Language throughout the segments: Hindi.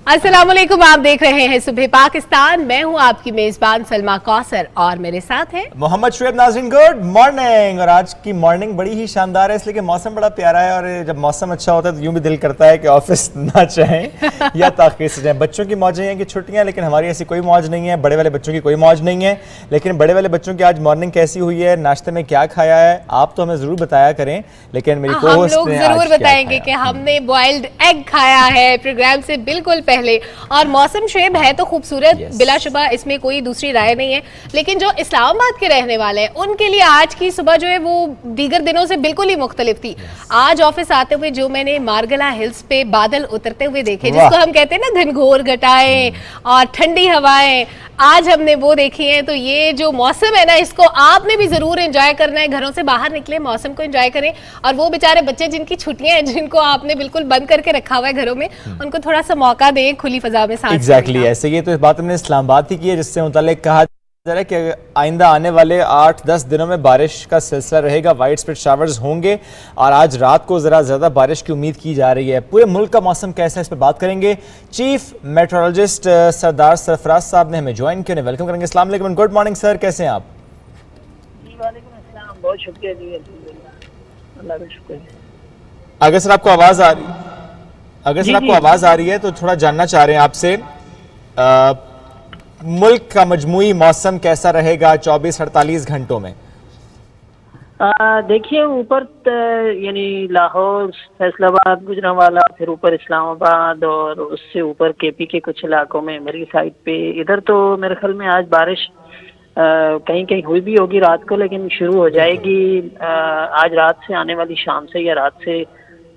अस्सलाम वालेकुम, आप देख रहे हैं सुबह पाकिस्तान। मैं हूं आपकी मेजबान सलमा कौसर और मेरे साथ है मोहम्मद शुएब। नाज़रीन गुड मॉर्निंग। और आज की मॉर्निंग बड़ी ही शानदार है इसलिए कि मौसम बड़ा प्यारा है और जब मौसम अच्छा होता है तो यूं भी दिल करता है कि ऑफिस ना चाहें या ताख़ीर से जाएं। बच्चों की मौजें हैं कि छुट्टियां, लेकिन हमारी ऐसी कोई मौज नहीं है। बड़े वाले बच्चों की कोई मौज नहीं है, लेकिन बड़े वाले बच्चों की आज मॉर्निंग कैसी हुई है, नाश्ते में क्या खाया है, आप तो हमें जरूर बताया करें। लेकिन मेरी हम लोग जरूर बताएंगे कि हमने बॉइल्ड एग खाया है प्रोग्राम से बिल्कुल पहले। और मौसम शुएब है तो खूबसूरत, बिलाशुबा इसमें कोई दूसरी राय नहीं है। लेकिन जो इस्लामाबाद के रहने वाले हैं उनके लिए आज की सुबह जो है वो दीगर दिनों से बिल्कुल ही मुख्तलिफ थी। आज ऑफिस आते हुए जो मैंने मारगला हिल्स पे बादल उतरते हुए देखे, जिसको हम कहते हैं ना घनघोर घटाएं और ठंडी हवाएं, आज हमने वो देखी हैं। तो ये जो मौसम है ना, इसको आपने भी जरूर एंजॉय करना है। घरों से बाहर निकले, मौसम को एंजॉय करें। और वो बेचारे बच्चे जिनकी छुट्टियां हैं, जिनको आपने बिल्कुल बंद करके रखा हुआ है घरों में, उनको थोड़ा सा मौका दें खुली फजा में सांस। एग्जैक्टली ऐसे ही तो इस बात हमने इस्लामाबाद की है, जिससे मुतालिक कहा जा रहा है कि आइंदा आने वाले 8-10 दिनों में बारिश का सिलसिला रहेगा, वाइड स्प्रेड शावर्स होंगे। और आज रात को जरा ज्यादा बारिश की उम्मीद की जा रही है। पूरे मुल्क का मौसम कैसा है इस पर बात करेंगे। चीफ मेट्रोलॉजिस्ट सरदार सरफराज साहब ने हमें ज्वाइन किया, वेलकम करेंगे। अस्सलाम वालेकुम, गुड मॉर्निंग सर, कैसे हैं आप? वालेकुम अस्सलाम, बहुत शुक्रिया जी, अल्लाह का शुक्र। अगर सर आपको आवाज आ रही है तो थोड़ा जानना चाह रहे हैं आपसे, मुल्क का मजमूई मौसम कैसा रहेगा 24-48 घंटों में? देखिए, ऊपर यानी लाहौर, फैसलाबाद, गुजरांवाला, फिर ऊपर इस्लामाबाद और उससे ऊपर केपी के कुछ इलाकों में, मेरी साइड पे इधर तो मेरे ख्याल में आज बारिश कहीं कहीं हुई भी होगी रात को, लेकिन शुरू हो जाएगी आज रात से, आने वाली शाम से या रात से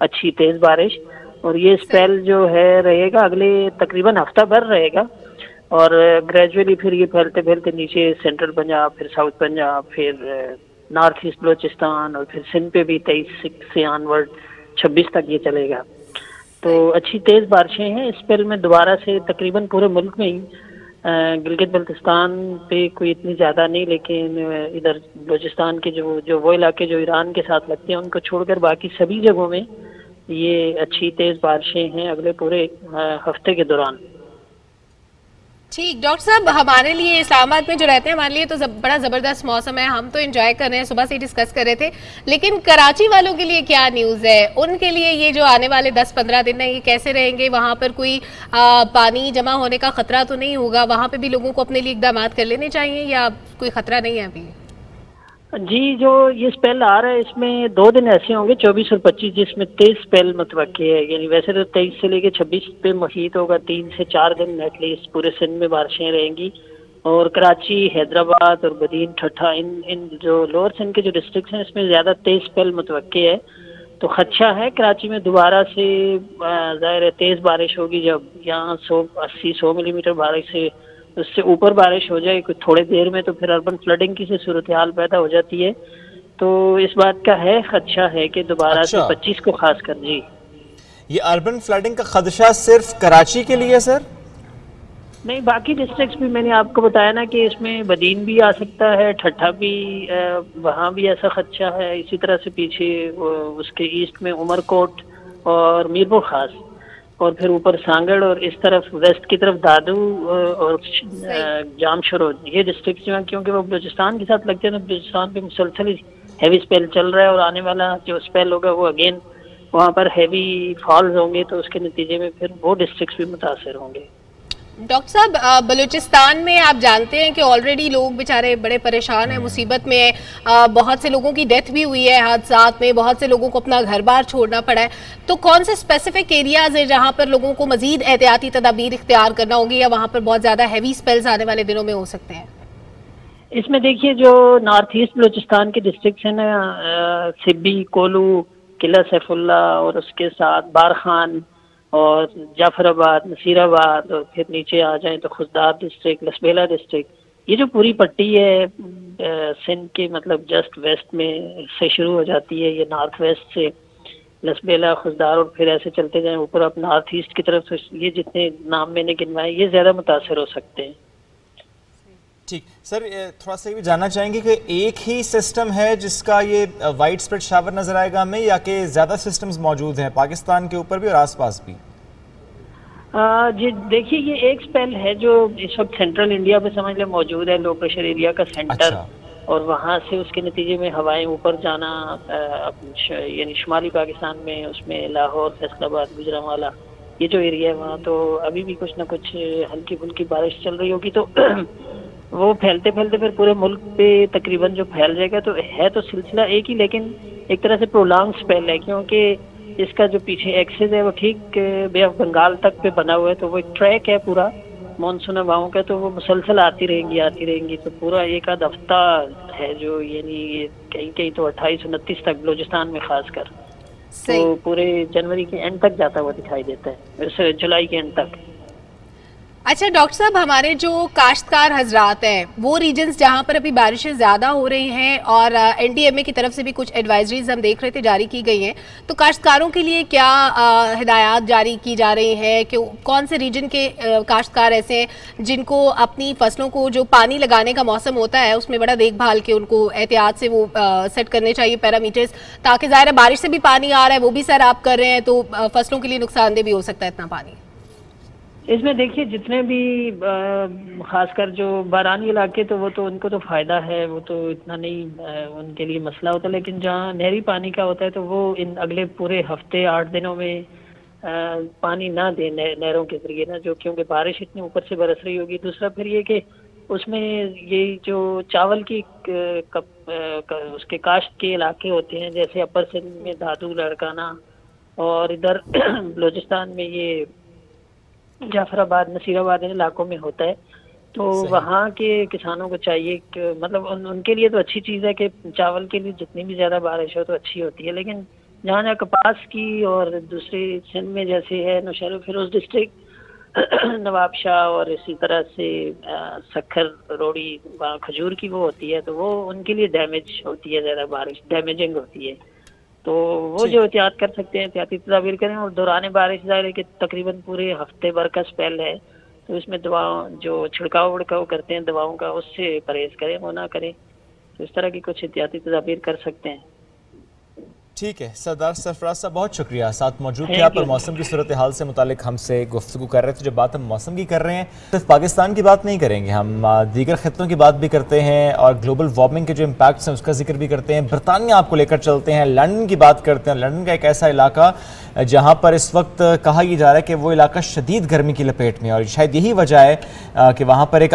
अच्छी तेज बारिश। और ये स्पेल जो है रहेगा अगले तकरीबन हफ्ता भर रहेगा। और ग्रेजुअली फिर ये फैलते फैलते नीचे सेंट्रल पंजाब, फिर साउथ पंजाब, फिर नॉर्थ ईस्ट बलोचिस्तान और फिर सिंध पे भी 23 से ऑनवर्ड 26 तक ये चलेगा। तो अच्छी तेज बारिशें हैं इस स्पेल में दोबारा से तकरीबन पूरे मुल्क में ही। गिलगित बल्तिस्तान पे कोई इतनी ज़्यादा नहीं, लेकिन इधर बलोचिस्तान के जो वो इलाके जो ईरान के साथ लगते हैं उनको छोड़कर बाकी सभी जगहों में ये अच्छी तेज बारिशें हैं अगले पूरे हफ्ते के दौरान। ठीक डॉक्टर साहब, हमारे लिए इस्लामाबाद में जो रहते हैं हमारे लिए तो बड़ा ज़बरदस्त मौसम है, हम तो एंजॉय कर रहे हैं, सुबह से डिस्कस कर रहे थे। लेकिन कराची वालों के लिए क्या न्यूज़ है? उनके लिए ये जो आने वाले 10-15 दिन है ये कैसे रहेंगे? वहाँ पर कोई पानी जमा होने का खतरा तो नहीं होगा? वहाँ पे भी लोगों को अपने लिए इकदाम कर लेने चाहिए या कोई खतरा नहीं है अभी? जी, जो ये स्पेल आ रहा है इसमें 2 दिन ऐसे होंगे 24 और 25 जिसमें तेज स्पेल मतवक्की है। यानी वैसे तो 23 से लेके 26 पे मुहीत होगा, 3 से 4 दिन एटलीस्ट पूरे सिंध में बारिशें रहेंगी। और कराची, हैदराबाद और बदीन, ठट्ठा, इन जो लोअर सिंध के जो डिस्ट्रिक्ट हैं इसमें ज़्यादा तेज स्पेल मतवक्की है। तो खदशा है कराची में दोबारा से ज़ाहिर है तेज़ बारिश होगी। जब यहाँ 80-100 मिलीमीटर बारिश से उससे ऊपर बारिश हो जाए कुछ थोड़ी देर में तो फिर अर्बन फ्लडिंग की से सूरत हाल पैदा हो जाती है। तो इस बात का है खदशा है कि दोबारा से 25 को खास कर। जी, ये अर्बन फ्लडिंग का खदशा सिर्फ कराची के लिए सर? नहीं, बाकी डिस्ट्रिक्ट्स भी मैंने आपको बताया ना कि इसमें बदीन भी आ सकता है, ठट्ठा भी, वहाँ भी ऐसा खदशा है। इसी तरह से पीछे उसके ईस्ट में उमरकोट और मीरपुर खास, और फिर ऊपर सांगड़ और इस तरफ वेस्ट की तरफ दादू और जामशरोद, ये डिस्ट्रिक्ट जो हैं क्योंकि वो बलूचिस्तान के साथ लगते हैं तो बलूचिस्तान पे मुसलसल ही हैवी स्पेल चल रहा है। और आने वाला जो स्पेल होगा वो अगेन वहाँ पर हैवी फॉल्स होंगे, तो उसके नतीजे में फिर वो डिस्ट्रिक्ट भी मुतासर होंगे। डॉक्टर साहब, बलूचिस्तान में आप जानते हैं कि ऑलरेडी लोग बेचारे बड़े परेशान हैं, मुसीबत में हैं। बहुत से लोगों की डेथ भी हुई है हादसात में, बहुत से लोगों को अपना घर बार छोड़ना पड़ा है। तो कौन से स्पेसिफिक एरियाज हैं जहां पर लोगों को मजीद एहतियाती तदाबीर इख्तियार करना होगी, या वहां पर बहुत ज्यादा हैवी स्पेल्स आने वाले दिनों में हो सकते हैं? इसमें देखिए, जो नॉर्थ ईस्ट बलूचिस्तान के डिस्ट्रिक्ट हैं ना, सिब्बी, कोलू, किला सैफुल्ला और उसके साथ बारखान और जाफराबाद, नसीराबाद, और फिर नीचे आ जाएं तो खुशदार डिस्ट्रिक्ट, लसबेला डिस्ट्रिक्ट, ये जो पूरी पट्टी है सिंध के मतलब जस्ट वेस्ट में से शुरू हो जाती है। ये नॉर्थ वेस्ट से लसबेला, खुशदार और फिर ऐसे चलते जाएं ऊपर अब नॉर्थ ईस्ट की तरफ, तो ये जितने नाम मैंने गिनवाए ये ज़्यादा मुतासर हो सकते हैं। ठीक सर, थोड़ा सा भी जानना चाहेंगे कि एक ही सिस्टम है जिसका ये वाइड स्प्रेड शावर नजर आएगा हमें, या कि ज्यादा सिस्टम्स मौजूद हैं पाकिस्तान के ऊपर भी और आसपास भी? जी देखिए, ये एक स्पेल है जो इस वक्त सेंट्रल इंडिया में समझ लें मौजूद है, लो प्रेशर एरिया का सेंटर। अच्छा। और वहाँ से उसके नतीजे में हवाएं ऊपर जाना, यानी शुमाली पाकिस्तान में, उसमें लाहौर, फैसलाबाद, गुजरांवाला, ये जो एरिया है वहाँ तो अभी भी कुछ ना कुछ हल्की फुल्की बारिश चल रही होगी, तो वो फैलते फैलते फिर पूरे मुल्क पे तकरीबन जो फैल जाएगा। तो है तो सिलसिला एक ही, लेकिन एक तरह से प्रोलॉन्ग स्पेल है, क्योंकि इसका जो पीछे एक्सेस है वो ठीक बे ऑफ बंगाल तक पे बना हुआ है, तो वो एक ट्रैक है पूरा मानसून हवाओं का, तो वो मुसलसल आती रहेंगी। तो पूरा एक आध हफ्ता है जो, यानी कहीं कहीं तो 28-29 तक बलूचिस्तान में खासकर, तो पूरे जनवरी के एंड तक जाता हुआ दिखाई देता है, वैसे जुलाई के एंड तक। अच्छा डॉक्टर साहब, हमारे जो काश्तकार हजरात हैं वो रीजन्स जहां पर अभी बारिशें ज़्यादा हो रही हैं और एनडीएमए की तरफ से भी कुछ एडवाइजरीज हम देख रहे थे जारी की गई हैं, तो काश्तकारों के लिए क्या हिदायत जारी की जा रही हैं कि कौन से रीजन के काश्तकार ऐसे हैं जिनको अपनी फसलों को जो पानी लगाने का मौसम होता है उसमें बड़ा देखभाल के उनको एहतियात से वो सेट करने चाहिए पैरामीटर्स, ताकि ज़ाहिर है बारिश से भी पानी आ रहा है वो भी सैराब कर रहे हैं तो फसलों के लिए नुकसानदेह भी हो सकता है इतना पानी। इसमें देखिए, जितने भी खासकर जो बारानी इलाके, तो वो तो उनको तो फ़ायदा है, वो तो इतना नहीं उनके लिए मसला होता, लेकिन जहाँ नहरी पानी का होता है तो वो इन अगले पूरे हफ्ते 8 दिनों में पानी ना दे नहरों के जरिए ना, जो क्योंकि बारिश इतनी ऊपर से बरस रही होगी। दूसरा फिर ये कि उसमें ये जो चावल की उसके काश्त के इलाके होते हैं, जैसे अपर सिंध में दादू, लड़काना, और इधर बलूचिस्तान में ये जाफराबाद, नसीराबाद इन इलाकों में होता है, तो वहाँ के किसानों को चाहिए कि मतलब उनके लिए तो अच्छी चीज़ है कि चावल के लिए जितनी भी ज़्यादा बारिश हो तो अच्छी होती है, लेकिन जहाँ जहाँ कपास की और दूसरी सिंध में जैसे है नौशहरा फिरोज डिस्ट्रिक्ट, नवाबशाह और इसी तरह से सक्खर, रोड़ी, वहाँ खजूर की वो होती है, तो वो उनके लिए डैमेज होती है, ज़्यादा बारिश डैमेजिंग होती है, तो वो जो एहतियात कर सकते हैं एहतियाती तदाबीर करें। और दौरान बारिश ज़ाहिर है कि तकरीबन पूरे हफ्ते भर का स्पेल है, तो इसमें दवाओं जो छिड़काव विड़काव करते हैं दवाओं का, उससे परहेज करें, वो ना करें, तो इस तरह की कुछ एहतियाती तदाबीर कर सकते हैं। ठीक है सरदार सरफराज साहब, बहुत शुक्रिया, साथ मौजूद थे आप और मौसम की सूरत हाल से मुतालिक हमसे गुफ्तगू कर रहे थे। जो बात हम मौसम की कर रहे हैं सिर्फ पाकिस्तान की बात नहीं करेंगे, हम दीगर खित्तों की बात भी करते हैं और ग्लोबल वार्मिंग के जो इम्पैक्ट्स हैं उसका जिक्र भी करते हैं। बरतानिया आपको लेकर चलते हैं, लंदन की बात करते हैं। लंदन का एक ऐसा इलाका जहाँ पर इस वक्त कहा यह जा रहा है कि वो इलाका शदीद गर्मी की लपेट में, और शायद यही वजह है कि वहाँ पर एक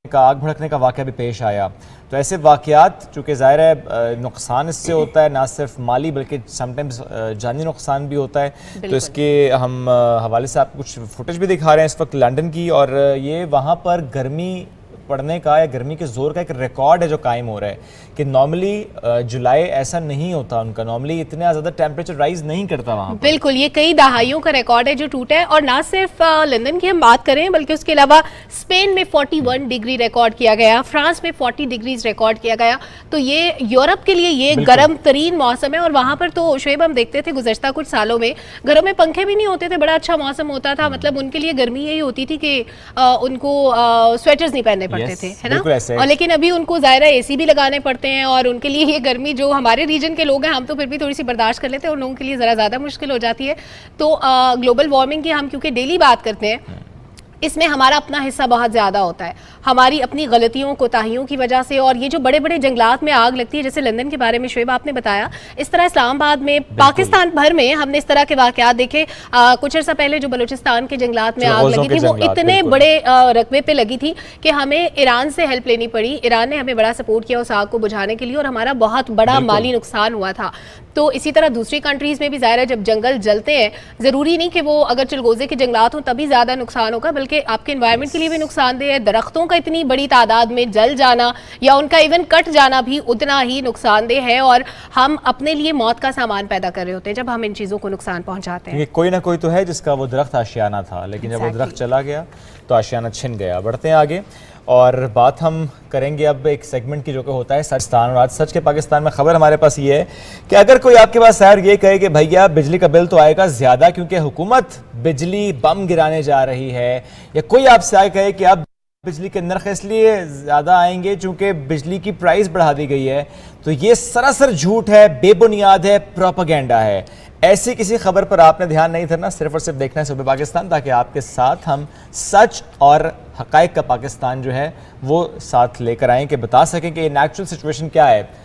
आग भड़कने का वाक़या भी पेश आया। तो ऐसे वाक़यात चूँकि ज़ाहिर है नुकसान इससे होता है, ना सिर्फ माली बल्कि समटाइम्स जानी नुकसान भी होता है। तो इसके हम हवाले से आपको कुछ फुटेज भी दिखा रहे हैं इस वक्त लंदन की, और ये वहाँ पर गर्मी पड़ने का या गर्मी के जोर का एक रिकॉर्ड है जो कायम हो रहा है कि नॉर्मली जुलाई ऐसा नहीं होता उनका, नॉर्मली इतना ज़्यादा टेम्परेचर राइज नहीं करता वहाँ पर। बिल्कुल, ये कई दहाइयों का रिकॉर्ड है जो टूटा है, और ना सिर्फ लंदन की हम बात करें बल्कि उसके अलावा स्पेन में 41 डिग्री रिकॉर्ड किया गया, फ्रांस में 40 डिग्रीज रिकॉर्ड किया गया। तो ये यूरोप के लिए ये गर्म तरीन मौसम है, और वहाँ पर तो शुएब हम देखते थे गुज़श्ता कुछ सालों में घरों में पंखे भी नहीं होते थे, बड़ा अच्छा मौसम होता था, मतलब उनके लिए गर्मी यही होती थी कि उनको स्वेटर्स नहीं पहनने पड़ते थे, है ना। और लेकिन अभी उनको ज़ाहिर एसी भी लगाने पड़ते हैं, और उनके लिए ये गर्मी जो हमारे रीजन के लोग हैं हम तो फिर भी थोड़ी सी बर्दाश्त कर लेते हैं, उन लोगों के लिए ज़रा ज़्यादा मुश्किल हो जाती है। तो ग्लोबल वार्मिंग की हम क्योंकि डेली बात करते हैं, इसमें हमारा अपना हिस्सा बहुत ज़्यादा होता है, हमारी अपनी गलतियों कोताहियों की वजह से। और ये जो बड़े बड़े जंगलात में आग लगती है, जैसे लंदन के बारे में शुएब आपने बताया, इस तरह इस्लामाबाद में, पाकिस्तान भर में हमने इस तरह के वाक़यात देखे। कुछ अर्सा पहले जो बलूचिस्तान के जंगलात में आग लगी थी वो इतने बड़े रकबे पे लगी थी कि हमें ईरान से हेल्प लेनी पड़ी। ईरान ने हमें बड़ा सपोर्ट किया उस आग को बुझाने के लिए, और हमारा बहुत बड़ा माली नुकसान हुआ था। तो इसी तरह दूसरी कंट्रीज़ में भी ज़ाहिर है जब जंगल जलते हैं, ज़रूरी नहीं कि वो अगर चिलगोज़े के जंगलात हों तभी ज़्यादा नुकसान होगा, बल्कि आपके एनवायरनमेंट के लिए भी नुकसानदेह है। दरख्तों का इतनी बड़ी तादाद में जल जाना या उनका इवन कट जाना भी उतना ही नुकसानदेह है, और हम अपने लिए मौत का सामान पैदा कर रहे होते हैं जब हम इन चीज़ों को नुकसान पहुंचाते हैं। कोई ना कोई तो है जिसका वो दरख्त आशियाना था, लेकिन जब वो दरख्त चला गया तो आशियाना छिन गया। बढ़ते हैं आगे और बात हम करेंगे अब एक सेगमेंट की जो कि होता है सचस्तान। और आज सच के पाकिस्तान में खबर हमारे पास ये है कि अगर कोई आपके पास यार ये कहे कि भैया बिजली का बिल तो आएगा ज़्यादा क्योंकि हुकूमत बिजली बम गिराने जा रही है, या कोई आपसे आए कहे कि अब बिजली के नर्ख इसलिए ज़्यादा आएंगे चूँकि बिजली की प्राइस बढ़ा दी गई है, तो ये सरासर झूठ है, बेबुनियाद है, प्रोपेगेंडा है। ऐसी किसी खबर पर आपने ध्यान नहीं धरना, सिर्फ और सिर्फ देखना है सुबह पाकिस्तान, ताकि आपके साथ हम सच और हकाइक का पाकिस्तान जो है वो साथ लेकर आएँ कि बता सकें कि नेचुरल सिचुएशन क्या है।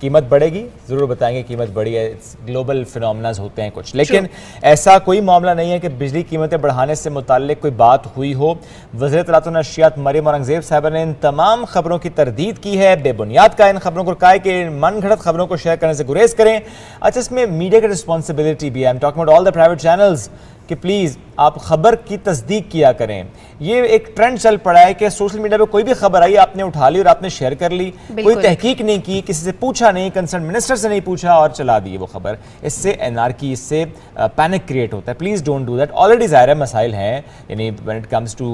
कीमत बढ़ेगी, ज़रूर बताएंगे कीमत बढ़ी है, ग्लोबल फिनोमेनाज होते हैं कुछ, लेकिन ऐसा कोई मामला नहीं है कि बिजली कीमतें बढ़ाने से मुताल्लिक कोई बात हुई हो। वज़ीर इत्तलात व नशियात मरियम औरंगज़ेब साहिबा ने इन तमाम खबरों की तरदीद की है, बेबुनियाद का इन खबरों को कहा है कि मन घड़त खबरों को शेयर करने से गुरेज करें। अच्छा, इसमें मीडिया की रिस्पॉन्सिबिलिटी भी है। I am talking about all the private channels कि प्लीज़ आप खबर की तस्दीक किया करें। ये एक ट्रेंड चल पड़ा है कि सोशल मीडिया पे कोई भी खबर आई आपने उठा ली और आपने शेयर कर ली, कोई तहकीक नहीं की, किसी से पूछा नहीं, कंसर्न मिनिस्टर से नहीं पूछा और चला दी वो खबर। इससे एनार्की, इससे पैनिक क्रिएट होता है। Please don't do that. Already ज़ाहिर मसाइल हैं, यानी when it comes to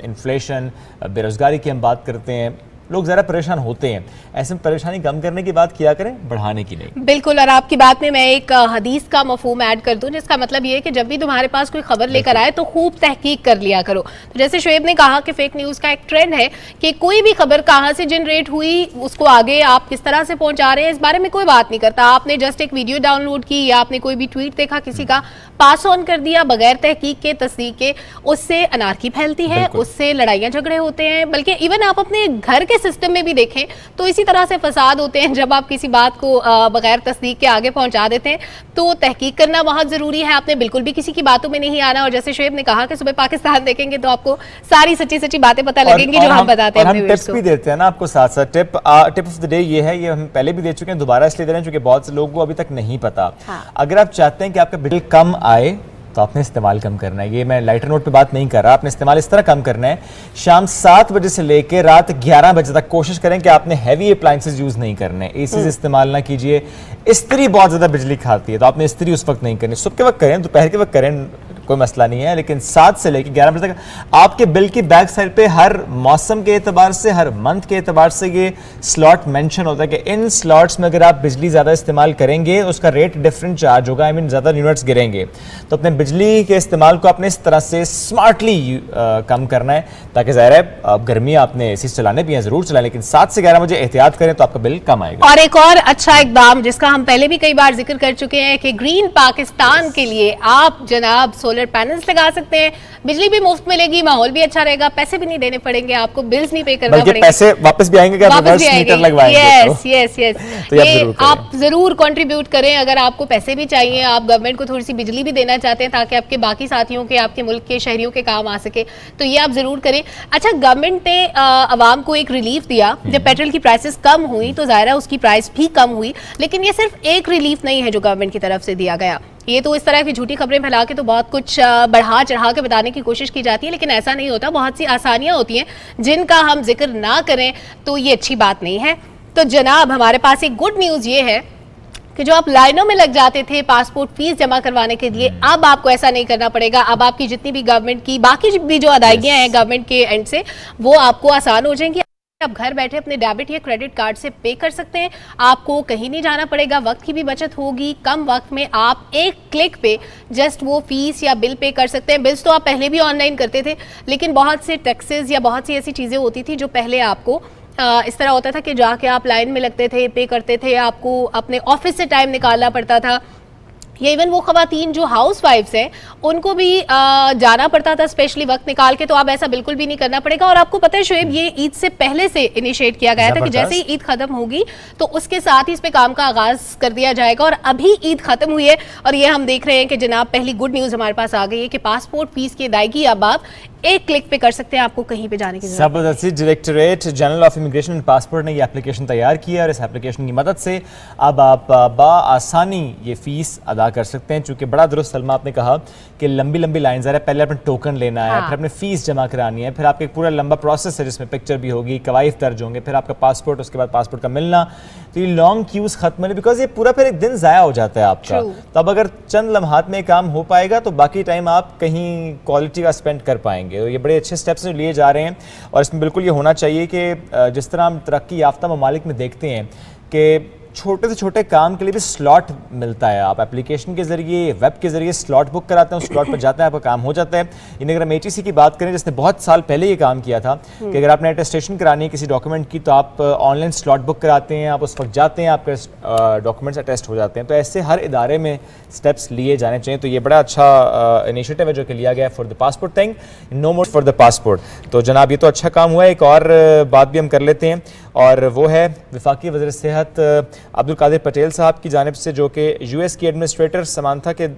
inflation, बेरोज़गारी की हम बात करते हैं, लोग ज़रा परेशान होते हैं। ऐसे में परेशानी कम करने की बात किया करें, बढ़ाने की नहीं। बिल्कुल, और आपकी बात में मैं एक हदीस का मफहूम ऐड कर दूं, जिसका मतलब ये है कि जब भी तुम्हारे पास कोई खबर लेकर आए तो खूब तहकीक कर लिया करो। तो जैसे शुएब ने कहा कि फेक न्यूज़ का एक ट्रेंड है कि कोई भी खबर कहाँ से जनरेट हुई, उसको आगे आप किस तरह से पहुंचा रहे हैं, इस बारे में कोई बात नहीं करता। आपने जस्ट एक वीडियो डाउनलोड की या आपने कोई भी ट्वीट देखा किसी का, पास ऑन कर दिया बगैर तहकीक के, तस्दीक के, उससे अनारकी फैलती है, उससे लड़ाइयाँ झगड़े होते हैं। बल्कि इवन आप अपने घर के सिस्टम में भी देखें तो इसी तरह से फसाद होते हैं। जब आप किसी बात को बगैर तस्दीक के आगे पहुंचा देते हैं तो तहकीक करना बहुत जरूरी है। आपने बिल्कुल भी किसी की बातों में नहीं आना। और जैसे शुएब ने कहा कि सुबह पाकिस्तान देखेंगे तो आपको सारी सच्ची सच्ची बातें पता लगेंगी जो हम बताते हैं। हम टिप्स भी देते हैं ना आपको साथ साथ। टिप ऑफ द डे ये है, ये हम पहले भी दे चुके हैं, दोबारा इसलिए दे रहे हैं क्योंकि बहुत से लोगों को अभी तक नहीं पता। अगर आप चाहते हैं कि आपका बिल कम आए तो आपने इस्तेमाल कम करना है। ये मैं लाइटर नोट पे बात नहीं कर रहा, आपने इस्तेमाल इस तरह कम करना है। शाम 7 बजे से लेकर रात 11 बजे तक कोशिश करें कि आपने हैवी अप्लायंसेस यूज नहीं करने, एसीज इस्तेमाल ना कीजिए। इस्त्री बहुत ज्यादा बिजली खाती है तो आपने इस्त्री उस वक्त नहीं करनी, सुबह के वक्त करें, दोपहर के वक्त करें, कोई मसला नहीं है, लेकिन 7 से लेकर 11 बजे तक आपके बिल की बैक साइड पे हर मौसम के एतबार से, हर मंथ के एतबार से ये स्लॉट मेंशन होता है कि इन स्लॉट्स में अगर आप बिजली ज़्यादा इस्तेमाल करेंगे उसका रेट डिफरेंट चार्ज होगा, आई मीन ज़्यादा यूनिट्स गिरेंगे। तो अपने बिजली के इस्तेमाल को आपने इस तरह से स्मार्टली कम करना है, ताकि ज़ाहिर है आप गर्मी आपने एसी चलाने भी हैं, ज़रूर चलाएं, लेकिन 7 से 11 बजे एहतियात करें तो आपका बिल कम आएगा। और एक और अच्छा इकदाम जिसका हम पहले भी कई बार जिक्र कर चुके हैं कि ग्रीन पाकिस्तान के लिए आप जनाब सोलर पैनल्स लगा सकते हैं, बिजली भी मुफ्त मिलेगी, माहौल भी अच्छा रहेगा, पैसे भी नहीं देने पड़ेंगे, आपको बिल्स नहीं पे करना पड़ेगा, पैसे वापस भी आएंगे, वापस भी मीटर लगवाएंगे। यस यस यस, ये आप जरूर कंट्रीब्यूट करें। अगर आपको पैसे भी चाहिए, आप गवर्नमेंट को थोड़ी सी बिजली भी देना चाहते हैं ताकि आपके बाकी साथियों के, आपके मुल्क के शहरियों के काम आ सके, तो ये आप जरूर करें। अच्छा, गवर्नमेंट ने आवाम को एक रिलीफ दिया जब पेट्रोल की प्राइसेस कम हुई, तो ज़ाहिर है उसकी प्राइस भी कम हुई, लेकिन ये सिर्फ एक रिलीफ नहीं है जो गवर्नमेंट की तरफ से दिया गया। ये तो इस तरह की झूठी खबरें फैला के तो बहुत कुछ बढ़ा चढ़ा के बताने की कोशिश की जाती है, लेकिन ऐसा नहीं होता। बहुत सी आसानियां होती हैं जिनका हम जिक्र ना करें तो ये अच्छी बात नहीं है। तो जनाब, हमारे पास एक गुड न्यूज़ ये है कि जो आप लाइनों में लग जाते थे पासपोर्ट फीस जमा करवाने के लिए, अब आपको ऐसा नहीं करना पड़ेगा। अब आपकी जितनी भी गवर्नमेंट की बाकी भी जो अदायगियां हैं गवर्नमेंट के एंड से, वो आपको आसान हो जाएंगी। आप घर बैठे अपने डेबिट या क्रेडिट कार्ड से पे कर सकते हैं, आपको कहीं नहीं जाना पड़ेगा, वक्त की भी बचत होगी। कम वक्त में आप एक क्लिक पे जस्ट वो फीस या बिल पे कर सकते हैं। बिल्स तो आप पहले भी ऑनलाइन करते थे, लेकिन बहुत से टैक्सेस या बहुत सी ऐसी चीज़ें होती थी जो पहले आपको इस तरह होता था कि जाके आप लाइन में लगते थे, पे करते थे, आपको अपने ऑफिस से टाइम निकालना पड़ता था। या इवन वो खवातीन जो हाउस वाइफ्स हैं उनको भी जाना पड़ता था स्पेशली वक्त निकाल के, तो अब ऐसा बिल्कुल भी नहीं करना पड़ेगा। और आपको पता है शुएब, ये ईद से पहले से इनिशिएट किया गया था कि जैसे ही ईद खत्म होगी तो उसके साथ ही इस पे काम का आगाज कर दिया जाएगा। और अभी ईद खत्म हुई है और ये हम देख रहे हैं कि जनाब पहली गुड न्यूज़ हमारे पास आ गई है कि पासपोर्ट फीस की अदायगी अब आप एक क्लिक पे कर सकते हैं, आपको कहीं पे जाने की जरूरत नहीं। Directorate general of immigration and passport ने ये एप्लीकेशन तैयार किया और इस एप्लीकेशन की मदद से अब आप आसानी ये फीस अदा कर सकते हैं। चूंकि बड़ा दुरुस्त सलमा आपने कहा कि लंबी लंबी लाइन है, पहले अपने टोकन लेना है, फिर अपने फीस जमा करानी है, फिर आपका एक पूरा लंबा प्रोसेस है जिसमें पिक्चर भी होगी, कवायद दर्ज होंगे, फिर आपका पासपोर्ट, उसके बाद पासपोर्ट का मिलना, तो ये लॉन्ग क्यूज खत्म नहीं, बिकॉज ये पूरा फिर एक दिन ज़ाया हो जाता है आपका। तो अब अगर चंद लम्हात में काम हो पाएगा तो बाकी टाइम आप कहीं क्वालिटी का स्पेंड कर पाएंगे। तो ये बड़े अच्छे स्टेप्स लिए जा रहे हैं और इसमें बिल्कुल ये होना चाहिए कि जिस तरह हम तरक्की याफ्ता ममालिक में देखते हैं कि छोटे से छोटे काम के लिए भी स्लॉट मिलता है। आप एप्लीकेशन के जरिए, वेब के जरिए स्लॉट बुक कराते हैं, स्लॉट पर जाते हैं, आपका काम हो जाता है। यानी अगर हम ATC की बात करें, जिसने बहुत साल पहले ये काम किया था कि अगर आपने अटेस्टेशन करानी है किसी डॉक्यूमेंट की, तो आप ऑनलाइन स्लॉट बुक कराते हैं, आप उस वक्त जाते हैं, आपके डॉक्यूमेंट्स अटेस्ट हो जाते हैं। तो ऐसे हर इदारे में स्टेप्स लिए जाने चाहिए। तो ये बड़ा अच्छा इनिशिएटिव है जो कि लिया गया for the passport thing, no more for the passport. तो जनाब, ये तो अच्छा काम हुआ है। एक और बात भी हम कर लेते हैं, और वो है वफाकी वज़ीर सेहत अब्दुल कादिर पटेल साहब की जानिब से, जो कि US की एडमिनिस्ट्रेटर समांथा के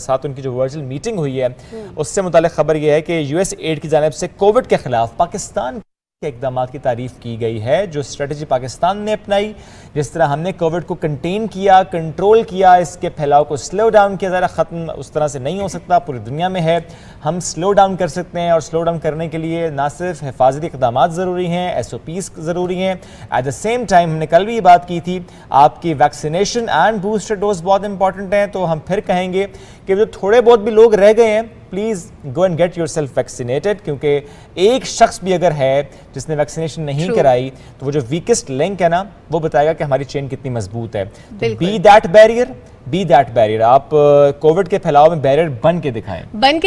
साथ उनकी जो वर्चुअल मीटिंग हुई है, उससे मुताल्लिक खबर यह है कि US एड की जानिब से कोविड के खिलाफ पाकिस्तान के इक़दाम की तारीफ़ की गई है। जो स्ट्रेटजी पाकिस्तान ने अपनाई, जिस तरह हमने कोविड को कंटेन किया, कंट्रोल किया, इसके फैलाव को स्लो डाउन किया, ज़रा ख़त्म उस तरह से नहीं हो सकता, पूरी दुनिया में है। हम स्लो डाउन कर सकते हैं, और स्लो डाउन करने के लिए ना सिर्फ हिफाजती इक़दाम ज़रूरी हैं, SOPs ज़रूरी हैं, एट द सेम टाइम हमने कल भी ये बात की थी, आपकी वैक्सीनेशन एंड बूस्टर डोज बहुत इंपॉर्टेंट हैं। तो हम फिर कहेंगे कि जो थोड़े बहुत भी लोग रह गए हैं, please go and get yourself vaccinated, क्योंकि एक शख्स भी अगर है जिसने वैक्सीनेशन नहीं कराई, तो वो जो वीकेस्ट लिंक है ना, वो बताएगा कि हमारी चेन कितनी मजबूत है। Be that barrier, be that barrier. आप कोविड के फैलाव में बैरियर बन के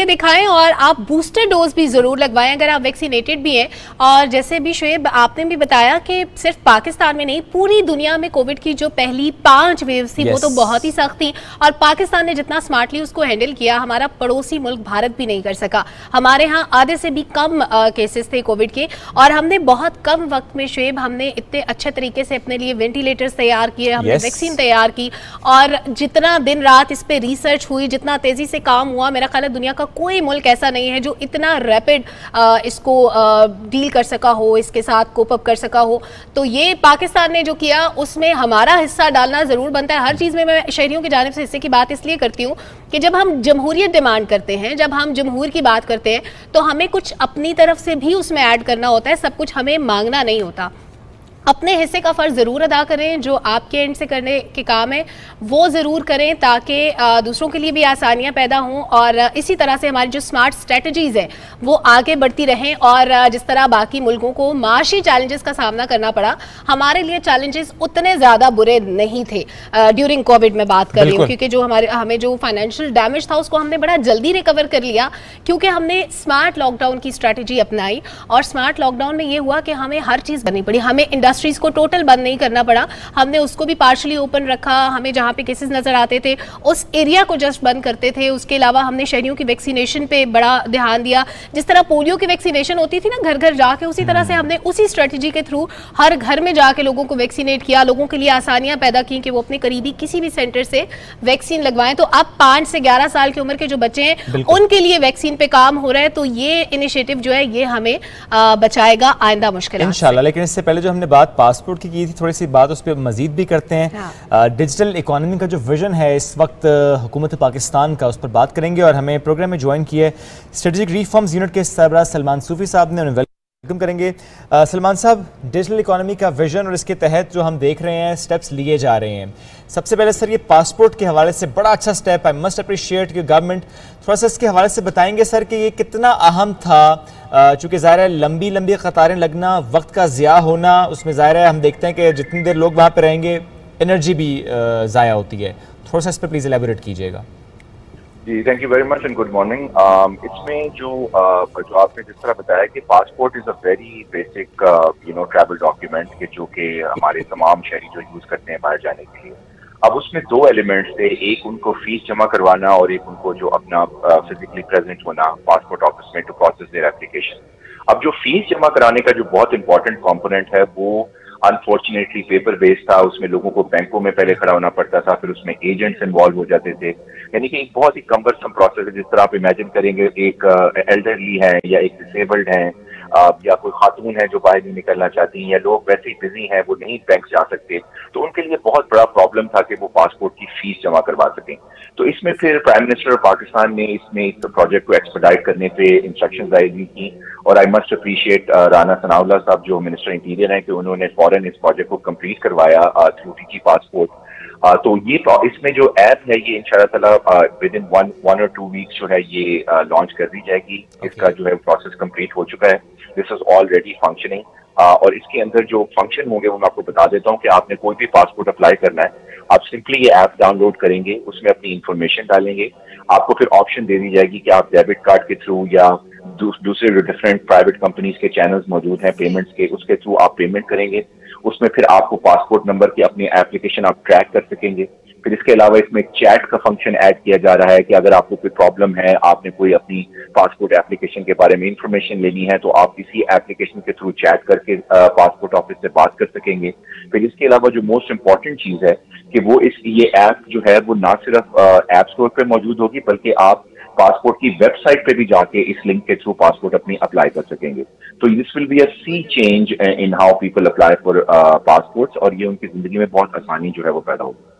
दिखाएं, और आप बूस्टर डोज भी जरूर लगवाएं अगर आप वैक्सीनेटेड भी हैं। और जैसे भी शुएब आपने भी बताया कि सिर्फ पाकिस्तान में नहीं, पूरी दुनिया में कोविड की जो पहली 5 वेव्स थी, वो तो बहुत ही सख्त थी, और पाकिस्तान ने जितना स्मार्टली उसको हैंडल किया, हमारा पड़ोसी मुल्क भारत भी नहीं कर सका। हमारे यहाँ आधे से भी कम केसेस थे कोविड के, और हमने बहुत कम वक्त में शुएब हमने इतने अच्छे तरीके से अपने लिए वेंटिलेटर्स तैयार किए, हमने वैक्सीन तैयार की, और जितना दिन रात इस पे रिसर्च हुई, जितना तेजी से काम हुआ, मेरा ख्याल है दुनिया का कोई मुल्क ऐसा नहीं है जो इतना रैपिड इसको डील कर सका हो, इसके साथ कोप अप कर सका हो। तो ये पाकिस्तान ने जो किया, उसमें हमारा हिस्सा डालना जरूर बनता है। हर चीज में मैं शहरियों की जानिब से हिस्से की बात इसलिए करती हूँ कि जब हम जमहूरियत डिमांड करते हैं, जब हम जमहूर की बात करते हैं, तो हमें कुछ अपनी तरफ से भी उसमें ऐड करना होता है, सब कुछ हमें मांगना नहीं होता। अपने हिस्से का फ़र्ज़ ज़रूर अदा करें, जो आपके एंड से करने के काम है वो ज़रूर करें, ताकि दूसरों के लिए भी आसानियां पैदा हों, और इसी तरह से हमारी जो स्मार्ट स्ट्रेटजीज़ हैं वो आगे बढ़ती रहें। और जिस तरह बाकी मुल्कों को माशी चैलेंजेस का सामना करना पड़ा, हमारे लिए चैलेंजेस उतने ज़्यादा बुरे नहीं थे ड्यूरिंग कोविड में बात कर रही हूँ, क्योंकि जो हमें जो फाइनेंशियल डैमेज था उसको हमने बड़ा जल्दी रिकवर कर लिया, क्योंकि हमने स्मार्ट लॉकडाउन की स्ट्रैटेजी अपनाई। और स्मार्ट लॉकडाउन में ये हुआ कि हमें हर चीज़ करनी पड़ी, हमें इंडस्ट्रीज को टोटल बंद नहीं करना पड़ा, हमने उसको भी पार्शली ओपन रखा। हमें जहां पे केसेस नजर आते थे उस एरिया को जस्ट बंद करते थे। उसके अलावा हमने शहरियों की वैक्सीनेशन पे बड़ा ध्यान दिया। जिस तरह पोलियो की वैक्सीनेशन होती थी ना घर घर जाके, उसी तरह से हमने उसी स्ट्रेटजी के थ्रू हर घर में जाके लोगों को वैक्सीनेट किया, लोगों के लिए आसानियां पैदा की कि वो अपने करीबी किसी भी सेंटर से वैक्सीन लगवाएं। तो अब 5 से 11 साल की उम्र के जो बच्चे हैं उनके लिए वैक्सीन पे काम हो रहा है। तो ये इनिशिएटिव जो है ये हमें बचाएगा आइंदा मुश्किल इंशाल्लाह। लेकिन इससे पहले जो हमने बात पासपोर्ट की थी, थोड़ी सी बात उस पर मजीद भी करते हैं। डिजिटल इकोनॉमी का जो विजन है इस वक्त हुकूमत पाकिस्तान का, उस पर बात करेंगे। और हमें प्रोग्राम में ज्वाइन किया है स्ट्रेटेजिक रिफॉर्म्स यूनिट के सरबराह सलमान सूफी साहब ने, उन्हें वेलकम करेंगे। सलमान साहब, डिजिटल इकोनॉमी का विजन और इसके तहत जो हम देख रहे हैं स्टेप्स लिए जा रहे हैं, सबसे पहले सर ये पासपोर्ट के हवाले से बड़ा अच्छा स्टेप, आई मस्ट अप्रिशिएट कि गवर्नमेंट थोड़ा सा इसके हवाले से बताएंगे सर कि ये कितना अहम था। चूँकि ज़ाहिर है लंबी लंबी कतारें लगना, वक्त का ज़िया होना, उसमें ज़ाहिर है हम देखते हैं कि जितनी देर लोग वहाँ पे रहेंगे एनर्जी भी ज़ाया होती है। थोड़ा सा इस पर प्लीज़ एलैबोरेट कीजिएगा। जी, thank you very much and good morning. इसमें जो आपने जिस तरह बताया कि passport is a very basic travel document के जो कि हमारे तमाम शहरी जो यूज़ करते हैं बाहर जाने के लिए। अब उसमें 2 एलिमेंट्स थे, एक उनको फीस जमा करवाना और एक उनको जो अपना फिजिकली प्रेजेंट होना पासपोर्ट ऑफिस में टू प्रोसेस देयर एप्लीकेशन। अब जो फीस जमा कराने का जो बहुत इंपॉर्टेंट कंपोनेंट है वो अनफॉर्चुनेटली पेपर बेस्ड था। उसमें लोगों को बैंकों में पहले खड़ा होना पड़ता था, फिर उसमें एजेंट्स इन्वॉल्व हो जाते थे, यानी कि एक बहुत ही कम्बरसम प्रोसेस है। जिस तरह आप इमेजिन करेंगे एक एल्डरली है या एक डिसेबल्ड है या कोई खातून है जो बाहर नहीं निकलना चाहती हैं, या लोग वैसे ही बिजी हैं वो नहीं बैंक जा सकते, तो उनके लिए बहुत बड़ा प्रॉब्लम था कि वो पासपोर्ट की फीस जमा करवा सकें। तो इसमें फिर प्राइम मिनिस्टर पाकिस्तान ने इसमें इस प्रोजेक्ट को एक्सपेडाइट करने पे इंस्ट्रक्शंस जारी की, और I must appreciate Rana Sanaullah साहब जो मिनिस्टर इंटीरियर हैं कि उन्होंने फौरन इस प्रोजेक्ट को कंप्लीट करवाया थ्रू टीटी पासपोर्ट। तो ये इसमें जो ऐप है ये इंशाअल्लाह ताला विद इन 1 or 2 वीक्स जो है ये लॉन्च कर दी जाएगी। इसका जो है प्रोसेस कंप्लीट हो चुका है, दिस इज ऑलरेडी फंक्शनिंग। और इसके अंदर जो फंक्शन होंगे वो मैं आपको बता देता हूँ कि आपने कोई भी पासपोर्ट अप्लाई करना है, आप सिंपली ये ऐप डाउनलोड करेंगे, उसमें अपनी इंफॉर्मेशन डालेंगे, आपको फिर ऑप्शन दे दी जाएगी कि आप डेबिट कार्ड के थ्रू या दूसरे डिफरेंट प्राइवेट कंपनीज के चैनल्स मौजूद हैं पेमेंट्स के, उसके थ्रू आप पेमेंट करेंगे। उसमें फिर आपको पासपोर्ट नंबर की अपनी एप्लीकेशन आप ट्रैक कर सकेंगे। फिर इसके अलावा इसमें चैट का फंक्शन ऐड किया जा रहा है कि अगर आपको कोई प्रॉब्लम है, आपने कोई अपनी पासपोर्ट एप्लीकेशन के बारे में इंफॉर्मेशन लेनी है, तो आप इसी एप्लीकेशन के थ्रू चैट करके पासपोर्ट ऑफिस से बात कर सकेंगे। फिर इसके अलावा जो मोस्ट इम्पॉर्टेंट चीज है कि वो ये ऐप जो है वो ना सिर्फ ऐप स्टोर पर मौजूद होगी, बल्कि आप पासपोर्ट की वेबसाइट पे भी जाके इस लिंक के थ्रू पासपोर्ट अपनी अप्लाई कर सकेंगे। तो this will be a sea change in how people apply for passports, और ये उनकी जिंदगी में बहुत आसानी जो है वो पैदा होगी।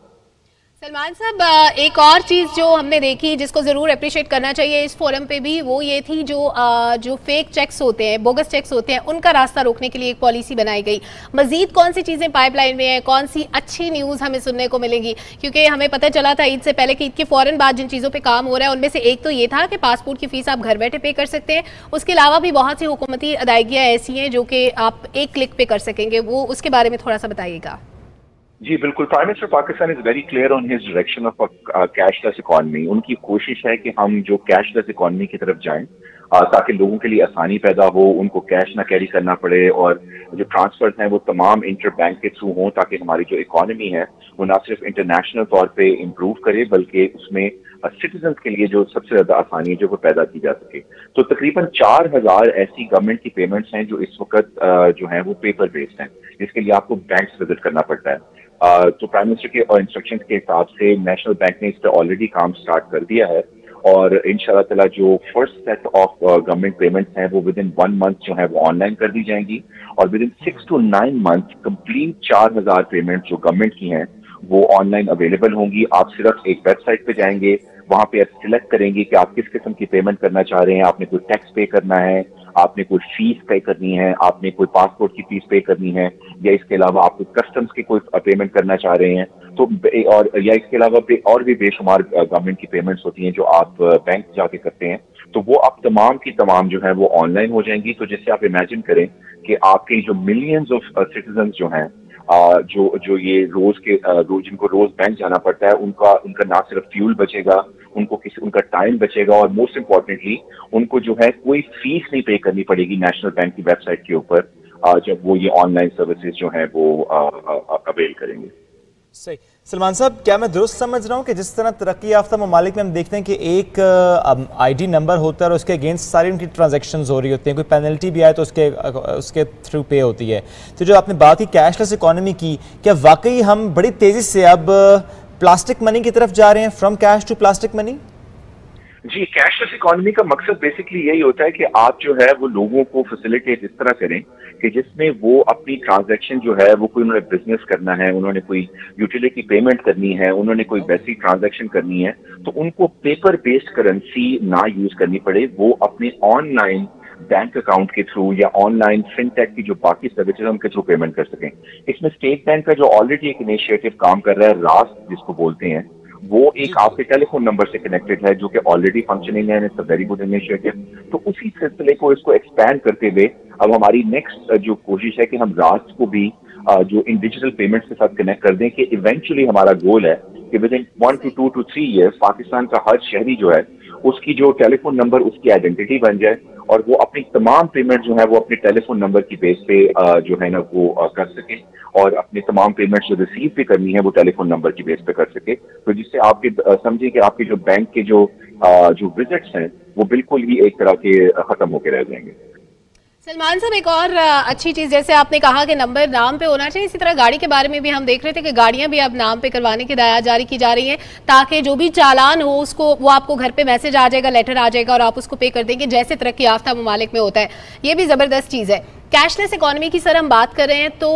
सलमान साहब, एक और चीज़ जो हमने देखी जिसको ज़रूर अप्रिशिएट करना चाहिए इस फोरम पे भी, वो ये थी जो फेक चेक्स होते हैं, बोगस चेक्स होते हैं, उनका रास्ता रोकने के लिए एक पॉलिसी बनाई गई। मजीद कौन सी चीज़ें पाइपलाइन में है, कौन सी अच्छी न्यूज़ हमें सुनने को मिलेगी? क्योंकि हमें पता चला था ईद से पहले कि ईद के फ़ौरन बाद जिन चीज़ों पर काम हो रहा है उनमें से एक तो ये था कि पासपोर्ट की फ़ीस आप घर बैठे पे कर सकते हैं। उसके अलावा भी बहुत सी हुकूमती अदायगियाँ ऐसी हैं जो कि आप एक क्लिक पे कर सकेंगे, वो उसके बारे में थोड़ा सा बताइएगा। जी बिल्कुल, prime minister Pakistan is very clear on his direction of cashless economy. उनकी कोशिश है कि हम जो कैशलेस इकोनॉमी की तरफ जाएं, ताकि लोगों के लिए आसानी पैदा हो, उनको कैश ना कैरी करना पड़े, और जो ट्रांसफर्स हैं वो तमाम इंटर बैंक के थ्रू हों, ताकि हमारी जो इकोनॉमी है वो ना सिर्फ इंटरनेशनल तौर पे इम्प्रूव करे, बल्कि उसमें सिटीजन के लिए जो सबसे ज्यादा आसानी है जो वो पैदा की जा सके। तो तकरीबन 4000 ऐसी गवर्नमेंट की पेमेंट्स हैं जो इस वक्त जो है वो पेपर बेस्ड हैं, जिसके लिए आपको बैंक विजिट करना पड़ता है। तो प्राइम मिनिस्टर के इंस्ट्रक्शंस के हिसाब से नेशनल बैंक ने इस पर ऑलरेडी काम स्टार्ट कर दिया है, और इंशाल्लाह ताला जो first set of government payments हैं वो विद इन 1 मंथ जो है वो ऑनलाइन कर दी जाएंगी, और with in 6 to 9 month complete 4000 payment जो गवर्नमेंट की हैं वो ऑनलाइन अवेलेबल होंगी। आप सिर्फ एक वेबसाइट पे जाएंगे, वहां पे आप सिलेक्ट करेंगे कि आप किस किस्म की पेमेंट करना चाह रहे हैं, आपने कोई टैक्स पे करना है, आपने कोई फीस पे करनी है, आपने कोई पासपोर्ट की फीस पे करनी है, या इसके अलावा आप कस्टम्स की कोई पेमेंट करना चाह रहे हैं, तो और या इसके अलावा और भी बेशुमार गवर्नमेंट की पेमेंट्स होती हैं जो आप बैंक जाके करते हैं, तो वो अब तमाम की तमाम जो है वो ऑनलाइन हो जाएंगी। तो जैसे आप इमेजिन करें कि आपके जो मिलियंस ऑफ सिटीजन जो हैं, जो ये जिनको रोज बैंक जाना पड़ता है, उनका ना सिर्फ फ्यूल बचेगा, उनका टाइम बचेगा, और मोस्ट इम्पोर्टेंटली उनको जो है कोई फीस नहीं पे करनी पड़ेगी नेशनल बैंक की वेबसाइट के ऊपर, जब वो ये ऑनलाइन सर्विसेज जो है वो अवेल करेंगे। सही। सलमान साहब, क्या मैं दुरुस्त समझ रहा हूँ कि जिस तरह तरक्की याफ्ता ममालिक में हम देखते हैं कि एक आईडी नंबर होता है और उसके अगेंस्ट सारी उनकी ट्रांजैक्शंस हो रही होती हैं, कोई पेनल्टी भी आए तो उसके थ्रू पे होती है, तो जो आपने बात की कैशलेस इकोनॉमी की, क्या वाकई हम बड़ी तेज़ी से अब प्लास्टिक मनी की तरफ जा रहे हैं, from cash to plastic money? जी, कैशलेस इकोनॉमी का मकसद बेसिकली यही होता है कि आप जो है वो लोगों को फैसिलिटेट इस तरह करें कि जिसमें वो अपनी ट्रांजैक्शन जो है वो कोई, उन्होंने बिजनेस करना है, उन्होंने कोई यूटिलिटी पेमेंट करनी है, उन्होंने कोई वैसी ट्रांजैक्शन करनी है, तो उनको पेपर बेस्ड करेंसी ना यूज करनी पड़े, वो अपने ऑनलाइन बैंक अकाउंट के थ्रू या ऑनलाइन फिनटेक की जो बाकी सर्विसेज उनके थ्रू पेमेंट कर सकें। इसमें स्टेट बैंक का जो ऑलरेडी एक इनिशिएटिव काम कर रहा है, रास्क जिसको बोलते हैं, वो एक आपके टेलीफोन नंबर से कनेक्टेड है, जो कि ऑलरेडी फंक्शनिंग है, it's a very good initiative. तो उसी सिलसिले को इसको एक्सपैंड करते हुए अब हमारी नेक्स्ट जो कोशिश है कि हम रास्क को भी जो इन डिजिटल पेमेंट्स के साथ कनेक्ट कर दें, कि इवेंचुअली हमारा गोल है कि with in 1 to 2 to 3 years Pakistan का हर शहरी जो है उसकी जो टेलीफोन नंबर उसकी आइडेंटिटी बन जाए, और वो अपनी तमाम पेमेंट जो है वो अपने टेलीफोन नंबर की बेस पे जो है ना वो कर सके, और अपनी तमाम पेमेंट्स जो रिसीव भी करनी है वो टेलीफोन नंबर की बेस पे कर सके। तो जिससे आपके समझिए कि आपके जो बैंक के जो विजिट्स हैं वो बिल्कुल ही एक तरह के खत्म होकर रह जाएंगे। सलमान साहब, एक और अच्छी चीज़, जैसे आपने कहा कि नंबर नाम पे होना चाहिए, इसी तरह गाड़ी के बारे में भी हम देख रहे थे कि गाड़ियां भी अब नाम पे करवाने की हिदायत जारी की जा रही हैं, ताकि जो भी चालान हो उसको वो आपको घर पे मैसेज आ जाएगा, लेटर आ जाएगा, और आप उसको पे कर देंगे, जैसे तरक्की याफ्ता ममालिक में होता है। ये भी ज़बरदस्त चीज़ है। कैशलेस इकोनॉमी की सर हम बात कर रहे हैं, तो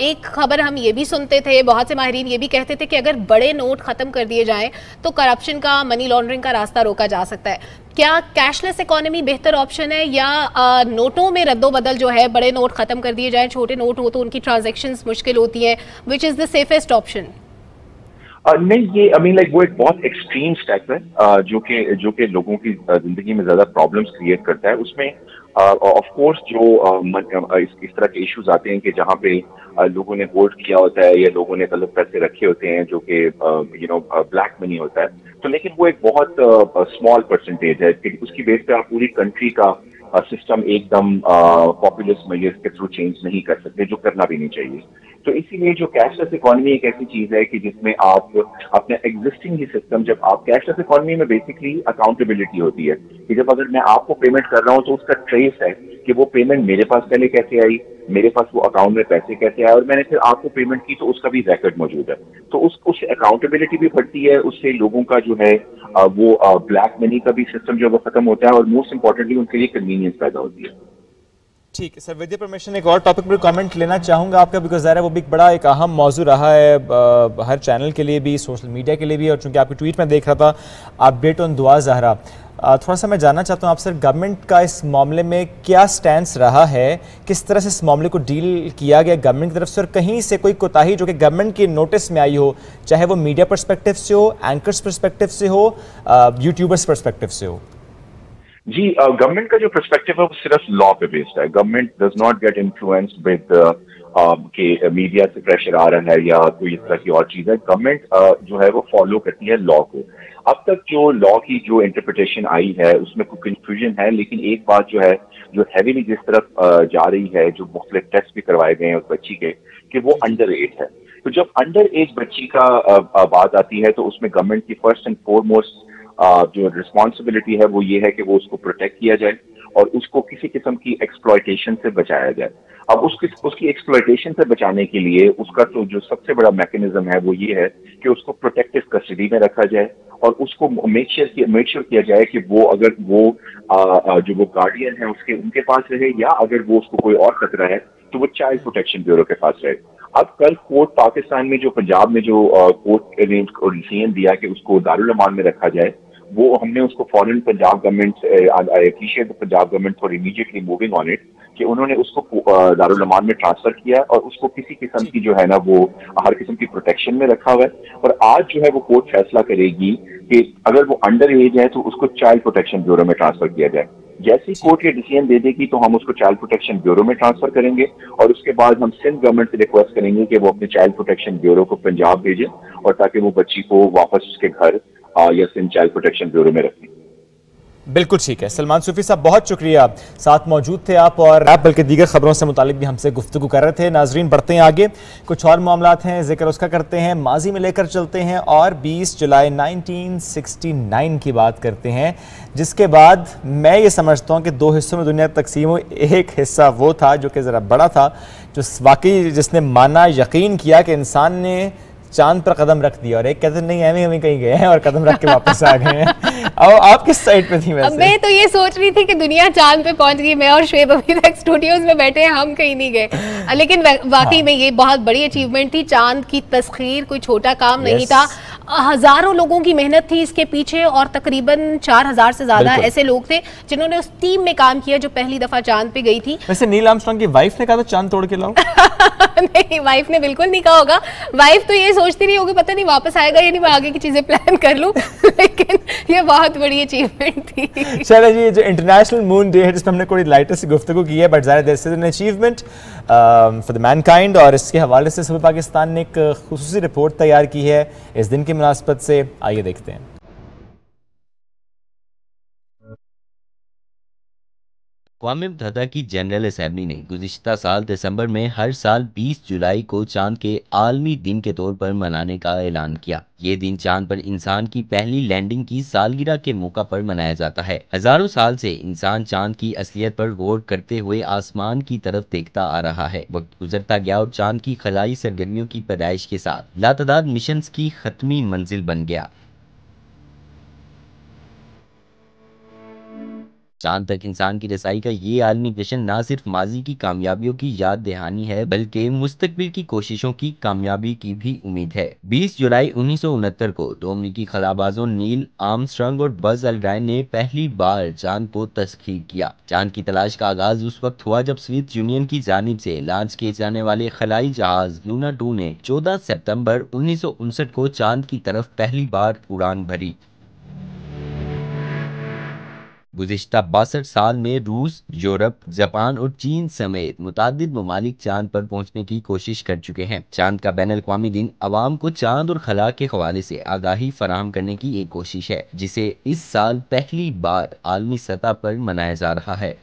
एक खबर हम ये भी सुनते थे, बहुत से माहिरीन ये भी कहते थे कि अगर बड़े नोट ख़त्म कर दिए जाएं तो करप्शन का, मनी लॉन्ड्रिंग का रास्ता रोका जा सकता है। क्या कैशलेस इकोनॉमी बेहतर ऑप्शन है, या नोटों में रद्दोबदल जो है, बड़े नोट ख़त्म कर दिए जाएं, छोटे नोट हो तो उनकी ट्रांजेक्शन्स मुश्किल होती हैं, which is the safest option? नहीं, ये वो एक बहुत एक्सट्रीम स्टेप है जो कि लोगों की जिंदगी में ज्यादा प्रॉब्लम्स क्रिएट करता है। उसमें ऑफ कोर्स जो इस तरह के इश्यूज आते हैं कि जहाँ पे लोगों ने वोट किया होता है या लोगों ने गलत पैसे रखे होते हैं जो कि ब्लैक मनी होता है, तो लेकिन वो एक बहुत स्मॉल परसेंटेज है कि उसकी बेस पे आप पूरी कंट्री का सिस्टम एकदम पॉपुलस मेजर्स के थ्रू चेंज नहीं कर सकते, जो करना भी नहीं चाहिए। तो इसीलिए जो कैशलेस इकोनॉमी एक ऐसी चीज है कि जिसमें आप अपने एग्जिस्टिंग ही सिस्टम, जब आप कैशलेस इकोनॉमी में बेसिकली अकाउंटेबिलिटी होती है कि जब अगर मैं आपको पेमेंट कर रहा हूँ तो उसका ट्रेस है कि वो पेमेंट मेरे पास पहले कैसे आई, मेरे पास वो अकाउंट में पैसे कैसे आए और मैंने फिर आपको पेमेंट की, तो उसका भी रिकॉर्ड मौजूद है। तो उससे अकाउंटेबिलिटी भी बढ़ती है, उससे लोगों का जो है वो ब्लैक मनी का भी सिस्टम जो है वो खत्म होता है और मोस्ट इंपॉर्टेंटली उनके लिए कन्वीनियंस पैदा होती है। ठीक है सर, विद योर परमिशन एक और टॉपिक पर कमेंट लेना चाहूँगा आपका, बिकॉज ज़रा वो भी एक बड़ा एक अहम मौजू रहा है हर चैनल के लिए भी, सोशल मीडिया के लिए भी, और चूँकि आपकी ट्वीट में देख रहा था अपडेट ऑन दुआ ज़हरा, थोड़ा सा मैं जानना चाहता हूँ आप सर, गवर्नमेंट का इस मामले में क्या स्टैंस रहा है, किस तरह से इस मामले को डील किया गया गवर्नमेंट की तरफ से, और कहीं से कोई कोताही जो कि गवर्नमेंट की नोटिस में आई हो, चाहे वो मीडिया पर्सपेक्टिव से हो, एंकर्स पर्सपेक्टिव से हो, यूट्यूबर्स पर्सपेक्टिव से हो? जी, गवर्नमेंट का जो पर्सपेक्टिव है वो सिर्फ लॉ पे बेस्ड है। Government does not get influenced with के मीडिया से प्रेशर आ रहा है या कोई इस तरह की और चीज है। गवर्नमेंट जो है वो फॉलो करती है लॉ को। अब तक जो लॉ की जो इंटरप्रिटेशन आई है उसमें कोई कंफ्यूजन है, लेकिन एक बात जो है जो हैवीली जिस तरफ जा रही है, जो मुख्तलिफ टेस्ट भी करवाए गए हैं उस बच्ची के, कि वो अंडर एज है। तो जब अंडर एज बच्ची का बात आती है तो उसमें गवर्नमेंट की फर्स्ट एंड फोरमोस्ट जो रिस्पॉन्सिबिलिटी है वो ये है कि वो उसको प्रोटेक्ट किया जाए और उसको किसी किस्म की एक्सप्लॉयटेशन से बचाया जाए। अब उसकी एक्सप्लॉयटेशन से बचाने के लिए उसका तो जो सबसे बड़ा मैकेनिज्म है वो ये है कि उसको प्रोटेक्टिव कस्टडी में रखा जाए और उसको मेक श्योर किया जाए कि वो अगर वो जो वो गार्डियन है उनके पास रहे, या अगर वो उसको कोई और खतरा है तो वो चाइल्ड प्रोटेक्शन ब्यूरो के पास रहे। अब कल कोर्ट पाकिस्तान में जो पंजाब में जो कोर्ट ने डिसीजन दिया कि उसको दारुल अमान में रखा जाए, वो हमने उसको फॉरन Punjab government I appreciate the Punjab government for immediately moving on it, कि उन्होंने उसको दारुल अमान में ट्रांसफर किया और उसको किसी किस्म की जो है ना वो हर किस्म की प्रोटेक्शन में रखा हुआ है। और आज जो है वो कोर्ट फैसला करेगी कि अगर वो अंडर एज है तो उसको चाइल्ड प्रोटेक्शन ब्यूरो में ट्रांसफर किया जाए। जैसे ही कोर्ट ये डिसीजन दे देगी तो हम उसको चाइल्ड प्रोटेक्शन ब्यूरो में ट्रांसफर करेंगे और उसके बाद हम सिंध गवर्नमेंट से रिक्वेस्ट करेंगे कि वो अपने चाइल्ड प्रोटेक्शन ब्यूरो को पंजाब भेजें और ताकि वो बच्ची को वापस उसके घर या सिंध चाइल्ड प्रोटेक्शन ब्यूरो में रखें। बिल्कुल ठीक है। सलमान सूफी साहब बहुत शुक्रिया, साथ मौजूद थे आप और आप बल्कि दीगर खबरों से मुतालिक भी हमसे गुफ्तगू कर रहे थे। नाजरीन बढ़ते हैं आगे, कुछ और मामलात हैं जिक्र उसका करते हैं, माजी में लेकर चलते हैं और 20 जुलाई 1969 की बात करते हैं, जिसके बाद मैं ये समझता हूँ कि दो हिस्सों में दुनिया तकसीम हुई। एक हिस्सा वो था जो कि ज़रा बड़ा था, जो वाकई जिसने माना यकीन किया कि इंसान ने चांद पर कदम रख दिया, और एक कहते नहीं हमें कहीं गए हैं और कदम रख के वापस आ गए हैं। अब आप किस साइड पे थी वैसे? मैं तो ये सोच रही थी कि दुनिया चांद पे पहुंच गई, मैं और शुएब अभी तक स्टूडियोज में बैठे हैं, हम कहीं नहीं गए। लेकिन वाकई में ये बहुत बड़ी अचीवमेंट थी। चांद की तस्खीर कोई छोटा काम नहीं था, हजारों लोगों की मेहनत थी इसके पीछे और तकरीबन 4000 से ज्यादा ऐसे लोग थे जिन्होंने उस टीम में काम किया जो पहली दफा चांद पे गई थी। वैसे नील आर्मस्ट्रांग की वाइफ ने कहा था चांद तोड़ के लाओ। नहीं, वाइफ ने बिल्कुल नहीं कहा होगा। वाइफ तो ये सोचती रही होगी पता नहीं वापस आएगा या नहीं, मैं आगे की चीजें प्लान कर लूं। लेकिन ये बहुत बड़ी अचीवमेंट थी। चलो जी, जो इंटरनेशनल मून डे है जिसमें हमने कोई लाइटर से गुफ्तगू की है, बट ज़ाहिर this is an achievement for the Mankind, और इसके हवाले से सुबह पाकिस्तान ने एक खुसूसी रिपोर्ट तैयार की है इस दिन की मुनासबत से। आइए देखते हैं। अक़वाम-ए-मुत्तहिदा की जनरल असम्बली ने गुज़िश्ता साल दिसंबर में हर साल 20 जुलाई को चांद के आलमी दिन के तौर पर मनाने का ऐलान किया। ये दिन चांद पर इंसान की पहली लैंडिंग की सालगिरह के मौका पर मनाया जाता है। हजारों साल से इंसान चांद की असलियत पर गौर करते हुए आसमान की तरफ देखता आ रहा है। वक्त गुजरता गया और चांद की खलाई सरगर्मियों की पैदाइश के साथ लातादाद मिशन की खत्मी मंजिल बन गया। चांद तक इंसान की रसाई का ये आलमी जश्न न सिर्फ माजी की कामयाबियों की याद दहानी है, बल्कि मुस्तकबिल की कोशिशों की कामयाबी की भी उम्मीद है। 20 जुलाई 1969 को दो अमरीकी खलाबाजों नील आर्मस्ट्रांग और बज अल्ड्रिन ने पहली बार चांद को तस्खीर किया। चांद की तलाश का आगाज उस वक्त हुआ जब सोवियत यूनियन की जानिब से लॉन्च किए जाने वाले खलाई जहाज लूना 2 ने 14 सितंबर 1959 को चांद की तरफ पहली बार उड़ान भरी। गुज़िश्ता 62 साल में रूस, यूरोप, जापान और चीन समेत मुतादिद ममालिक चांद पर पहुंचने की कोशिश कर चुके हैं। चांद का बैनुल-अक़वामी दिन अवाम को चांद और खला के हवाले से आगाही फराहम करने की एक कोशिश है, जिसे इस साल पहली बार आलमी सतह पर मनाया जा रहा है।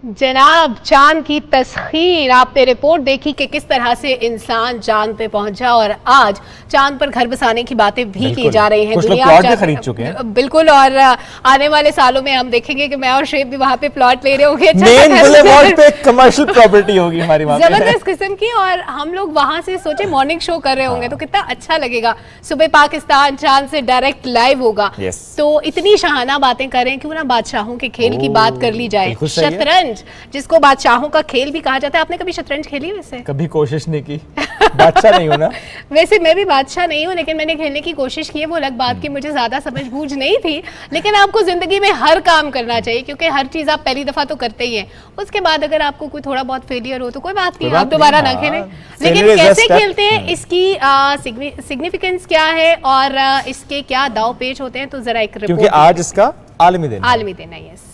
जनाब, चांद की तस्खीर, आपने रिपोर्ट देखी कि किस तरह से इंसान चांद पे पहुंचा और आज चांद पर घर बसाने की बातें भी की जा रही हैं। कुछ लोग प्लॉट भी खरीद चुके हैं। बिल्कुल, और आने वाले सालों में हम देखेंगे कि मैं और शेब भी वहां पे प्लॉट ले रहे होंगे। मेन बुलेवार्ड पे कमर्शियल प्रॉपर्टी होगी हमारी वहां पे, जबरदस्त किस्म की, और हम लोग वहां से सोचे मॉर्निंग शो कर रहे होंगे तो कितना अच्छा लगेगा। सुबह पाकिस्तान चांद से डायरेक्ट लाइव होगा। तो इतनी शहाना बातें करें, क्यों ना बादशाहों के खेल की बात कर ली जाए। शतरंज, जिसको बादशाहों का खेल भी कहा जाता है। आपने कभी शतरंज खेली है? वैसे कभी कोशिश नहीं की, बादशाह नहीं हूं ना। वैसे मैं भी बादशाह नहीं हूं, लेकिन मैंने खेलने की कोशिश की है। वो अलग बात की मुझे ज्यादा समझ बूझ नहीं थी, लेकिन आपको जिंदगी में हर काम करना चाहिए, क्योंकि हर चीज आप पहली दफा तो करते ही हैं। उसके बाद अगर आपको कोई थोड़ा बहुत फेलियर हो तो कोई बात नहीं, आप दोबारा ना खेलें। लेकिन कैसे खेलते हैं, इसकी सिग्निफिकेंस क्या है और इसके क्या दाव पेच होते हैं, तो जरा एक रिपोर्ट। क्योंकि आज इसका आलमी दिन है। यस।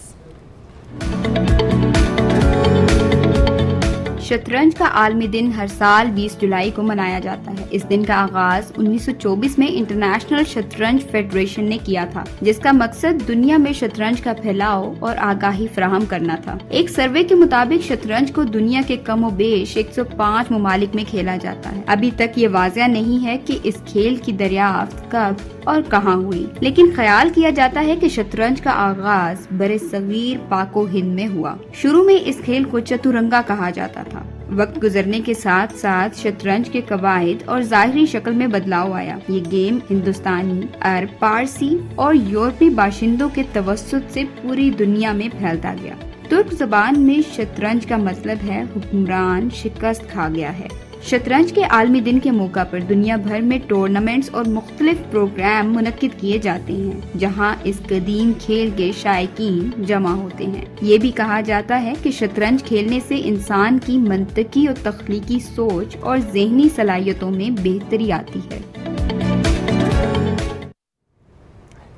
शतरंज का आलमी दिन हर साल 20 जुलाई को मनाया जाता है। इस दिन का आगाज 1924 में इंटरनेशनल शतरंज फेडरेशन ने किया था, जिसका मकसद दुनिया में शतरंज का फैलाव और आगाही फराहम करना था। एक सर्वे के मुताबिक शतरंज को दुनिया के कमोबेश 105 ममालिक में खेला जाता है। अभी तक ये वाज़ेह नहीं है कि इस खेल की दरियाफ्त कब और कहां हुई, लेकिन ख्याल किया जाता है कि शतरंज का आगाज बरे-सगीर पाको हिंद में हुआ। शुरू में इस खेल को चतुरंगा कहा जाता था। वक्त गुजरने के साथ साथ शतरंज के कवायद और ज़ाहिरी शक्ल में बदलाव आया। ये गेम हिंदुस्तानी, अरब, पारसी और यूरोपीय बाशिंदों के तवस्सुत से पूरी दुनिया में फैलता गया। तुर्क ज़बान में शतरंज का मतलब है हुक्मरान शिकस्त खा गया है। शतरंज के आलमी दिन के मौका पर दुनिया भर में टूर्नामेंट्स और मुख्तलिफ प्रोग्राम मुनक्किद किए जाते हैं, जहां इस कदीम खेल के शायकीन जमा होते हैं। ये भी कहा जाता है कि शतरंज खेलने से इंसान की मंतकी और तख्लीकी सोच और ज़हनी सलाहियतों में बेहतरी आती है।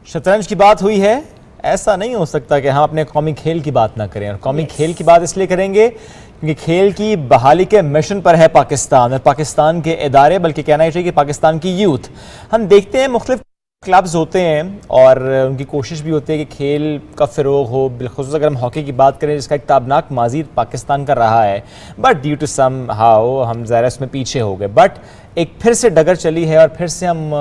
शतरंज की बात हुई है, ऐसा नहीं हो सकता कि हम अपने कौमी खेल की बात ना करें। और कौमी खेल की बात इसलिए करेंगे क्योंकि खेल की बहाली के मिशन पर है पाकिस्तान, और पाकिस्तान के इदारे, बल्कि कहना ही चाहिए कि पाकिस्तान की यूथ। हम देखते हैं मुख्तलिफ क्लब्स होते हैं और उनकी कोशिश भी होती है कि खेल का फ़रोग हो। बिलखुसूस अगर हम हॉकी की बात करें, जिसका एक ताबनाक माजी पाकिस्तान का रहा है, but due to somehow हम ज़रा इसमें पीछे हो गए। बट एक फिर से डगर चली है और फिर से हम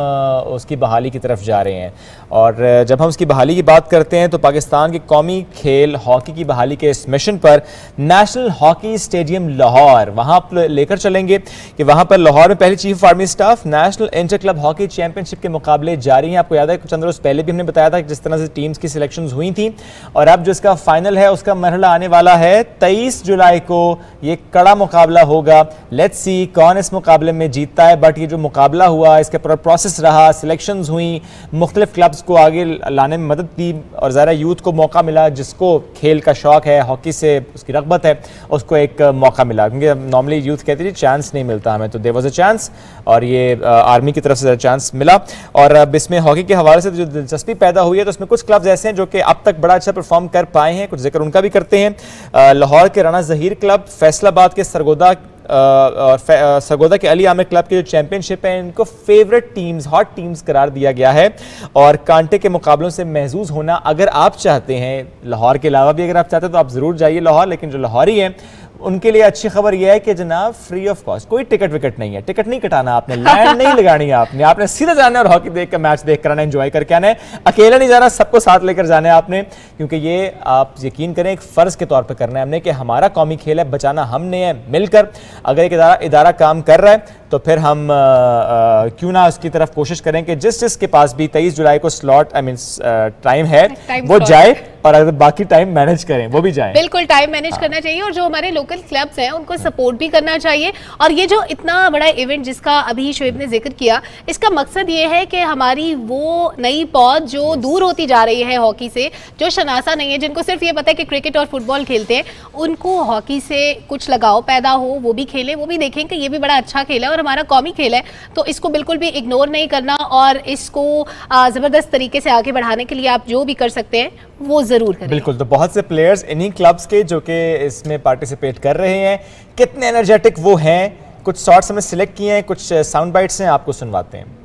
उसकी बहाली की तरफ जा रहे हैं। और जब हम उसकी बहाली की बात करते हैं तो पाकिस्तान के कौमी खेल हॉकी की बहाली के इस मिशन पर नेशनल हॉकी स्टेडियम लाहौर, वहाँ पर लेकर चलेंगे कि वहाँ पर लाहौर में पहले chief of army staff national inter club hockey championship के मुकाबले जारी हैं। आपको याद है चंद रोज़ पहले भी हमने बताया था कि जिस तरह से टीम्स की सिलेक्शंस हुई थी, और अब जो इसका फाइनल है उसका मरहला आने वाला है 23 जुलाई को। ये कड़ा मुकाबला होगा। लेट्स सी कौन इस मुकाबले में जीतता है। बट ये जो मुकाबला हुआ, इसका पूरा प्रोसेस रहा, सिलेक्शंस हुई, मुख्तलिफ क्लब्स को आगे लाने में मदद दी, और ज़रा यूथ को मौका मिला, जिसको खेल का शौक है, हॉकी से उसकी रग़बत है, उसको एक मौका मिला। क्योंकि नॉर्मली यूथ कहती थी चांस नहीं मिलता हमें, तो देयर वाज अ चांस, और ये आर्मी की तरफ से चांस मिला। और अब इसमें हॉकी के हवाले से जो दिलचस्पी पैदा हुई है, तो उसमें कुछ क्लब्स ऐसे हैं जो कि अब तक बड़ा अच्छा परफॉर्म कर पाए हैं, कुछ जिक्र उनका भी करते हैं। लाहौर के राना ज़हीर क्लब, फैसलाबाद के सरगोदा और सरगोदा के अली आमिर क्लब की जो चैंपियनशिप है, इनको फेवरेट टीम्स, हॉट टीम्स करार दिया गया है। और कांटे के मुकाबलों से महजूज होना अगर आप चाहते हैं, लाहौर के अलावा भी अगर आप चाहते हैं, तो आप ज़रूर जाइए लाहौर। लेकिन जो लाहौरी हैं उनके लिए अच्छी खबर यह है कि जनाब फ्री ऑफ कॉस्ट, कोई टिकट विकट नहीं है, टिकट नहीं कटाना आपने, लैंड नहीं लगानी है आपने सीधा जाना है और हॉकी देख कर, मैच देख कर आना, एंजॉय करके आना है। अकेला नहीं जाना, सबको साथ लेकर जाना है आपने, क्योंकि ये आप यकीन करें एक फ़र्ज़ के तौर पर करना है हमने कि हमारा कौमी खेल है, बचाना हमने है मिलकर। अगर एक इदारा काम कर रहा है तो फिर हम क्यों ना उसकी तरफ कोशिश करें कि जिस जिसके पास भी 23 जुलाई को स्लॉट टाइम है, वो जाए और अगर बाकी टाइम मैनेज करें वो भी जाएं। बिल्कुल टाइम मैनेज करना चाहिए और जो हमारे लोकल क्लब्स हैं उनको सपोर्ट भी करना चाहिए। और ये जो इतना बड़ा इवेंट जिसका अभी शोएब ने जिक्र किया, इसका मकसद ये है कि हमारी वो नई पौध जो दूर होती जा रही है हॉकी से, जो शनासा नहीं है, जिनको सिर्फ ये पता है कि क्रिकेट और फुटबॉल खेलते हैं, उनको हॉकी से कुछ लगाव पैदा हो, वो भी खेलें, वो भी देखें कि ये भी बड़ा अच्छा खेल है और हमारा कौमी खेल है। तो इसको बिल्कुल भी इग्नोर नहीं करना और इसको ज़बरदस्त तरीके से आगे बढ़ाने के लिए आप जो भी कर सकते हैं वो ज़रूर करें। बिल्कुल, तो बहुत से प्लेयर्स इन्हीं क्लब्स के जो कि इसमें पार्टिसिपेट कर रहे हैं, कितने एनर्जेटिक वो हैं, कुछ शॉट्स हमने सिलेक्ट किए हैं, कुछ साउंड बाइट्स हैं, आपको सुनवाते हैं।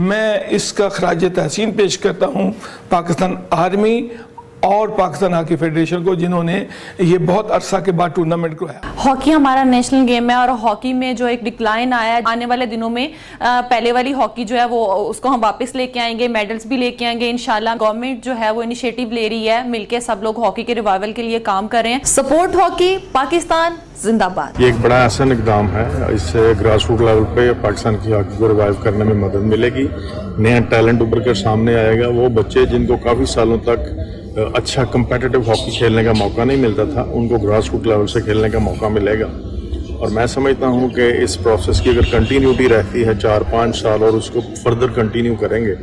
मैं इसका खराज तहसीन पेश करता हूँ पाकिस्तान आर्मी और पाकिस्तान हॉकी फेडरेशन को, जिन्होंने ये बहुत अरसा के बाद टूर्नामेंट कराया। हॉकी हमारा नेशनल गेम है और हॉकी में जो एक डिक्लाइन आया है, आने वाले दिनों में पहले वाली हॉकी जो है वो उसको हम वापस लेके आएंगे, मेडल्स भी लेके आएंगे इंशाल्लाह। गवर्नमेंट जो है वो इनिशिएटिव ले रही है, मिलके सब लोग हॉकी के रिवाइवल के लिए काम कर रहे हैं। सपोर्ट हॉकी, पाकिस्तान जिंदाबाद। ये एक बड़ा आसान इकदाम है, इससे ग्रास रूट लेवल पे पाकिस्तान की हॉकी को रिवाइव करने में मदद मिलेगी, नया टैलेंट उभर कर सामने आएगा। वो बच्चे जिनको काफ़ी सालों तक अच्छा कंपेटिटिव हॉकी खेलने का मौका नहीं मिलता था, उनको ग्रास रूट लेवल से खेलने का मौका मिलेगा। और मैं समझता हूँ कि इस प्रोसेस की अगर कंटिन्यूटी रहती है 4-5 साल और उसको फर्दर कंटिन्यू करेंगे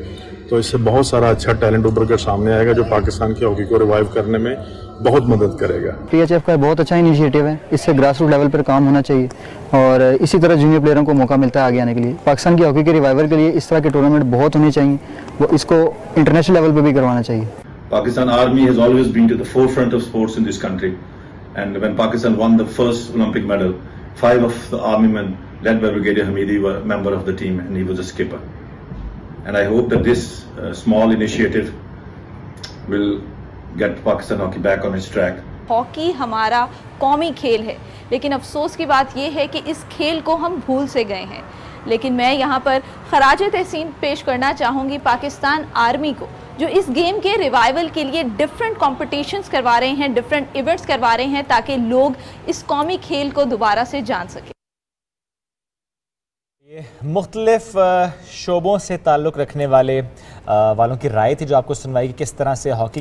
तो इससे बहुत सारा अच्छा टैलेंट उभर कर सामने आएगा जो पाकिस्तान की हॉकी को रिवाइव करने में बहुत मदद करेगा। PHF का बहुत अच्छा इनिशिएटिव है, इससे ग्रास रूट लेवल पर काम होना चाहिए और इसी तरह जूनियर प्लेयरों को मौका मिलता है आगे आने के लिए। पाकिस्तान की हॉकी के रिवाइवल के लिए इस तरह के टूर्नामेंट बहुत होने चाहिए, वो इसको इंटरनेशनल लेवल पर भी करवाना चाहिए। Pakistan Army has always been to the forefront of sports in this country, and when Pakistan won the first Olympic medal, 5 of the army men led by Brigadier Hamidi were a member of the team and he was a skipper. And I hope that this small initiative will get Pakistan hockey back on its track. Hockey हमारा कौमी खेल है, लेकिन अफसोस की बात यह है कि इस खेल को हम भूल से गए हैं। लेकिन मैं यहाँ पर खराज तहसीन पेश करना चाहूँगी पाकिस्तान आर्मी को, जो इस गेम के रिवाइवल के लिए डिफरेंट कॉम्पिटिशंस करवा रहे हैं, डिफरेंट इवेंट्स करवा रहे हैं, ताकि लोग इस कौमी खेल को दोबारा से जान सकें। ये मुख्तलिफ शोबों से ताल्लुक़ रखने वालों की राय थी जो आपको सुनवाई कि किस तरह से हॉकी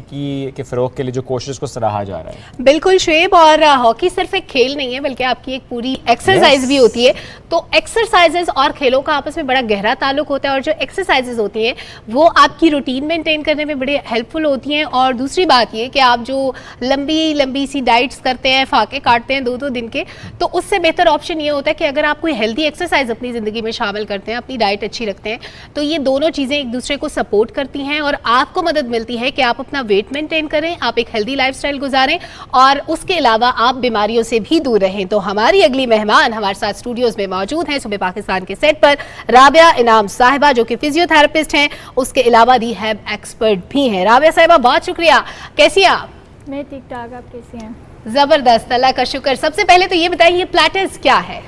के फ़रोग़ के लिए जो कोशिश को सराहा जा रहा है। बिल्कुल शुएब, और हॉकी सिर्फ एक खेल नहीं है बल्कि आपकी एक पूरी एक्सरसाइज भी होती है। तो एक्सरसाइजेज और खेलों का आपस में बड़ा गहरा ताल्लुक होता है और जो एक्सरसाइजेज होती हैं वो आपकी रूटीन मेंटेन करने में बड़े हेल्पफुल होती हैं। और दूसरी बात ये कि आप जो लंबी सी डाइट्स करते हैं, फाके काटते हैं 2-2 दिन के, तो उससे बेहतर ऑप्शन ये होता है कि अगर आप कोई हेल्दी एक्सरसाइज अपनी ज़िंदगी में शामिल करते हैं, अपनी डाइट अच्छी रखते हैं, तो ये दोनों चीज़ें एक दूसरे को सपोर्ट करती हैं और आपको मदद मिलती है कि आप अपना वेट मेंटेन करें, आप एक हेल्दी लाइफस्टाइल गुजारें और उसके अलावा आप बीमारियों से भी दूर रहें। तो हमारी अगली मेहमान हमारे साथ स्टूडियोज में मौजूद हैं, सुबह पाकिस्तान के सेट पर राबिया इनाम साहिबा, जो कि फिजियोथेरेपिस्ट हैं, उसके अलावा रिहैब एक्सपर्ट भी हैं। राबिया साहिबा, बहुत शुक्रिया। कैसी हैं आप? मैं ठीक ठाक, आप कैसी हैं? ज़बरदस्त, अल्लाह का शुक्र। सबसे पहले तो ये बताइए पिलाटेस क्या है?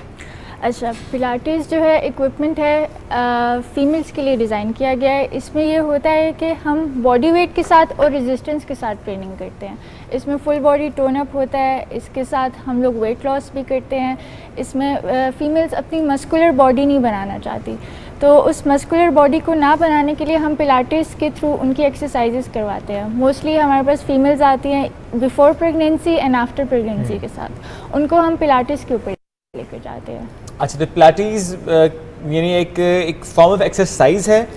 अच्छा, पिलाटेस जो है इक्विपमेंट है, फीमेल्स के लिए डिज़ाइन किया गया है। इसमें ये होता है कि हम बॉडी वेट के साथ और रेजिस्टेंस के साथ ट्रेनिंग करते हैं। इसमें फुल बॉडी टोन अप होता है, इसके साथ हम लोग वेट लॉस भी करते हैं। इसमें फीमेल्स अपनी मस्कुलर बॉडी नहीं बनाना चाहती, तो उस मस्कुलर बॉडी को ना बनाने के लिए हम पिलाटेस के थ्रू उनकी एक्सरसाइजेस करवाते हैं। मोस्टली हमारे पास फीमेल्स आती हैं before pregnancy and after pregnancy के साथ, उनको हम पिलाटेस के ऊपर लेकर जाते हैं। अच्छा, तो पिलाटेस यानी एक फॉर्म ऑफ एक्सरसाइज है,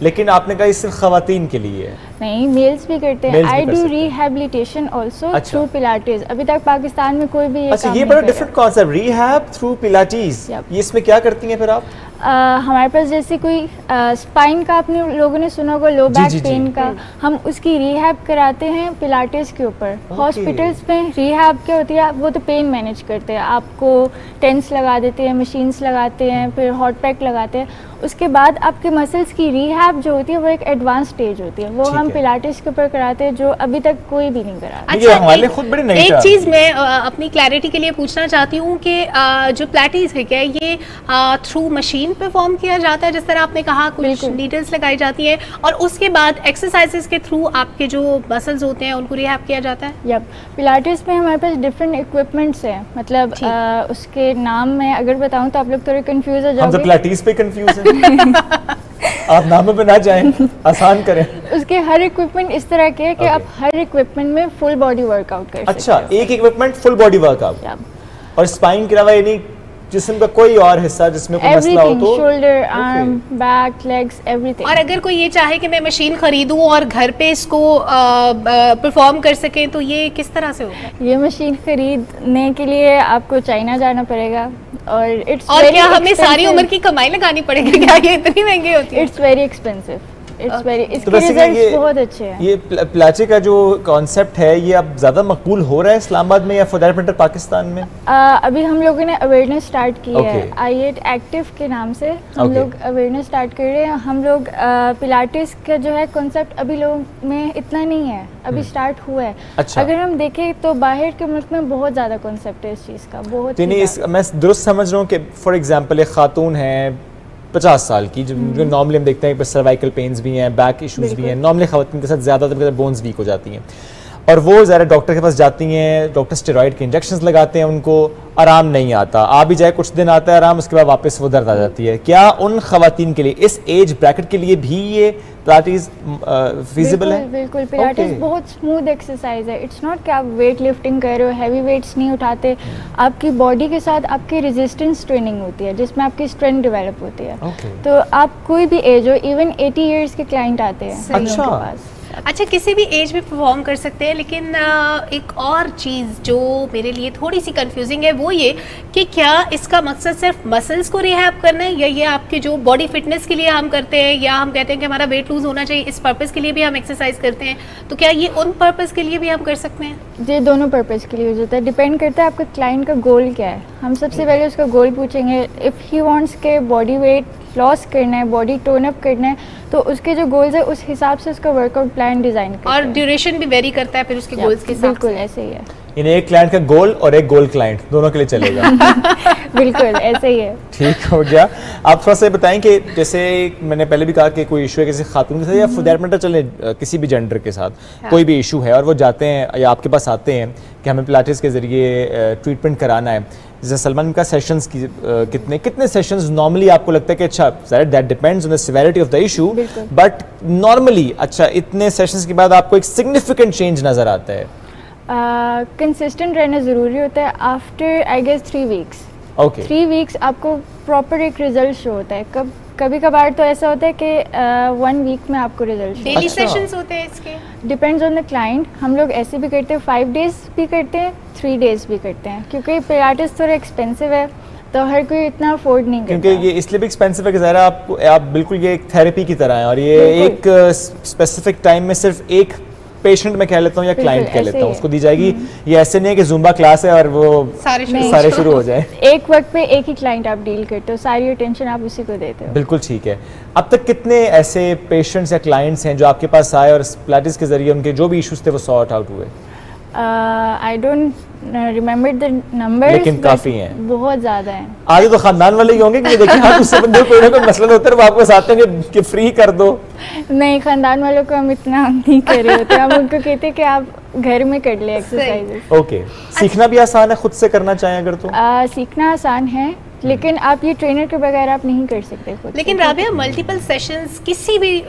लेकिन आपने कहा सिर्फ खवातीन के लिए है? नहीं, मेल्स भी करते हैं। I do rehabilitation also through Pilates. अभी तक पाकिस्तान में कोई भी ये बड़ा different concept, rehab through Pilates. ये इसमें क्या करती हैं फिर आप? हमारे पास जैसे कोई स्पाइन का आपने लोगों ने सुना होगा, लो बैक पेन का, हम उसकी रिहैब कराते हैं पिलाटेस के ऊपर। हॉस्पिटल्स में रिहैब क्या होती है, वो तो पेन मैनेज करते हैं, आपको टेंस लगा देते हैं, मशीन्स लगाते हैं, फिर हॉट पैक लगाते हैं। उसके बाद आपके मसल्स की रिहैब जो होती है वो एक एडवांस स्टेज होती है, वो हम पिलाटेस के ऊपर कराते हैं, जो अभी तक कोई भी नहीं करा। अच्छा, एक चीज़ मैं अपनी क्लैरिटी के लिए पूछना चाहती हूँ कि जो पिलाटेस है क्या ये थ्रू मशीन परफॉर्म किया जाता है, जिस तरह आपने कहा कुछ डिटेल्स लगाई जाती है, और उसके बाद एक्सरसाइजेस के थ्रू आपके जो मसल्स होते हैं उनको रिहैब किया जाता है? यप, पिलाटेस में हमारे पास डिफरेंट इक्विपमेंट्स हैं, मतलब उसके नाम मैं अगर बताऊं तो आप लोग थोड़े कंफ्यूज हो जाओगे। हम तो पिलाटेस पे कंफ्यूज हैं। आप नामों पे ना जाएं, आसान करें। उसके हर इक्विपमेंट इस तरह के है कि आप हर इक्विपमेंट में फुल बॉडी वर्कआउट कर सकते हैं। अच्छा, एक इक्विपमेंट फुल बॉडी वर्कआउट, और स्पाइन के अलावा यानी जिस्म का कोई और हिस्सा जिसमें कोई मसला हो तो? Shoulder, arm, back, legs, everything. और अगर कोई ये चाहे कि मैं मशीन खरीदूं और घर पे इसको परफॉर्म कर सके तो ये किस तरह से होगा? ये मशीन खरीदने के लिए आपको चाइना जाना पड़ेगा और क्या हमें सारी उम्र की कमाई लगानी पड़ेगी? क्या ये इतनी महंगी होती है? It's very expensive. इसके तो रिजल्ट्स बहुत अच्छे हैं। ये पिलाटे का जो कॉन्सेप्ट है ये अब ज्यादा मकबूल हो रहा है इस्लामाबाद में या फॉर दैट मैटर पाकिस्तान में? अभी हम लोगों ने अवेयरनेस स्टार्ट की है IET एक्टिव के नाम से। हम लोग अवेयरनेस स्टार्ट कर रहे हैं। हम लोग पिलाटेस का जो है कॉन्सेप्ट अभी लोगों में इतना नहीं है, अभी स्टार्ट हुआ है। अच्छा। अगर हम देखें तो बाहर के मुल्क में बहुत ज़्यादा कॉन्सेप्ट है इस चीज़ का, बहुत। मैं दुरुस्त समझ रहा हूँ कि फॉर एग्जाम्पल एक खातून है 50 साल की, जो नॉर्मली हम देखते हैं कि सर्वाइकल पेन्स भी हैं, बैक इश्यूज़ भी हैं, नॉर्मली खवातीन के साथ ज़्यादातर बोन्स वीक हो जाती हैं और वो ज़रा डॉक्टर के पास जाती हैं, डॉक्टर स्टेरॉइड के इंजेक्शंस लगाते हैं, उनको आराम नहीं आता, आ भी जाए कुछ दिन आता है आराम, उसके बाद वापस वो दर्द आ जाती है। क्या उन खवातीन के लिए, इस एज ब्रैकेट के लिए भी ये पिलाटेस फीजिबल है? बिल्कुल, पिलाटेस बहुत स्मूथ एक्सरसाइज है। इट्स नॉट कि आप वेट लिफ्टिंग कर रहे हो, हैवी वेट्स नहीं उठाते, आपकी बॉडी के साथ आपकी रेजिस्टेंस ट्रेनिंग होती है जिसमें आपकी स्ट्रेंथ डेवलप होती है। तो आप कोई भी एज हो, इवन 80 ईयर्स के क्लाइंट आते हैं। अच्छा, किसी भी एज में परफॉर्म कर सकते हैं, लेकिन एक और चीज़ जो मेरे लिए थोड़ी सी कंफ्यूजिंग है वो ये कि क्या इसका मकसद सिर्फ मसल्स को रिहैब करना है या ये आपके जो बॉडी फिटनेस के लिए हम करते हैं, या हम कहते हैं कि हमारा वेट लूज होना चाहिए, इस पर्पज़ के लिए भी हम एक्सरसाइज करते हैं, तो क्या ये उन पर्पज़ के लिए भी हम कर सकते हैं? ये दोनों पर्पज़ के लिए यूज होता है। डिपेंड करता है आपका क्लाइंट का गोल क्या है। हम सबसे पहले उसका गोल पूछेंगे। इफ़ ही वांट्स के बॉडी वेट लॉस करना है, बॉडी टोन अप करना है, तो उसके जो गोल्स है उस हिसाब से उसका वर्कआउट प्लान डिजाइन करते हैं। और ड्यूरेशन भी वेरी करता है फिर उसके गोल्स के हिसाब से। बिल्कुल ऐसे ही है। इन एक क्लाइंट का गोल और एक गोल क्लाइंट दोनों के लिए चलेगा। बिल्कुल ऐसे ही है। ठीक हो गया। आप थोड़ा सा बताएं कि जैसे मैंने पहले भी कहा कि कोई इशू है किसी खातून के साथ या फॉर दैट मैटर चले किसी भी जेंडर के साथ कोई भी इशू है और वो जाते हैं या आपके पास आते हैं कि हमें पिलाटेस के जरिए ट्रीटमेंट कराना है, जैसे सलमान का सेशंस की कितने सेशंस नॉर्मली आपको लगता है कि अच्छा that depends on the severity of the issue, but normally अच्छा इतने सेशंस के बाद आपको एक सिग्निफिकेंट चेंज नज़र आता है? कंसिस्टेंट रहना ज़रूरी होता है। After I guess 3 weeks 3 weeks आपको प्रॉपर एक रिजल्ट शो होता है। कभी कभार तो ऐसा होता है कि 1 वीक में आपको रिजल्ट। डेली सेशंस होते हैं इसके? Depends on the client. हम लोग ऐसे भी करते हैं, 5 डेज भी करते हैं, 3 डेज भी करते हैं, क्योंकि पिलाटेस थोड़ा एक्सपेंसिव है तो हर कोई इतना अफोर्ड नहीं करता। क्योंकि ये इसलिए भी एक्सपेंसिव है कि ज़रा आप बिल्कुल ये एक थेरेपी की तरह है और ये एक स्पेसिफिक टाइम में सिर्फ एक पेशेंट में कह लेता हूँ या क्लाइंट कह लेता हूँ उसको दी जाएगी। ये ऐसे नहीं है कि जुम्बा क्लास है और वो सारे शुरू हो जाए। एक वक्त पे एक ही क्लाइंट आप डील करते हो, सारी अटेंशन आप उसी को देते हो। बिल्कुल ठीक है। अब तक कितने ऐसे पेशेंट्स या क्लाइंट्स हैं जो आपके पास आए और पिलाटेस के जरिए उनके जो भी इश्यूज थे वो सॉर्ट आउट हुए? I don't remember the number, लेकिन काफी हैं, बहुत ज्यादा हैं। आगे तो खानदान वाले ही होंगे कि देखिए हाँ उससे बंदे को कोई ना कोई मसला होता है, वो आपको आते हैं कि फ्री कर दो। नहीं, खानदान वालों को हम इतना नहीं कर रहे होते, हम उनको कहते हैं कि आप घर में कर ले एक्सरसाइजेस। ओके, सीखना भी आसान है खुद से करना चाहें अगर तो? सीखना आसान है, लेकिन आप ये ट्रेनर के बगैर आप नहीं कर सकते खुद। लेकिन राबिया, मल्टीपल सेशंस किसी भी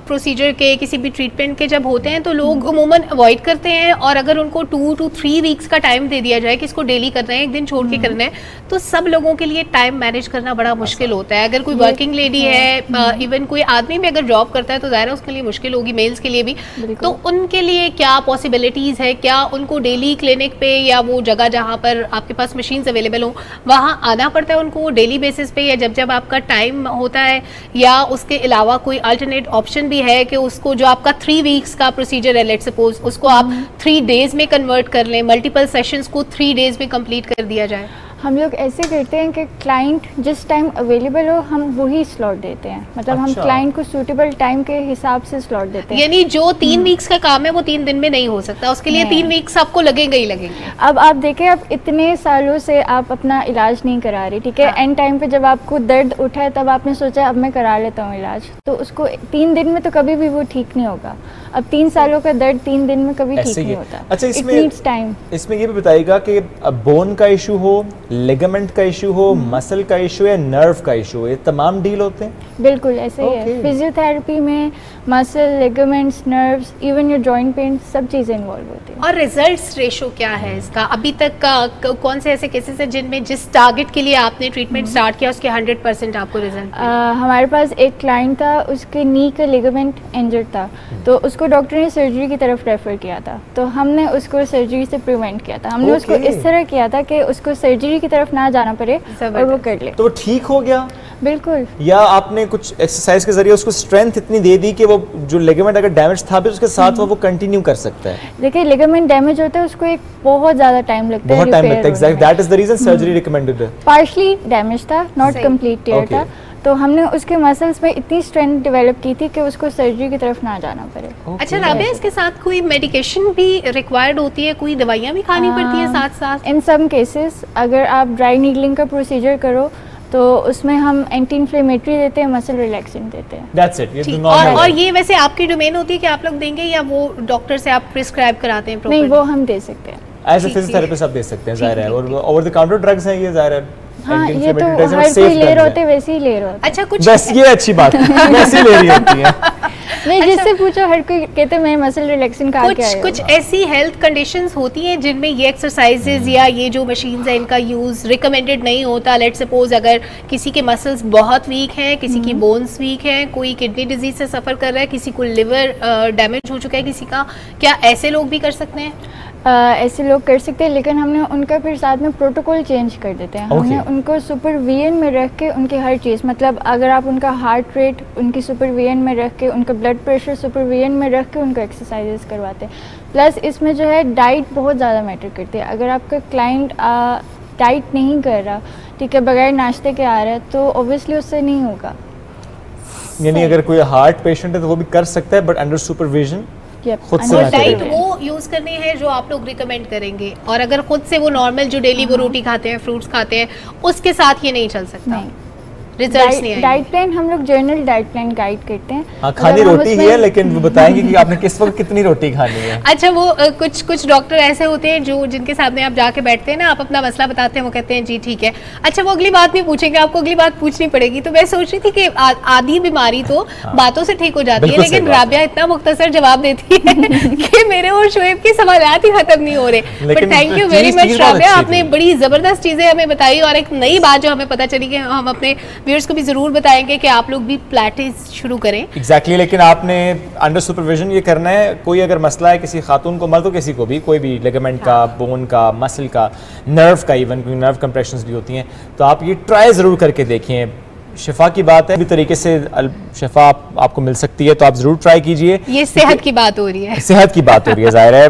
प्रोसीजर के, किसी भी ट्रीटमेंट के जब होते हैं तो लोग उमूमन अवॉइड करते हैं, और अगर उनको 2 to 3 वीक्स का टाइम दे दिया जाए कि इसको डेली करना है, एक दिन छोड़ के करना है, तो सब लोगों के लिए टाइम मैनेज करना बड़ा मुश्किल होता है। अगर कोई वर्किंग लेडी है, इवन कोई आदमी भी अगर जॉब करता है तो ज़ाहिर है उसके लिए मुश्किल होगी, मेल्स के लिए भी। तो उनके लिए क्या पॉसिबिलिटीज़ है? क्या उनको डेली क्लिनिक पे या वो जगह जहाँ पर आपके पास मशीन्स अवेलेबल हो वहाँ आना पड़ता है उनको डेली बेसिस पे, या जब आपका टाइम होता है, या उसके अलावा कोई अल्टरनेट ऑप्शन भी है कि उसको जो आपका 3 वीक्स का प्रोसीजर है, लेट्स सपोज उसको आप 3 डेज में कन्वर्ट कर लें, मल्टीपल सेशंस को 3 डेज में कंप्लीट कर दिया जाए? हम लोग ऐसे करते हैं कि क्लाइंट जिस टाइम अवेलेबल हो हम वही स्लॉट देते हैं, मतलब हम क्लाइंट को सूटेबल टाइम के हिसाब से स्लॉट देते हैं। यानी जो 3 वीक्स का काम है वो 3 दिन में नहीं हो सकता, उसके लिए 3 वीक्स आपको लगेंगे ही लगेंगे। अब आप देखें, अब इतने सालों से आप अपना इलाज नहीं करा रहे, ठीक है, एंड टाइम पे जब आपको दर्द उठा है तब आपने सोचा अब मैं करा लेता हूँ इलाज, तो उसको 3 दिन में तो कभी भी वो ठीक नहीं होगा। अब 3 सालों का दर्द 3 दिन में कभी ठीक नहीं होता। अच्छा, इसमें ये भी बताइएगा कि बोन का इशू हो, लिगामेंट का इशू हो, मसल का इशू है, नर्व का इशू हो, ये तमाम डील होते हैं? बिल्कुल ऐसे ही है। फिजियोथेरेपी में muscle, ligaments, nerves, even your joint pain, सब चीज़ें इन्वॉल्व होती हैं। और रिजल्ट्स रेशो क्या है इसका अभी तक का? कौन से ऐसे केसेस हैं जिनमें जिस टारगेट के लिए आपने ट्रीटमेंट स्टार्ट किया उसके 100% आपको रिजल्ट? हमारे पास एक क्लाइंट था, उसके नी का लिगामेंट इंजर्ड था, तो उसको डॉक्टर ने सर्जरी की तरफ रेफर किया था, तो हमने उसको सर्जरी से प्रिवेंट किया था। हमने उसको इस तरह किया था कि उसको सर्जरी की तरफ ना जाना पड़े और वो कर ले। तो ठीक हो गया? बिल्कुल। या आपने कुछ एक्सरसाइज के जरिए उसको स्ट्रेंथ इतनी दे दी कि वो जो लिगामेंट अगर डैमेज था भी उसके साथ वो कंटिन्यू कर सकता है? देखिए, लिगामेंट डैमेज होता है उसको एक बहुत ज्यादा टाइम लगता है, बहुत टाइम लगता है। Exactly, that is the reason surgery recommended है। पार्शली डैमेज था, नॉट कंप्लीट टियर था, तो हमने उसके मसल्स में इतनी स्ट्रेंथ डेवलप की थी कि उसको सर्जरी की तरफ ना जाना पड़े। अच्छा राबिया, इसके साथ कोई मेडिकेशन भी रिक्वायर्ड होती है, कोई दवाइयाँ भी खानी पड़ती है साथ साथ? इन सम केसेस अगर आप ड्राई नीडलिंग का प्रोसीजर करो तो उसमें हम एंटी इन्फ्लेमेटरी देते हैं, मसल रिलैक्सेंट देते हैं। That's it, ये और ये वैसे आपकी डोमेन होती है कि आप लोग देंगे या वो डॉक्टर से आप प्रिस्क्राइब कराते हैं? नहीं, वो हम दे सकते हैं। एज ए फिजियोथेरेपिस्ट आप दे सकते हैं, जाहिर है। और ओवर द काउंटर ड्रग्स हैं ये, जाहिर है। हाँ, ये तो हर कोई ले रहे होते वैसे ही ले रहे होते। अच्छा, कुछ बस ये अच्छी बात है, वैसे ही ले रही होती है। नहीं, जिससे पूछो हर कोई कहते हैं मैं मसल रिलैक्सेंट खा के आया हूं। कुछ ऐसी हेल्थ कंडीशंस होती हैं जिनमें ये एक्सरसाइजेज या ये जो मशीन्स है इनका यूज रिकमेंडेड नहीं होता? लेट्स सपोज अगर किसी के मसल्स बहुत वीक हैं, किसी की बोन्स वीक हैं, कोई किडनी डिजीज से सफर कर रहा है, किसी को लिवर डैमेज हो चुका है किसी का, क्या ऐसे लोग भी कर सकते हैं? ऐसे लोग कर सकते हैं, लेकिन हमने उनका फिर साथ में प्रोटोकॉल चेंज कर देते हैं। हमने उनको सुपरविजन में रख के उनकी हर चीज़, मतलब अगर आप उनका हार्ट रेट उनकी सुपरविजन में रख के, उनका ब्लड प्रेशर सुपरविजन में रख के उनको एक्सरसाइजेस करवाते हैं। प्लस इसमें जो है डाइट बहुत ज़्यादा मैटर करती है। अगर आपका क्लाइंट डाइट नहीं कर रहा, ठीक है, बगैर नाश्ते के आ रहा है, तो ऑब्वियसली उससे नहीं होगा। यानी अगर कोई हार्ट पेशेंट है तो वो भी कर सकता है, बट अंडर सुपरविजन। खुद से डाइट वो यूज करनी है जो आप लोग रिकमेंड करेंगे, और अगर खुद से वो नॉर्मल जो डेली वो रोटी खाते हैं, फ्रूट्स खाते हैं, उसके साथ ये नहीं चल सकता। रिजल्ट्स नहीं आएंगे। डाइट प्लान हम लोग जर्नल डाइट प्लान गाइड करते हैं। हाँ, खानी रोटी ही है, लेकिन वो बताएंगे कि आपने किस वक्त कितनी रोटी खानी है। अच्छा, वो कुछ डॉक्टर ऐसे होते हैं जो जिनके सामने आप जाके बैठते हैं ना, आप अपना मसला बताते हैं, वो कहते हैं जी ठीक है। अच्छा, वो अगली बात भी पूछेंगे, आपको अगली बात पूछनी पड़ेगी। तो मैं सोच रही थी कि आधी बीमारी तो बातों से ठीक हो जाती है, लेकिन राबिया इतना मुख्तसर जवाब देती है कि मेरे और शोएब के सवालात ही खत्म नहीं हो रहे। But thank you very much Rabia, आपने बड़ी जबरदस्त चीजें हमें बताई, और एक नई बात जो हमें पता चली कि हम अपने व्यूअर्स को भी जरूर बताएंगे कि आप लोग भी पिलाटेस शुरू करें। एग्जैक्टली, लेकिन आपने अंडर सुपरविजन ये करना है। कोई अगर मसला है किसी खातून को, मर्द हो किसी को भी, कोई भी लिगामेंट का, बोन का, मसल का, नर्व का, इवन नर्व कंप्रेशंस भी होती हैं, तो आप ये ट्राई ज़रूर करके देखें। शिफा की बात है, भी तरीके से शिफा आपको मिल सकती है, तो आप जरूर ट्राई कीजिए। ये सेहत की बात हो रही है, सेहत की बात हो रही है, जाहिर है।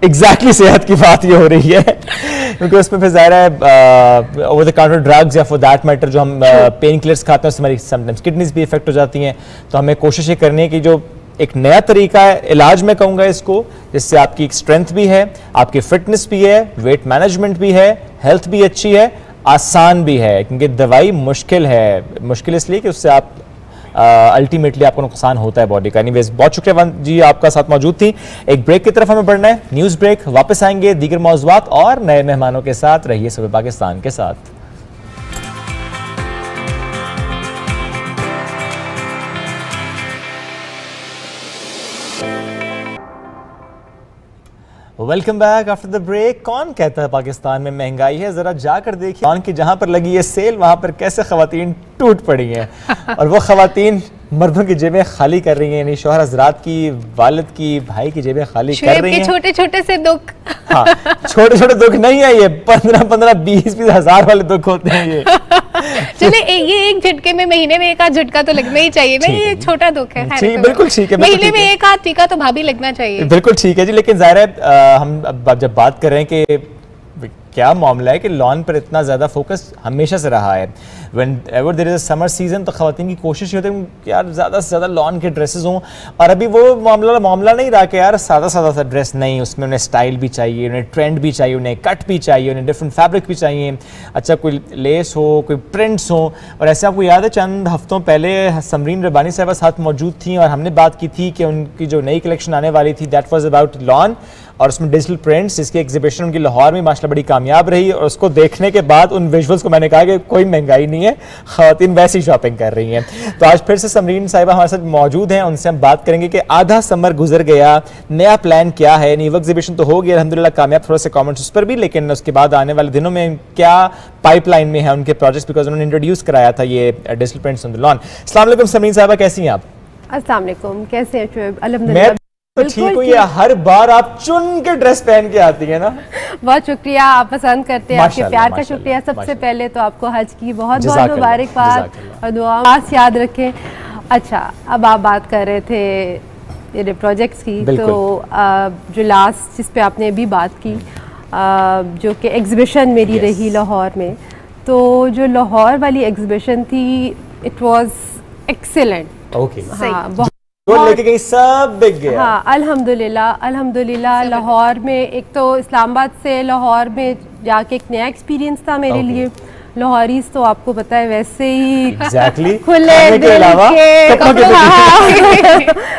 एग्जैक्टली सेहत की बात ये हो रही है, क्योंकि उसमें फिर जाहिर है ओवर द काउंटर ड्रग्स या फॉर दैट मैटर जो हम पेन किलर्स खाते हैं उससे हमारी समटाइम्स किडनीज भी इफेक्ट हो जाती हैं। तो हमें कोशिश ये करनी है कि जो एक नया तरीका है इलाज में कहूँगा इसको, जिससे आपकी एक स्ट्रेंथ भी है, आपकी फिटनेस भी है, वेट मैनेजमेंट भी है, हेल्थ भी अच्छी है, आसान भी है। क्योंकि दवाई मुश्किल है, मुश्किल इसलिए कि उससे आप अल्टीमेटली आपको नुकसान होता है बॉडी का। एनीवेज, बहुत शुक्रिया जी, आपका साथ मौजूद थी। एक ब्रेक की तरफ हमें बढ़ना है, न्यूज़ ब्रेक, वापस आएंगे दीगर मौज़ूआत और नए मेहमानों के साथ। रहिए सुबह पाकिस्तान के साथ। Welcome back after the break. कौन कहता है पाकिस्तान में महंगाई है? जरा जाकर देखिए कौन की जहां पर लगी है सेल, वहां पर कैसे खवातीन टूट पड़ी हैं और वो खवातीन मर्दों की जेबें खाली कर रही हैं, यानी शौहर हजरात की, वालिद की, भाई की जेबें खाली कर रही हैं। छोटे छोटे से दुख, हाँ, छोटे छोटे दुख नहीं है ये, 15-15, 20-20 हज़ार वाले दुख होते हैं ये। चले ये एक झटके में, महीने में एक आध झटका तो लगना ही चाहिए। नहीं, ये छोटा दुख है, बिल्कुल ठीक है। महीने में एक आध टीका तो भाभी लगना चाहिए। बिल्कुल ठीक है जी, लेकिन ज़ाहिर है हम जब बात कर रहे हैं कि क्या मामला है कि लॉन पर इतना ज़्यादा फोकस हमेशा से रहा है। Whenever there is a summer season तो ख़वातीन की कोशिश होती है कि यार ज़्यादा से ज़्यादा लॉन के ड्रेसेस हों, और अभी वो मामला नहीं रहा कि यार सादा सा ड्रेस नहीं, उसमें उन्हें स्टाइल भी चाहिए, उन्हें ट्रेंड भी चाहिए, उन्हें कट भी चाहिए, उन्हें डिफरेंट फैब्रिक भी चाहिए, अच्छा कोई लेस हो, कोई प्रिंट्स हो। और ऐसे आपको याद है चंद हफ्तों पहले समरीन रब्बानी साहबा साथ मौजूद थी और हमने बात की थी कि उनकी जो नई कलेक्शन आने वाली थी दैट वाज अबाउट लॉन, और उसमें डिजिटल प्रिंट्स, जिसकी एग्जीबिशन उनकी लाहौर में माशाल्लाह बड़ी कामयाब रही। और उसको देखने के बाद उन विजुअल्स को मैंने कहा कि कोई महंगाई नहीं है, ख़वातीन वैसी शॉपिंग कर रही हैं। तो आज फिर से समरीन साहिबा हमारे साथ मौजूद हैं, उनसे हम बात करेंगे कि आधा समर गुजर गया, नया प्लान क्या है। न्यू एग्जीबिशन तो हो गया अल्हम्दुलिल्लाह कामयाब, थोड़े से कमेंट्स उस पर भी, लेकिन उसके बाद आने वाले दिनों में क्या पाइपलाइन में है उनके प्रोजेक्ट्स, बिकॉज उन्होंने इंट्रोड्यूस कराया था ये digital prints on the lawn. अस्सलाम वालेकुम समरीन साहिबा, कैसी हैं आप? अस्सलाम वालेकुम, कैसे हैं शुएब? अल्हम्दुलिल्लाह तो ठीक हो। ये हर बार आप चुन के ड्रेस पहन के आती है ना। बहुत शुक्रिया, आप पसंद करते हैं, आपके प्यार का शुक्रिया। सबसे पहले तो आपको हज की बहुत बहुत मुबारकबाद और दुआ याद रखें। अच्छा, अब आप बात कर रहे थे मेरे प्रोजेक्ट्स की, तो जो लास्ट जिस पे आपने अभी बात की, जो कि एग्जीबिशन मेरी रही लाहौर में, तो जो लाहौर वाली एग्जीबिशन थी इट वाज एक्सीलेंट। ओके, हाँ, वो लेके गई सब बिक गया। हाँ, अल्हम्दुलिल्लाह लाहौर में, एक तो इस्लामाबाद से लाहौर में जाके एक नया एक्सपीरियंस था मेरे लिए। लाहौरीज तो आपको पता है वैसे ही खुले दिल के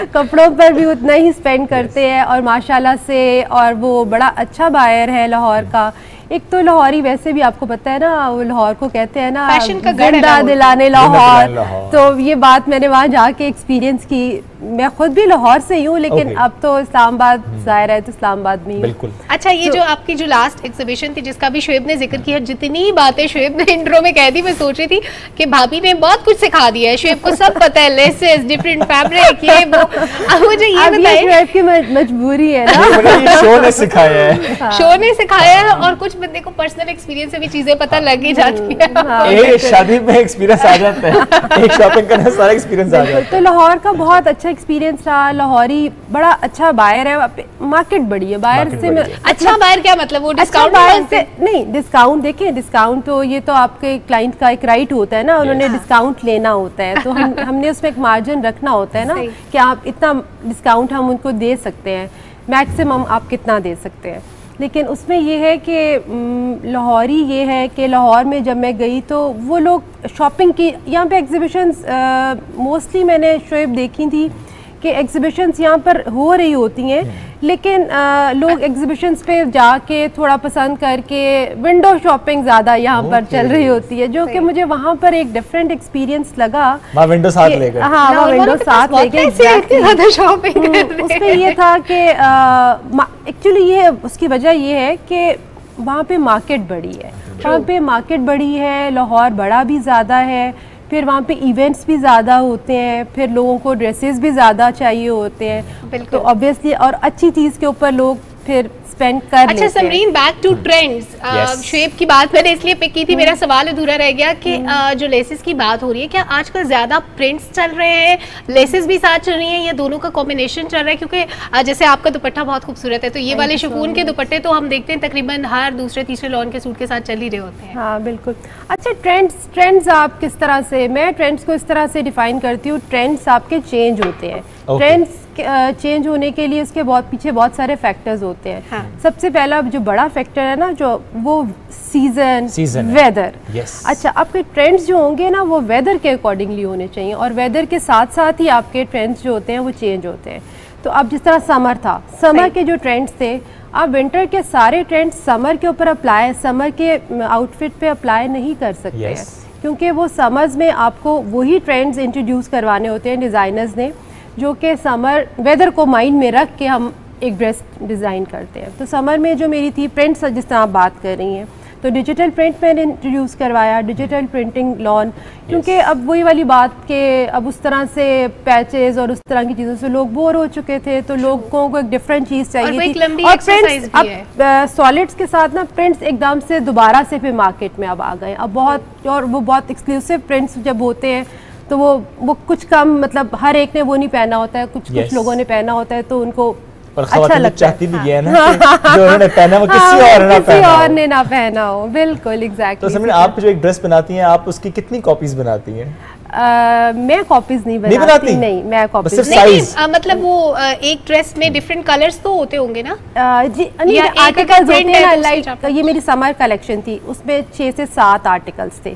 कपड़ों पर भी उतना ही स्पेंड करते हैं, और माशाल्लाह से, और वो बड़ा अच्छा बायर है लाहौर का। एक तो लाहौरी वैसे भी आपको पता है ना, वो लाहौर को कहते हैं ना फैशन का जिंदा दिलाने लाहौर। तो ये बात मैंने वहाँ जाके एक्सपीरियंस की। मैं खुद भी लाहौर से ही हूँ, लेकिन अब तो इस्लामाबाद जाहिर है तो इस्लामाबाद में बिल्कुल। अच्छा, ये जो आपकी जो लास्ट एग्जीबिशन थी जिसका भी शुएब ने जिक्र किया, जितनी बातें शुएब ने इंट्रो में कह दी, मैं सोच रही थी कि भाभी ने बहुत कुछ सिखा दिया है, शुएब को सब पता है, लेसेस, डिफरेंट फैब्रिक, ये वो। अब मुझे ये बताइए, शुएब की मजबूरी है ना, शो ने सिखाया है, शो ने सिखाया है, और कुछ बंदे को पर्सनल एक्सपीरियंस से भी चीजें पता लग ही जाती है। एक शादी में एक्सपीरियंस आ जाता है, एक शॉपिंग करना सारा एक्सपीरियंस आ जाता है। तो लाहौर का बहुत अच्छा एक्सपीरियंस रहा। लाहौरी बड़ा अच्छा बायर है, मार्केट बड़ी है। बायर से अच्छा बायर क्या मतलब? वो डिस्काउंट से नहीं, डिस्काउंट देखें, डिस्काउंट तो ये तो आपके क्लाइंट का एक राइट होता है ना, उन्होंने डिस्काउंट लेना होता है, तो हमने उसमें एक मार्जिन रखना होता है ना कि आप इतना डिस्काउंट हम उनको दे सकते हैं, मैक्सिमम आप कितना दे सकते हैं। लेकिन उसमें ये है कि लाहौरी ये है कि लाहौर में जब मैं गई तो वो लोग शॉपिंग की, यहाँ पे एग्जीबिशंस मोस्टली मैंने शुएब देखी थी कि एग्जीबिशंस यहाँ पर हो रही होती हैं, लेकिन लोग एग्जीबिशंस पे जाके थोड़ा पसंद करके विंडो शॉपिंग ज़्यादा यहाँ पर चल रही होती है, जो कि मुझे वहाँ पर एक डिफरेंट एक्सपीरियंस लगा। विंडो साथ लेकर, हाँ, वो विंडो साथ लेके शॉपिंग। उसमें ये था कि एक्चुअली ये उसकी वजह ये है कि वहाँ पे मार्केट बड़ी है, वहाँ पे मार्केट बड़ी है, लाहौर बड़ा भी ज़्यादा है, फिर वहाँ पे इवेंट्स भी ज़्यादा होते हैं, फिर लोगों को ड्रेसेस भी ज़्यादा चाहिए होते हैं, तो ऑब्वियसली, और अच्छी चीज़ के ऊपर लोग फिर स्पेंड कर लेते हैं। अच्छा Samreen, back to trends, shape की बात मैंने इसलिए पिक की थी, मेरा सवाल अधूरा रह गया कि जो लेसेस की बात हो रही है, क्या आजकल ज्यादा प्रिंट्स चल रहे हैं, लेसेस भी साथ चल रही हैं, या दोनों का कॉम्बिनेशन चल रहा है? क्योंकि जैसे आपका दुपट्टा बहुत खूबसूरत है, तो ये वाले शिफॉन के दुपट्टे तो हम देखते हैं तकरीबन हर दूसरे तीसरे लॉन के सूट के साथ चल ही रहे होते हैं। हाँ बिल्कुल। अच्छा, ट्रेंड्स आप किस तरह से, मैं ट्रेंड्स को इस तरह से डिफाइन करती हूँ, ट्रेंड्स आपके चेंज होते हैं। ट्रेंड्स चेंज होने के लिए उसके पीछे बहुत सारे फैक्टर्स होते हैं। हाँ। सबसे पहला जो बड़ा फैक्टर है ना, जो वो सीजन वेदर। अच्छा, आपके ट्रेंड्स जो होंगे ना वो वेदर के अकॉर्डिंगली होने चाहिए, और वेदर के साथ साथ ही आपके ट्रेंड्स जो होते हैं वो चेंज होते हैं। तो अब जिस तरह समर था, समर के जो ट्रेंड्स थे, आप विंटर के सारे ट्रेंड्स समर के ऊपर अप्लाई, समर के आउटफिट पे अप्लाई नहीं कर सकते हैं, क्योंकि वो समर्स में आपको वही ट्रेंड्स इंट्रोड्यूस करवाने होते हैं डिज़ाइनर्स ने, जो कि समर वेदर को माइंड में रख के हम एक ड्रेस डिज़ाइन करते हैं। तो समर में जो मेरी थी प्रिंट्स, जिस तरह आप बात कर रही हैं, तो डिजिटल प्रिंट मैंने इंट्रोड्यूस करवाया, डिजिटल प्रिंटिंग लॉन, क्योंकि अब वही वाली बात कि अब उस तरह से पैचेस और उस तरह की चीज़ों से लोग बोर हो चुके थे, तो लोगों को एक डिफरेंट चीज़ चाहिए थी। और प्रिंट्स अब सॉलिड्स के साथ ना प्रिंट्स एकदम से दोबारा से फिर मार्केट में अब आ गए, अब बहुत, और वो बहुत एक्सक्लूसिव प्रिंट्स जब होते हैं तो वो कुछ कम, मतलब हर एक ने वो नहीं पहना होता है, कुछ लोगों ने पहना होता है, तो उनको पर ख़वातीन चाहती भी ये है ना कि जो उन्होंने पहना वो किसी और ने ना पहना हो। बिल्कुल एग्जैक्टली। तो समझिए आप जो एक ड्रेस बनाती हैं आप उसकी कितनी कॉपीज बनाती हैं? मैं कॉपीज नहीं बनाती। नहीं मैं कॉपीज नहीं, मतलब वो एक ड्रेस में डिफरेंट कलर्स तो होते होंगे ना जी। आर्टिकल्स होते हैं ना, लाइक ये मेरी समर कलेक्शन थी, उसमें 6 से 7 आर्टिकल्स थे।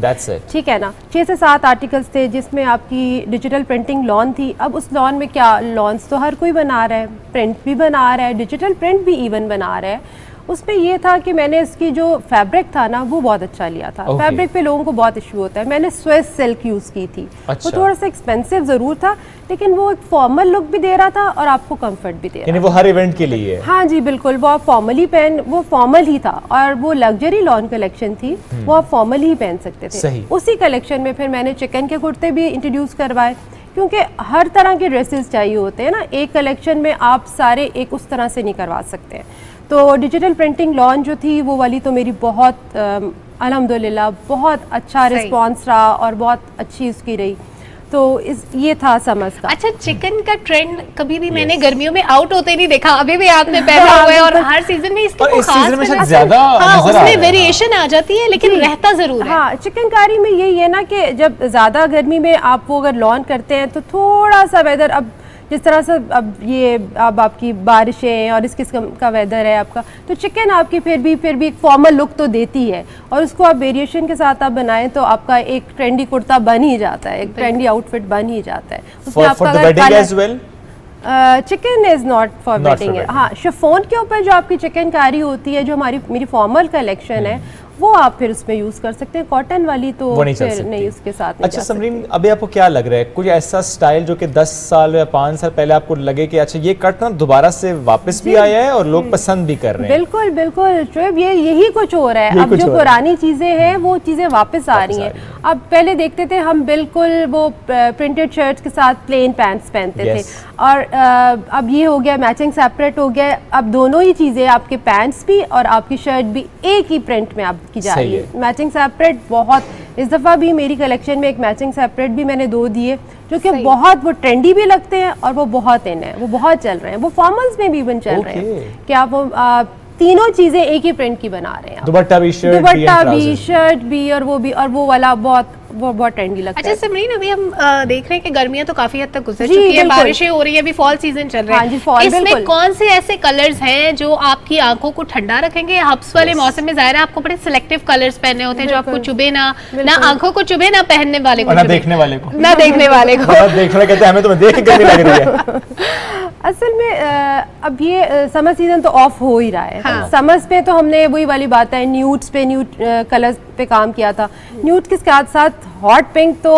ठीक है ना, 6 से 7 आर्टिकल्स थे जिसमें आपकी डिजिटल प्रिंटिंग लॉन थी। अब उस लॉन में क्या, लॉन्स तो हर कोई बना रहा है, प्रिंट भी बना रहा है, डिजिटल प्रिंट भी इवन बना रहा है। उसमें ये था कि मैंने इसकी जो फैब्रिक था ना वो बहुत अच्छा लिया था। फैब्रिक पे लोगों को बहुत इशू होता है। मैंने स्विस सिल्क यूज़ की थी। वो थोड़ा सा एक्सपेंसिव ज़रूर था लेकिन वो एक फॉर्मल लुक भी दे रहा था और आपको कंफर्ट भी दे रहा था। वो हर इवेंट के लिए है। हाँ जी बिल्कुल, वो आप फॉर्मली वो फॉर्मल ही था और वो लग्जरी लॉन कलेक्शन थी, वो आप फॉर्मल ही पहन सकते थे। उसी कलेक्शन में फिर मैंने चिकन के कुर्ते भी इंट्रोड्यूस करवाए क्योंकि हर तरह के ड्रेसेस चाहिए होते हैं ना, एक कलेक्शन में आप सारे एक उस तरह से नहीं करवा सकते हैं। तो डिजिटल प्रिंटिंग लॉन जो थी वो वाली तो मेरी बहुत अल्हम्दुलिल्लाह बहुत अच्छा रिस्पांस रहा और बहुत अच्छी उसकी रही। तो ये था समझ का। अच्छा, चिकन का ट्रेंड कभी भी मैंने गर्मियों में आउट होते नहीं देखा, अभी भी आपने पहना हुआ है और हर सीजन में इसकी खास ज्यादा उसमें वेरिएशन आ जाती है लेकिन रहता जरूर है। हाँ, चिकनकारी में यही है ना कि जब ज्यादा गर्मी में आप वो अगर लॉन करते हैं तो थोड़ा सा वेदर, अब जिस तरह से अब आपकी बारिशें और इस किस्म का वेदर है आपका, तो चिकन आपकी फिर भी एक फॉर्मल लुक तो देती है और उसको आप वेरिएशन के साथ आप बनाएं तो आपका एक ट्रेंडी कुर्ता बन ही जाता है, एक ट्रेंडी आउटफिट बन ही जाता है। उसमें आपका chicken is not for wedding. हाँ, शिफॉन के ऊपर जो आपकी चिकनकारी होती है, जो मेरी फॉर्मल कलेक्शन है, वो आप फिर उसमें यूज कर सकते हैं। कॉटन वाली तो फिर नहीं उसके साथ नहीं। अच्छा समरीन, अभी आपको क्या लग रहा है, कुछ ऐसा स्टाइल जो कि 10 साल या 5 साल पहले आपको लगे कि अच्छा ये कट ना दोबारा से वापस भी आया है और लोग पसंद भी कर रहे हैं? बिल्कुल बिल्कुल शोएब, यही कुछ हो रहा है। अब जो पुरानी चीजें हैं वो चीजें वापस आ रही हैं। अब पहले देखते थे हम बिल्कुल वो प्रिंटेड शर्ट्स के साथ प्लेन पैंट्स पहनते थे और अब ये हो गया मैचिंग सेपरेट हो गया। अब दोनों ही चीजें, आपके पैंट्स भी और आपकी शर्ट भी एक ही प्रिंट में आप की जा रही है। मैचिंग सेपरेट बहुत, इस दफ़ा भी मेरी कलेक्शन में एक मैचिंग सेपरेट भी मैंने 2 दिए जो कि बहुत वो ट्रेंडी भी लगते हैं और वो बहुत इन है, वो बहुत चल रहे हैं, वो फॉर्मल्स में भी इवन चल रहे हैं कि आप वो तीनों चीजें एक ही प्रिंट की बना रहे हैं। दुपट्टा भी, शर्ट भी और वो वाला बहुत ट्रेंडी लगता है। अच्छा समरीन, अभी हम देख रहे हैं कि गर्मियां तो काफी हद तक गुजर चुकी है, बारिशें हो रही है, अभी फॉल सीजन चल रहा है। इसमें कौन से ऐसे कलर्स हैं जो आपकी आंखों को ठंडा रखेंगे? हब्स वाले मौसम में जाहिर है आपको बड़े सिलेक्टिव कलर्स पहनने होते हैं जो आपको चुभे ना आंखों को चुभे, ना पहनने वाले को, ना देखने वाले को, ना देखने वाले को। देखने कहते हैं हमें तो देख के गर्मी लग रही है। असल में अब ये समर सीजन तो ऑफ हो ही रहा है। हाँ। समर्स पे तो हमने वही वाली बात है, न्यूड्स पे, न्यूड कलर्स पे काम किया था। न्यूड के साथ हॉट पिंक तो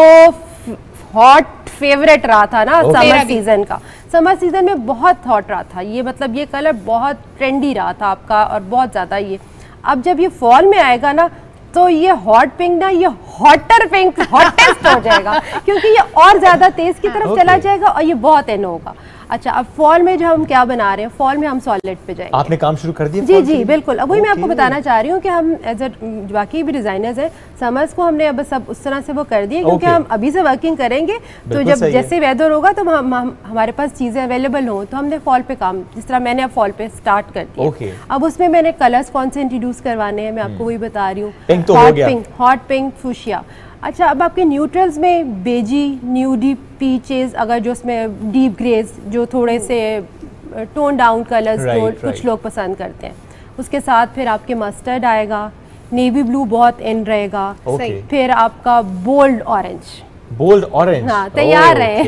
हॉट फेवरेट रहा था ना समर सीजन का। समर सीजन में बहुत हॉट रहा था ये, मतलब ये कलर बहुत ट्रेंडी रहा था आपका और बहुत ज़्यादा ये। अब जब ये फॉल में आएगा ना तो ये हॉट पिंक ना ये हॉटर पिंक, हॉटेस्ट हो जाएगा क्योंकि ये और ज़्यादा तेज़ की तरफ चला जाएगा और ये बहुत इन होगा। अच्छा, अब फॉल में जो हम क्या बना रहे हैं, फॉल में हम सॉलिड पे जाएंगे। आपने काम शुरू कर दिया? जी बिल्कुल। अब वही मैं आपको बताना चाह रही हूँ कि हम एज ए बाकी भी डिजाइनर्स हैं, समर्स को हमने अब सब उस तरह से वो कर दिए क्योंकि हम अभी से वर्किंग करेंगे तो जब जैसे वेदर होगा तो हमारे पास चीज़ें अवेलेबल हों तो हमने फॉल पे काम, जिस तरह मैंने अब फॉल पे स्टार्ट कर दिया। अब उसमें मैंने कलर्स कौन से इंट्रोड्यूस करवाने हैं मैं आपको वही बता रही हूँ। Hot pink, fuchsia. अच्छा, अब आपके न्यूट्रल्स में बेजी, न्यूडी, पीचेस, अगर जो उसमें डीप ग्रेज जो थोड़े से टोन डाउन कलर्स कुछ लोग पसंद करते हैं, उसके साथ फिर आपके मस्टर्ड आएगा, नेवी ब्लू बहुत इन रहेगा, फिर आपका बोल्ड ऑरेंज। हाँ, तैयार रहे।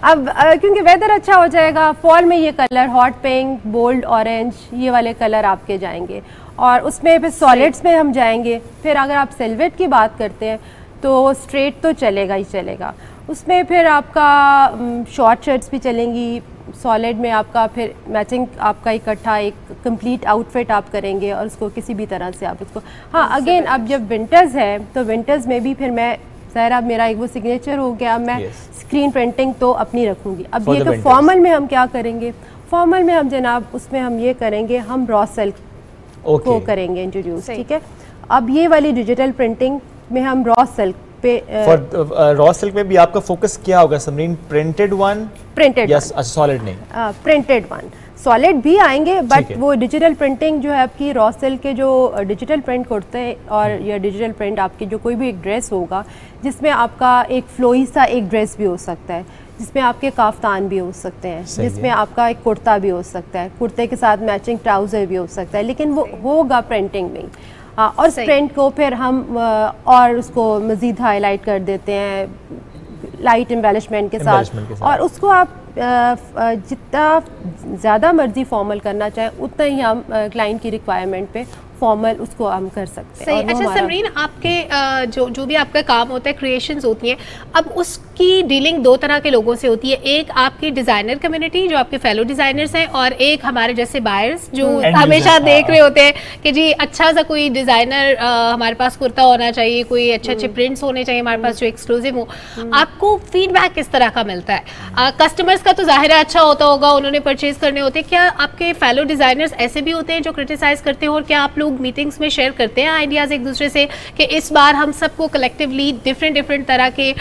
अब क्योंकि वेदर अच्छा हो जाएगा, फॉल में ये colour hot pink, bold orange, ये वाले कलर आपके जाएंगे और उसमें फिर सॉलिड्स में हम जाएंगे। फिर अगर आप सिल्वेट की बात करते हैं तो स्ट्रेट तो चलेगा ही चलेगा, उसमें फिर आपका शॉर्ट शर्ट्स भी चलेंगी। सॉलिड में आपका फिर मैचिंग आपका इकट्ठा एक कंप्लीट आउटफिट आप करेंगे और उसको किसी भी तरह से आप उसको। हाँ, अगेन अब जब विंटर्स है तो विंटर्स में भी फिर मैं ज़रा मेरा एक वो सिग्नेचर हो गया, मैं स्क्रीन प्रिंटिंग तो अपनी रखूँगी। अब ये तो फॉर्मल में हम क्या करेंगे, फॉर्मल में हम जनाब उसमें हम ये करेंगे, हम रॉ सिल्क को करेंगे इंट्रोड्यूस। ठीक है, अब ये वाली डिजिटल प्रिंटिंग में हम रॉ सिल्क पे रॉ सिल्क में भी आपका फोकस क्या होगा Samreen? Printed one? Printed yes, solid नहीं, प्रिंटेड वन। सॉलिड भी आएंगे बट वो डिजिटल प्रिंटिंग जो है आपकी रॉ सिल्क के जो डिजिटल प्रिंट करते हैं और या डिजिटल प्रिंट आपकी जो कोई भी एक ड्रेस होगा जिसमें आपका एक फ्लोई सा एक ड्रेस भी हो सकता है, जिसमें आपके काफ्तान भी हो सकते हैं, जिसमें आपका एक कुर्ता भी हो सकता है, कुर्ते के साथ मैचिंग ट्राउज़र भी हो सकता है, लेकिन वो होगा प्रिंटिंग में। और प्रिंट को फिर हम और उसको मज़ीद हाईलाइट कर देते हैं लाइट एम्बेलिशमेंट के साथ, और उसको आप जितना ज़्यादा मर्जी फॉर्मल करना चाहें उतना ही हम क्लाइंट की रिक्वायरमेंट पे फॉर्मल उसको हम कर सकते हैं। अच्छा समरीन, आपके जो भी आपका काम होता है, क्रिएशंस होती हैं, अब उसकी डीलिंग दो तरह के लोगों से होती है। एक आपकी डिज़ाइनर कम्युनिटी जो आपके फेलो डिज़ाइनर्स हैं, और एक हमारे जैसे बायर्स जो हमेशा देख रहे होते हैं कि जी अच्छा सा कोई डिज़ाइनर हमारे पास कुर्ता होना चाहिए, कोई अच्छे अच्छे प्रिंट्स होने चाहिए हमारे पास जो एक्सक्लूसिव हो। आपको फीडबैक किस तरह का मिलता है? कस्टमर्स का तो ज़ाहिर है अच्छा होता होगा, उन्होंने परचेज करने होते हैं। क्या आपके फेलो डिज़ाइनर्स ऐसे भी होते हैं जो क्रिटिसाइज़ करते हैं, और क्या आप मीटिंग्स में शेयर करते हैं आइडियाज एक दूसरे से कि इस बार हम सबको कलेक्टिवली डिफरेंट तरह के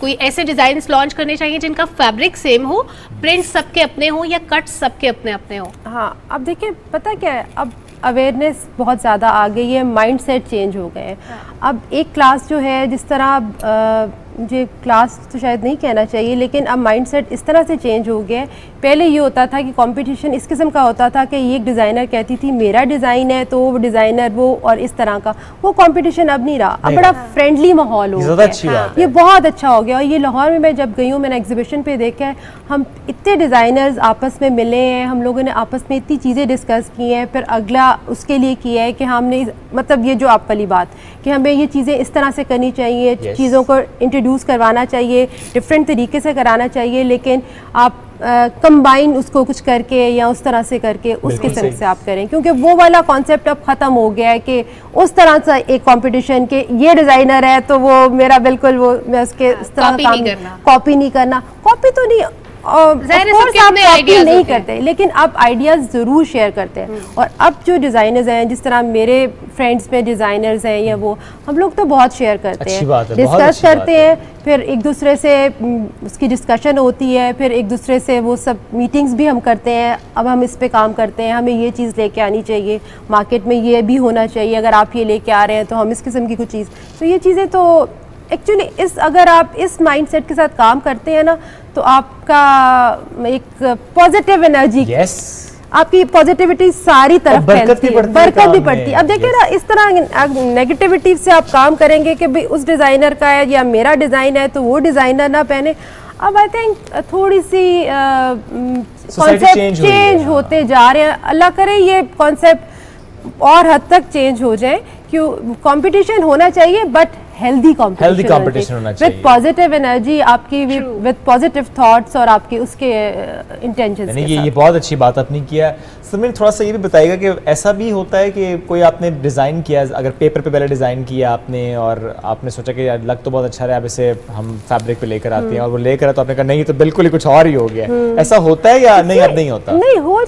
कोई ऐसे डिजाइन्स लॉन्च करने चाहिए जिनका फैब्रिक सेम हो, प्रिंट सबके अपने हो या कट सबके अपने अपने हो? हाँ, अब देखिए पता क्या है, अब अवेयरनेस बहुत ज़्यादा आ गई है, माइंडसेट चेंज हो गए हैं। अब एक क्लास जो है, जिस तरह मुझे क्लास तो शायद नहीं कहना चाहिए, लेकिन अब माइंडसेट इस तरह से चेंज हो गया है। पहले ये होता था कि कंपटीशन इस किस्म का होता था कि ये एक डिज़ाइनर कहती थी मेरा डिज़ाइन है तो वो डिज़ाइनर वो, और इस तरह का वो कंपटीशन अब नहीं रहा। अब बड़ा फ्रेंडली माहौल हो गया, ये बहुत अच्छा हो गया। और ये लाहौर में मैं जब गई हूँ, मैंने एग्जीबिशन पे देखा है, हम इतने डिज़ाइनर्स आपस में मिले हैं, हम लोगों ने आपस में इतनी चीज़ें डिस्कस की हैं, फिर अगला उसके लिए किया है कि हमने मतलब ये जो आप वाली बात कि हमें ये चीज़ें इस तरह से करनी चाहिए, चीज़ों को इंट्रोड्यूस करवाना चाहिए, डिफरेंट तरीके से कराना चाहिए, लेकिन आप कंबाइन उसको कुछ करके या उस तरह से करके उस किस्म से आप करें, क्योंकि वो वाला कॉन्सेप्ट अब ख़त्म हो गया है कि उस तरह से एक कंपटीशन के ये डिज़ाइनर है तो वो मेरा बिल्कुल वो मैं उसके इस तरह कॉपी नहीं करना। कॉपी तो नहीं, नहीं करते, लेकिन अब आइडियाज़ ज़रूर शेयर करते हैं। और अब जो डिज़ाइनर्स हैं, जिस तरह मेरे फ्रेंड्स में डिज़ाइनर्स हैं या वो, हम लोग तो बहुत शेयर करते हैं, डिस्कस करते हैं, फिर एक दूसरे से उसकी डिस्कशन होती है, फिर एक दूसरे से वो सब मीटिंग्स भी हम करते हैं। अब हम इस पे काम करते हैं, हमें ये चीज़ लेके आनी चाहिए, मार्केट में ये भी होना चाहिए, अगर आप ये लेके आ रहे हैं तो हम इस किस्म की कुछ चीज़, तो ये चीज़ें तो एक्चुअली अगर आप इस माइंडसेट के साथ काम करते हैं ना, तो आपका एक पॉजिटिव एनर्जी, आपकी पॉजिटिविटी सारी तरफ फैलती है, बरकत भी पड़ती है। अब देखिए ना, इस तरह नेगेटिविटी से आप काम करेंगे कि भाई उस डिज़ाइनर का है या मेरा डिज़ाइन है तो वो डिज़ाइनर ना पहने। अब आई थिंक थोड़ी सी कॉन्सेप्ट चेंज होते जा रहे हैं। अल्लाह करे ये कॉन्सेप्ट और हद तक चेंज हो जाए, क्यों कंपटीशन होना चाहिए बट हेल्दी कंपटीशन होना चाहिए, विद पॉजिटिव एनर्जी आपकी, विद पॉजिटिव थॉट्स और आपकी उसके इंटेंशंस। ये बहुत अच्छी बात आपने किया। समरीन, थोड़ा सा ये भी बताइएगा कि ऐसा भी होता है कि कोई आपने डिज़ाइन किया, अगर पेपर पे पहले डिज़ाइन किया आपने और आपने सोचा कि यार लग तो बहुत अच्छा रहा है, अब इसे हम फैब्रिक पे लेकर आते हैं, और वो लेकर आए तो आपने कहा नहीं तो बिल्कुल ही कुछ और ही हो गया। ऐसा होता है या नहीं? अब नहीं होता? नहीं, हो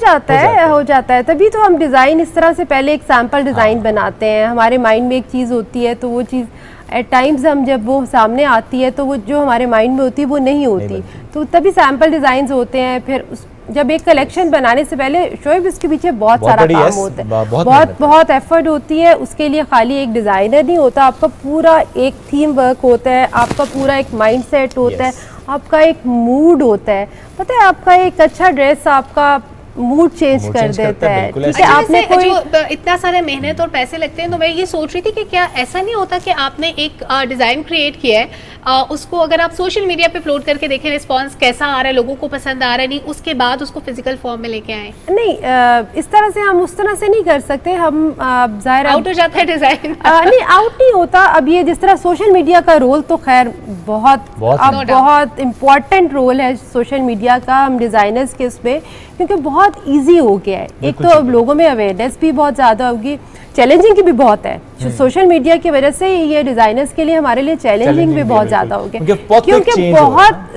जाता है। तभी तो हम डिज़ाइन इस तरह से पहले एक सैम्पल डिज़ाइन बनाते हैं, हमारे माइंड में एक चीज़ होती है, तो वो चीज़ एट टाइम्स हम जब वो सामने आती है तो वो जो हमारे माइंड में होती है वो नहीं होती, तो तभी सैम्पल डिज़ाइंस होते हैं। फिर जब एक कलेक्शन बनाने से पहले शोएब इसके पीछे बहुत सारा काम होता है, बहुत एफर्ट होती है। उसके लिए खाली एक डिज़ाइनर नहीं होता, आपका पूरा एक थीम वर्क होता है, आपका पूरा एक माइंडसेट होता है, आपका एक मूड होता है। पता है, आपका एक अच्छा ड्रेस आपका मूड चेंज कर देता है। ठीक है, आपने कोई इतना सारे मेहनत और पैसे लगते हैं, तो मैं ये सोच रही थी कि क्या ऐसा नहीं होता कि आपने एक डिज़ाइन क्रिएट किया है, उसको अगर आप सोशल मीडिया पे अपलोड करके देखें रिस्पांस कैसा आ रहा है, लोगों को पसंद आ रहा है, नहीं उसके बाद उसको फिजिकल फॉर्म में लेके आए? नहीं, इस तरह से हम उस तरह से नहीं कर सकते। हम जाहिर आउट हो जाता है डिज़ाइन। नहीं, आउट नहीं होता। अब ये जिस तरह सोशल मीडिया का रोल तो खैर बहुत इम्पोर्टेंट रोल है सोशल मीडिया का हम डिज़ाइनर्स के उसमें, क्योंकि बहुत इजी हो गया है। एक तो अब लोगों में अवेयरनेस भी बहुत ज़्यादा होगी, चैलेंजिंग की भी बहुत है। सोशल मीडिया की वजह से ये डिज़ाइनर्स के लिए हमारे लिए चैलेंजिंग भी बहुत ज़्यादा हो गया, क्योंकि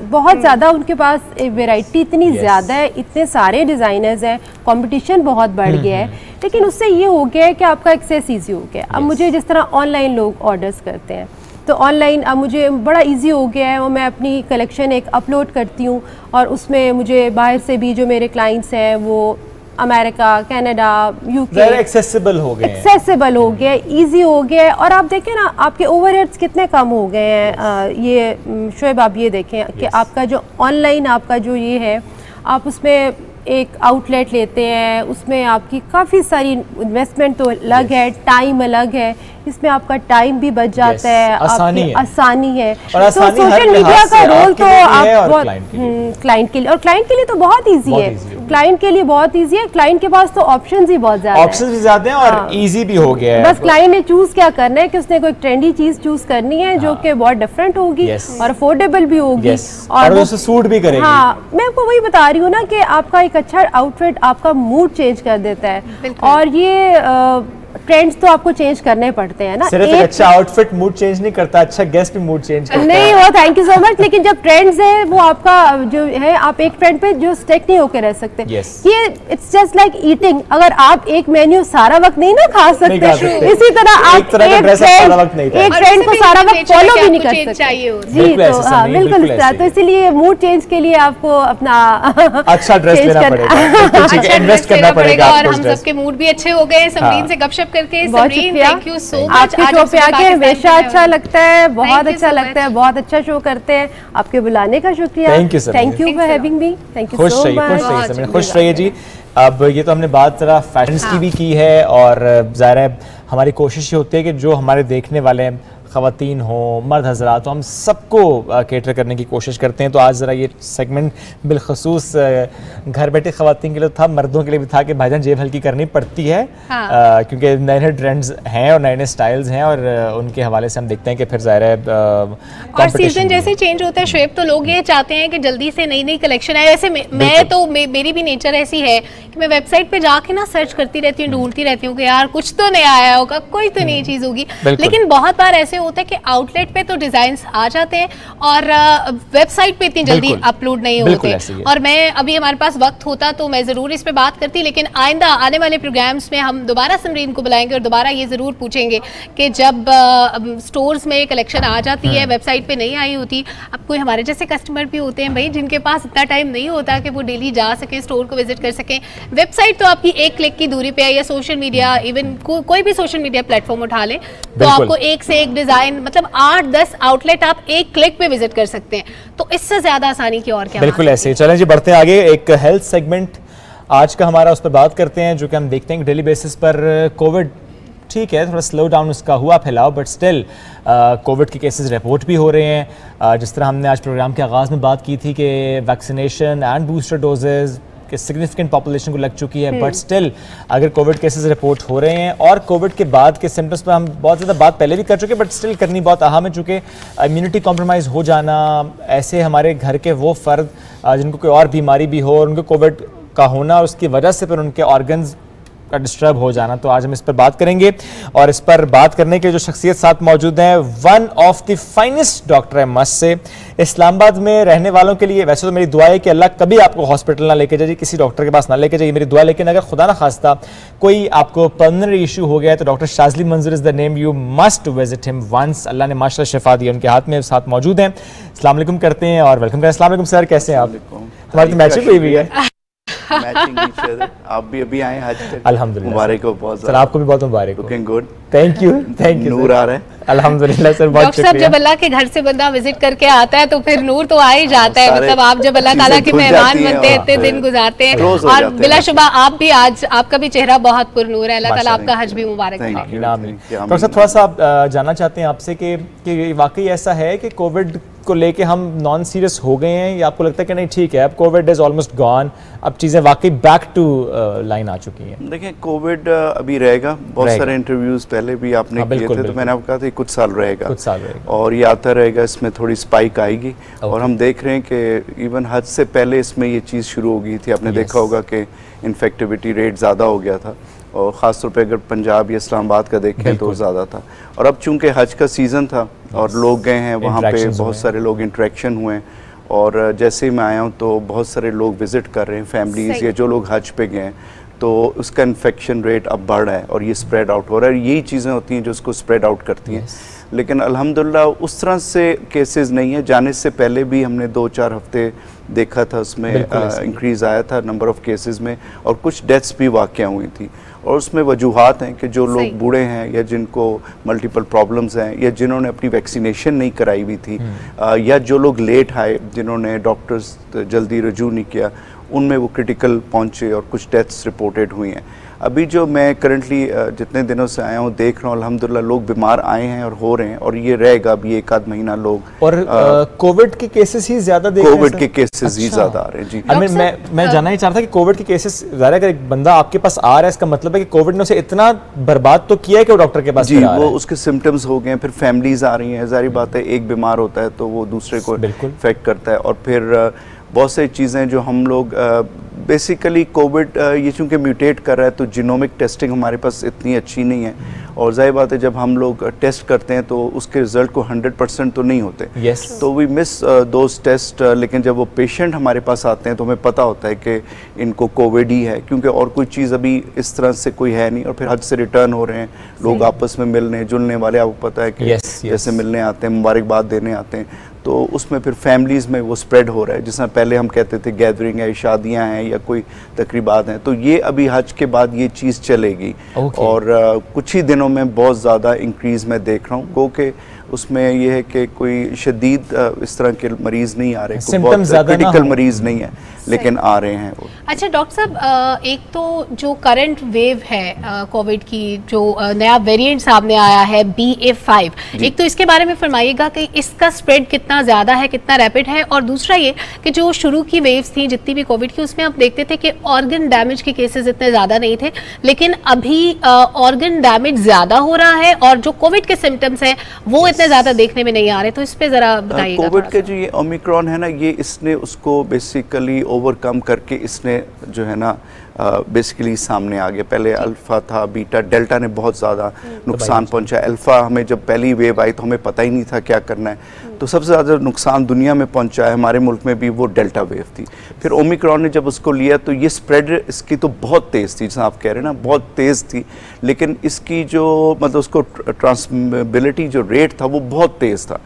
बहुत ज़्यादा उनके पास वैरायटी इतनी ज़्यादा है, इतने सारे डिज़ाइनर्स हैं, कंपटीशन बहुत बढ़ गया है। लेकिन उससे ये हो गया है कि आपका एक्सेस ईजी हो गया। अब मुझे जिस तरह ऑनलाइन लोग ऑर्डर्स करते हैं, तो ऑनलाइन अब मुझे बड़ा इजी हो गया है, और मैं अपनी कलेक्शन एक अपलोड करती हूँ और उसमें मुझे बाहर से भी जो मेरे क्लाइंट्स हैं वो अमेरिका, कनाडा, यूके एक्सेसिबल हो गए, इजी हो गया है। और आप देखें ना आपके ओवरहेड्स कितने कम हो गए हैं। ये शोएब आप ये देखें कि आपका जो ऑनलाइन आपका जो ये है, आप उसमें एक आउटलेट लेते हैं, उसमें आपकी काफ़ी सारी इन्वेस्टमेंट तो अलग है, टाइम अलग है, इसमें आपका टाइम भी बच जाता है, आसानी है। तो सोशल मीडिया का रोल तो आप बहुत क्लाइंट के लिए, और क्लाइंट के लिए तो बहुत इजी है, क्लाइंट के लिए बहुत इजी है। क्लाइंट के पास तो ऑप्शंस ही बहुत ज्यादा हैं और इजी भी हो गया है। बस क्लाइंट ने चूज क्या करना है कि उसने कोई ट्रेंडी चीज चूज करनी है जो कि बहुत डिफरेंट होगी और अफोर्डेबल भी होगी और उसे सूट भी करेगी। हाँ, मैं आपको वही बता रही हूँ ना कि आपका एक अच्छा आउटफिट आपका मूड चेंज कर देता है, और ये ट्रेंड्स तो आपको चेंज करने पड़ते हैं ना। सिर्फ एक अच्छा आउटफिट मूड चेंज नहीं करता, अच्छा गेस्ट भी मूड चेंज करता नहीं वो थैंक यू सो मच। लेकिन जब ट्रेंड्स है वो आपका जो है, आप एक ट्रेंड पे जो स्टिक नहीं होकर रह सकते। ये इट्स जस्ट लाइक ईटिंग, अगर आप एक मेन्यू सारा वक्त नहीं ना खा सकते, इसी तरह आप एक ट्रेंड को सारा वक्त फॉलो भी नहीं कर सकते। जी तो हाँ बिल्कुल, तो इसीलिए मूड चेंज के लिए आपको अपना अच्छा ड्रेस लेना पड़ेगा, इन्वेस्ट करना पड़ेगा, और हम सबके मूड भी अच्छे हो गए समरीन से गपशप करके। Samreen thank you so much, आपके शो पे आके हमेशा अच्छा लगता है, बहुत अच्छा लगता है, बहुत अच्छा शो करते हैं। आपके बुलाने का शुक्रिया, thank you for having me, thank you so much. खुश रहिए जी। अब ये तो हमने बात जरा फैशंस की भी की है, और ज़ाहिर है हमारी कोशिश ये होती है कि जो हमारे देखने वाले हैं, ख़वातीन हो, मर्द हजरात, तो हम सबको केटर करने की कोशिश करते हैं। तो आज ज़रा ये सेगमेंट बिलखसूस घर बैठे ख़वातीन के लिए था, मर्दों के लिए भी था कि भाईजान जेब हल्की करनी पड़ती है, क्योंकि नए नए ट्रेंड्स हैं और नए नए स्टाइल्स हैं, और उनके हवाले से हम देखते हैं कि फिर ज़ाहिर है और सीजन जैसे चेंज होता है शुएब, तो लोग ये चाहते हैं कि जल्दी से नई नई कलेक्शन आए। वैसे मैं तो मेरी भी नेचर ऐसी है कि मैं वेबसाइट पे जाके ना सर्च करती रहती हूँ, ढूंढती रहती हूँ कि यार कुछ तो नया आया होगा, कोई तो नई चीज़ होगी। लेकिन बहुत बार ऐसे होता है कि आउटलेट पे तो डिजाइन्स आ जाते हैं और वेबसाइट पे इतनी जल्दी अपलोड नहीं होते। और मैं अभी हमारे पास वक्त होता तो मैं जरूर इस पे बात करती, लेकिन आइंदा आने वाले प्रोग्राम्स में हम दोबारा समरीन को बुलाएंगे और दोबारा ये जरूर पूछेंगे कि जब स्टोर्स में कलेक्शन आ जाती है, वेबसाइट पे नहीं आई होती, अब कोई हमारे जैसे कस्टमर भी होते हैं भाई जिनके पास इतना टाइम नहीं होता कि वो डेली जा सके, स्टोर को विजिट कर सकें। वेबसाइट तो आपकी एक क्लिक की दूरी पे है, या सोशल मीडिया, इवन कोई भी सोशल मीडिया प्लेटफॉर्म उठा लें तो आपको एक से एक डिजाइन, मतलब 8-10 आउटलेट आप एक क्लिक पे विजिट कर सकते हैं। तो इससे ज्यादा आसानी की और क्या। बिल्कुल ऐसे ही। चलें जी बढ़ते हैं आगे। एक हेल्थ सेगमेंट आज का हमारा, उस पर बात करते हैं, जो कि हम देखते हैं डेली बेसिस पर कोविड ठीक है थोड़ा स्लो डाउन उसका हुआ फैलाव, बट स्टिल कोविड के केसेस रिपोर्ट भी हो रहे हैं। जिस तरह हमने आज प्रोग्राम के आगाज़ में बात की थी कि वैक्सीनेशन एंड बूस्टर डोजेज कि सिग्निफिकेंट पॉपुलेशन को लग चुकी है, बट स्टिल अगर कोविड केसेस रिपोर्ट हो रहे हैं और कोविड के बाद के सिम्टम्स पर हम बहुत ज़्यादा बात पहले भी कर चुके हैं, बट स्टिल करनी बहुत अहम है, चूँकि इम्यूनिटी कॉम्प्रोमाइज़ हो जाना, ऐसे हमारे घर के वो फ़र्द जिनको कोई और बीमारी भी हो और उनको कोविड का होना और उसकी वजह से फिर उनके ऑर्गन्स का डिस्टर्ब हो जाना, तो आज हम इस पर बात करेंगे। और इस पर बात करने के जो शख्सियत साथ मौजूद हैं, one of the finest doctor है मस्क से, इस्लामाबाद में रहने वालों के लिए वैसे तो मेरी दुआ है कि अल्लाह कभी आपको हॉस्पिटल ना लेके जाइए, किसी डॉक्टर के पास ना लेके जाइए, मेरी दुआ। लेकिन अगर खुदा ना खास्ता कोई आपको पर्मनेंट इशू हो गया है तो doctor Shazli Manzoor is the name, you must visit him once. Allah ने माशाल्लाह शिफा दी, उनके हाथ में साथ मौजूद हैं। अस्सलाम वालेकुम करते हैं और वेलकम करें। अस्सलाम वालेकुम सर, कैसे हैं आप? हमारी तो मैचिंग हुई भी है। आप भी अभी आए हज तक, अल्हम्दुलिल्लाह मुबारक हो बहुत सर, आपको भी बहुत मुबारक हो। लुकिंग गुड, थैंक यू नूर आ रहा है अल्हम्दुलिल्लाह सर, बहुत शुक्रिया। जब अल्लाह के घर से बंदा विजिट करके आता है तो फिर नूर तो आ ही जाता है, मतलब आप जब अल्लाह ताला के मेहमान बनते हैं, इतने दिन गुजारते हैं, और बिलाशुबा आप भी आज आपका भी चेहरा बहुत पुरनूर है, अल्लाह ताला आपका हज भी मुबारक करे। डॉक्टर साहब थोड़ा सा जानना चाहते हैं आपसे कि वाकई ऐसा है कि कोविड को लेके हम नॉन सीरियस हो गए हैं, या आपको लगता है कि नहीं ठीक है अब कोविड इज ऑलमोस्ट गॉन, अब चीज़ें वाकई बैक टू लाइन आ चुकी हैं? देखिए कोविड अभी रहेगा, बहुत सारे इंटरव्यूज पहले भी आपने किए थे, तो मैंने आपको कहा था कुछ साल रहेगा, और ये आता रहेगा, इसमें थोड़ी स्पाइक आएगी। और हम देख रहे हैं कि इवन हज से पहले इसमें ये चीज़ शुरू हो गई थी, आपने देखा होगा कि इन्फेक्टिविटी रेट ज़्यादा हो गया था, और ख़ासतौर पे अगर पंजाब या इस्लामाबाद का देखें तो ज़्यादा था। और अब चूंकि हज का सीज़न था और लोग गए हैं वहाँ पे, बहुत सारे लोग इंटरेक्शन हुए हैं, और जैसे ही मैं आया हूँ तो बहुत सारे लोग विज़िट कर रहे हैं, फैमिलीज़ या जो लोग हज पे गए हैं, तो उसका इन्फेक्शन रेट अब बढ़ रहा है और ये स्प्रेड आउट हो रहा है। यही चीज़ें होती हैं जो उसको स्प्रेड आउट करती हैं। लेकिन अल्हम्दुलिल्लाह उस तरह से केसेस नहीं है। जाने से पहले भी हमने 2-4 हफ्ते देखा था, उसमें इंक्रीज़ आया था नंबर ऑफ़ केसेस में, और कुछ डेथ्स भी वाक़या हुई थी। और उसमें वजूहात हैं कि जो लोग बूढ़े हैं या जिनको मल्टीपल प्रॉब्लम्स हैं या जिन्होंने अपनी वैक्सीनेशन नहीं कराई हुई थी, या जो लोग लेट आए, जिन्होंने डॉक्टर्स जल्दी रजू नहीं किया, उनमें वो क्रिटिकल पहुँचे और कुछ डेथ्स रिपोर्टेड हुई हैं। अभी जो मैं करंटली जितने दिनों से आया हूँ देख रहा हूँ, अल्हम्दुलिल्लाह लोग बीमार आए हैं और हो रहे हैं, और ये रहेगा अभी 1-आध महीना लोग। और कोविड के केसेस ही बर्बाद देख रहे हैं, कोविड के केसेस ही ज्यादा आ रहे हैं। जी मैं जानना ही चाह रहा था कि कोविड के केसेस ज़्यादा, अगर एक बंदा आपके पास आ रहा है, इसका मतलब है कि कोविड ने उसे इतना बर्बाद तो किया है कि वो डॉक्टर के पास जी, वो उसके सिम्टम्स हो गए, फिर फैमिलीज आ रही हैं, जाहिर बात है एक बीमार होता है तो वो दूसरे को इफेक्ट करता है। और फिर बहुत सारी चीज़ें जो हम लोग बेसिकली कोविड ये चूँकि म्यूटेट कर रहा है तो जीनोमिक टेस्टिंग हमारे पास इतनी अच्छी नहीं है, और जाहिर बात है जब हम लोग टेस्ट करते हैं तो उसके रिजल्ट को 100% तो नहीं होते। तो वी मिस दोज टेस्ट, लेकिन जब वो पेशेंट हमारे पास आते हैं तो हमें पता होता है कि इनको कोविड ही है, क्योंकि और कोई चीज़ अभी इस तरह से कोई है नहीं। और फिर हज से रिटर्न हो रहे हैं लोग, आपस में मिलने जुलने वाले, आपको पता है कि जैसे मिलने आते हैं, मुबारकबाद देने आते हैं, तो उसमें फिर फैमिलीज़ में वो स्प्रेड हो रहा है। जिस पहले हम कहते थे गैदरिंग है, शादियां हैं या कोई तकरीबात हैं, तो ये अभी हज के बाद ये चीज़ चलेगी। और कुछ ही दिनों में बहुत ज़्यादा इंक्रीज़ मैं देख रहा हूँ, गो के उसमें यह है कि कोई शदीद इस तरह के मरीज़ नहीं आ रहे, बहुत क्रिटिकल मरीज़ नहीं है, लेकिन आ रहे हैं वो। अच्छा डॉक्टर साहब, एक तो जो करंट वेव है कोविड की, जो नया वेरिएंट सामने आया है BA.5, एक तो इसके बारे में फरमाइएगा कि इसका स्प्रेड कितना ज़्यादा है, कितना रैपिड है, और दूसरा ये कि जो शुरू की वेव्स थी जितनी भी कोविड की, उसमें आप देखते थे कि ऑर्गन डैमेज के केसेस इतने ज़्यादा नहीं थे, लेकिन अभी ऑर्गन डैमेज ज़्यादा हो रहा है और जो कोविड के सिम्टम्स हैं वो इतने ज़्यादा देखने में नहीं आ रहे। तो इस पे ज़रा बताइएगा। कोविड के जो ये ओमिक्रॉन है ना, ये इसने उसको बेसिकली ओवरकम करके इसने जो है ना बेसिकली सामने आ गया। पहले अल्फ़ा था, बीटा, डेल्टा ने बहुत ज़्यादा नुकसान पहुंचा। अल्फ़ा हमें जब पहली वेव आई तो हमें पता ही नहीं था क्या करना है, तो सबसे ज़्यादा नुकसान दुनिया में पहुंचा है, हमारे मुल्क में भी वो डेल्टा वेव थी। फिर ओमिक्रॉन ने जब उसको लिया तो ये स्प्रेड इसकी तो बहुत तेज़ थी, जैसा आप कह रहे हैं ना, बहुत तेज़ थी, लेकिन इसकी जो मतलब उसको ट्रांसमिबिलिटी जो रेट था वो बहुत तेज़ था,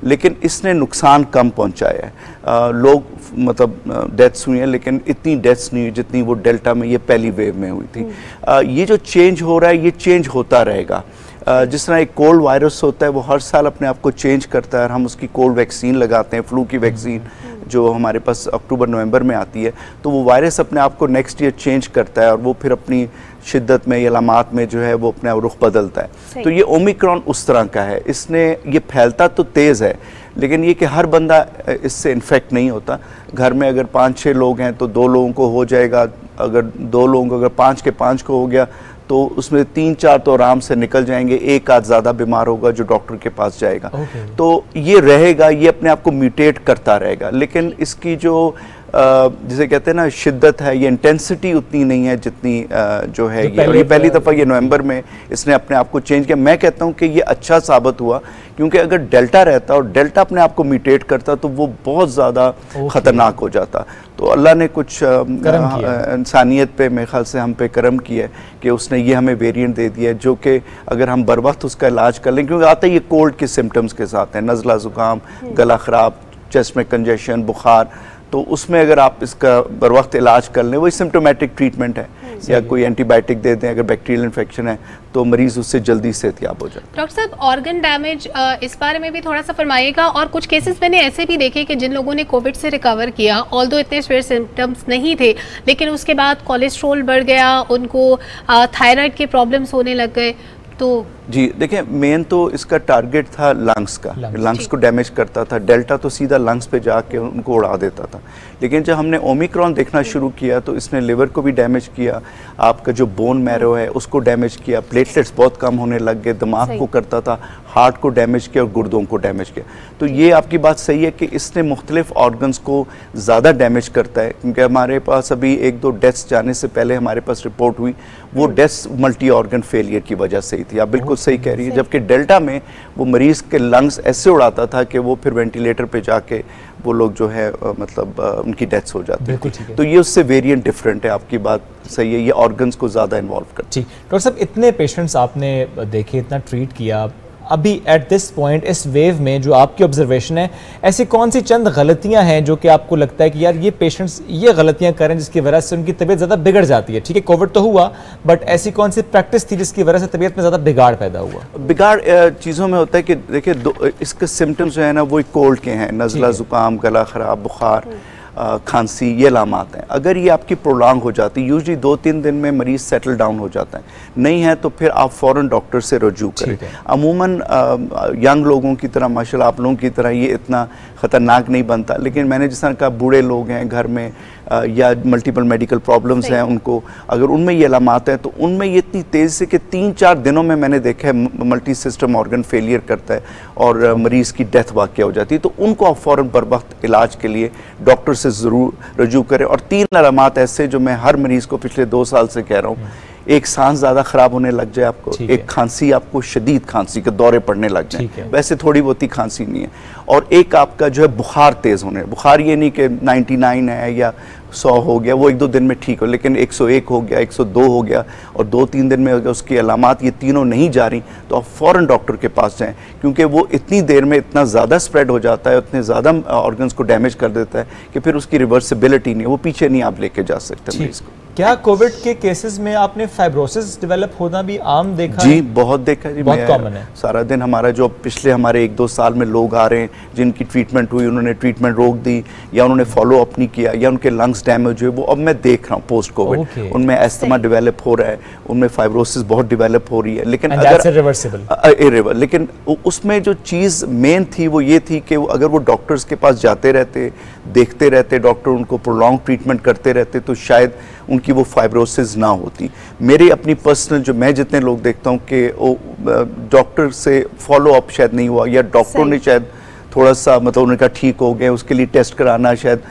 लेकिन इसने नुकसान कम पहुँचाया है। लोग मतलब डेथ्स हुई हैं, लेकिन इतनी डेथ्स नहीं हुई जितनी वो डेल्टा में ये पहली वेव में हुई थी। ये जो चेंज हो रहा है ये चेंज होता रहेगा। जिस तरह एक कोल्ड वायरस होता है वो हर साल अपने आप को चेंज करता है, और हम उसकी कोल्ड वैक्सीन लगाते हैं, फ्लू की वैक्सीन जो हमारे पास अक्टूबर-नवंबर में आती है, तो वो वायरस अपने आप को नेक्स्ट ईयर चेंज करता है और वो फिर अपनी शिद्दत में या अलामात में जो है वो अपने आप रुख बदलता है। तो ये ओमिक्रॉन उस तरह का है, इसने ये फैलता तो तेज़ है, लेकिन ये कि हर बंदा इससे इन्फेक्ट नहीं होता। घर में अगर 5-6 लोग हैं तो 2 लोगों को हो जाएगा, अगर 2 लोगों को, अगर 5 के 5 को हो गया तो उसमें 3-4 तो आराम से निकल जाएंगे, एक आध ज़्यादा बीमार होगा जो डॉक्टर के पास जाएगा। तो ये रहेगा, ये अपने आप को म्यूटेट करता रहेगा, लेकिन इसकी जो जिसे कहते हैं ना शिद्दत है, ये इंटेंसिटी उतनी नहीं है जितनी जो है ये पहली दफ़ा ये नवंबर में इसने अपने आप को चेंज किया। मैं कहता हूँ कि ये अच्छा साबित हुआ, क्योंकि अगर डेल्टा रहता और डेल्टा अपने आप को म्यूटेट करता तो वो बहुत ज़्यादा ख़तरनाक हो जाता। तो अल्लाह ने कुछ इंसानियत पे मेरे ख्याल से हम पे करम किया है कि उसने ये हमें वेरिएंट दे दिया है, जो कि अगर हम बर वक्त उसका इलाज कर लें, क्योंकि आता है ये कोल्ड के सिम्टम्स के साथ है, नज़ला ज़ुकाम, गला ख़राब, चेस्ट में कंजेशन, बुखार, तो उसमें अगर आप इसका बर वक्त इलाज कर लें, वही सिम्टोमेटिक ट्रीटमेंट है, या कोई एंटीबायोटिक दे दें अगर बैक्टीरियल इन्फेक्शन है, तो मरीज़ उससे जल्दी सेहतियाब हो जाए। डॉक्टर साहब, ऑर्गन डैमेज इस बारे में भी थोड़ा सा फरमाइएगा। और कुछ केसेस मैंने ऐसे भी देखे कि जिन लोगों ने कोविड से रिकवर किया, ऑल्दो इतने सीवियर सिम्टम्स नहीं थे, लेकिन उसके बाद कोलेस्ट्रोल बढ़ गया, उनको थायराइड के प्रॉब्लम्स होने लग गए। तो जी देखिए, मेन तो इसका टारगेट था लंग्स का, लंग्स को डैमेज करता था। डेल्टा तो सीधा लंग्स पे जाके उनको उड़ा देता था, लेकिन जब हमने ओमिक्रॉन देखना शुरू किया तो इसने लिवर को भी डैमेज किया, आपका जो बोन मैरो है उसको डैमेज किया, प्लेटलेट्स बहुत कम होने लग गए, दिमाग को करता था, हार्ट को डैमेज किया और गुर्दों को डैमेज किया। तो ये आपकी बात सही है कि इसने मुख्तलिफ ऑर्गन्स को ज़्यादा डैमेज करता है, क्योंकि हमारे पास अभी 1-2 डेथ्स जाने से पहले हमारे पास रिपोर्ट हुई, वो डेथ्स मल्टी ऑर्गन फेलियर की वजह से ही थी। आप बिल्कुल सही कह रही है, जबकि डेल्टा में वो मरीज़ के लंग्स ऐसे उड़ाता था कि वो फिर वेंटिलेटर पे जाके वो लोग जो है मतलब उनकी डेथ्स हो जाती थी। तो ये उससे वेरिएंट डिफरेंट है, आपकी बात सही है, ये ऑर्गन्स को ज़्यादा इन्वॉल्व करती है। डॉक्टर साहब, इतने पेशेंट्स आपने देखे, इतना ट्रीट किया, अभी एट दिस पॉइंट इस वेव में जो आपकी ऑब्जर्वेशन है, ऐसी कौन सी चंद गलतियां हैं जो कि आपको लगता है कि यार ये पेशेंट्स ये गलतियां करें जिसकी वजह से उनकी तबीयत ज़्यादा बिगड़ जाती है? ठीक है, कोविड तो हुआ, बट ऐसी कौन सी प्रैक्टिस थी जिसकी वजह से तबीयत में ज़्यादा बिगाड़ पैदा हुआ? बिगाड़ चीज़ों में होता है कि देखिए इसके सिम्टम्स जो है ना वो कोल्ड के हैं, नज़ला, ज़ुकाम, गला ख़राब, बुखार, खांसी, ये अलामात हैं। अगर ये आपकी प्रोलॉन्ग हो जाती है, यूजली 2-3 दिन में मरीज़ सेटल डाउन हो जाता है, नहीं है तो फिर आप फ़ौरन डॉक्टर से रुजू करें। अमूमन यंग लोगों की तरह माशाल्लाह आप लोगों की तरह ये इतना ख़तरनाक नहीं बनता, लेकिन मैंने जिस तरह कहा बूढ़े लोग हैं घर में या मल्टीपल मेडिकल प्रॉब्लम्स हैं उनको, अगर उनमें ये अलामात हैं तो उनमें ये इतनी तेज़ी से कि 3-4 दिनों में मैंने देखा है मल्टी सिस्टम ऑर्गन फेलियर करता है और मरीज़ की डेथ वाक़या हो जाती है। तो उनको आप फ़ौरन बर वक्त इलाज के लिए डॉक्टर से ज़रूर रुजू करें। और 3 अलामात ऐसे जो मैं हर मरीज़ को पिछले 2 साल से कह रहा हूँ, एक सांस ज़्यादा ख़राब होने लग जाए आपको, एक खांसी, आपको शदीद खांसी के दौरे पड़ने लग जाए, वैसे थोड़ी बहुत ही खांसी नहीं है, और एक आपका जो है बुखार तेज़ होने, बुखार ये नहीं कि 99 है या 100 हो गया, वो 1-2 दिन में ठीक हो, लेकिन 101 हो गया, 102 हो गया और 2-3 दिन में अगर उसकी अलामात ये तीनों नहीं जा रही तो आप फ़ौरन डॉक्टर के पास जाएं, क्योंकि वो इतनी देर में इतना ज़्यादा स्प्रेड हो जाता है, उतने ज़्यादा ऑर्गन्स को डैमेज कर देता है कि फिर उसकी रिवर्सिबिलिटी नहीं है, वो पीछे नहीं आप लेके जा सकते मरीज़ को। क्या कोविड के केसेस में आपने फाइब्रोसिस डेवलप होना भी आम देखा जी? है? बहुत देखा है जी, बहुत कॉमन है। सारा दिन हमारा जो पिछले हमारे 1-2 साल में लोग आ रहे हैं जिनकी ट्रीटमेंट हुई, उन्होंने ट्रीटमेंट रोक दी या उन्होंने फॉलो अप नहीं किया या उनके लंग्स डैमेज हुए, वो अब मैं देख रहा हूँ पोस्ट कोविड उनमें एस्थमा डेवलप हो रहा है, उनमें फाइब्रोसिस बहुत डेवलप हो रही है, लेकिन अगर लेकिन उसमें जो चीज़ मेन थी वो ये थी कि अगर वो डॉक्टर्स के पास जाते रहते, देखते रहते, डॉक्टर उनको प्रोलॉन्ग ट्रीटमेंट करते रहते तो शायद उनकी वो फाइब्रोसिस ना होती। मेरी अपनी पर्सनल जो मैं जितने लोग देखता हूँ कि वो डॉक्टर से फॉलो अप शायद नहीं हुआ या डॉक्टर ने शायद थोड़ा सा मतलब उन्होंने कहा ठीक हो गए, उसके लिए टेस्ट कराना शायद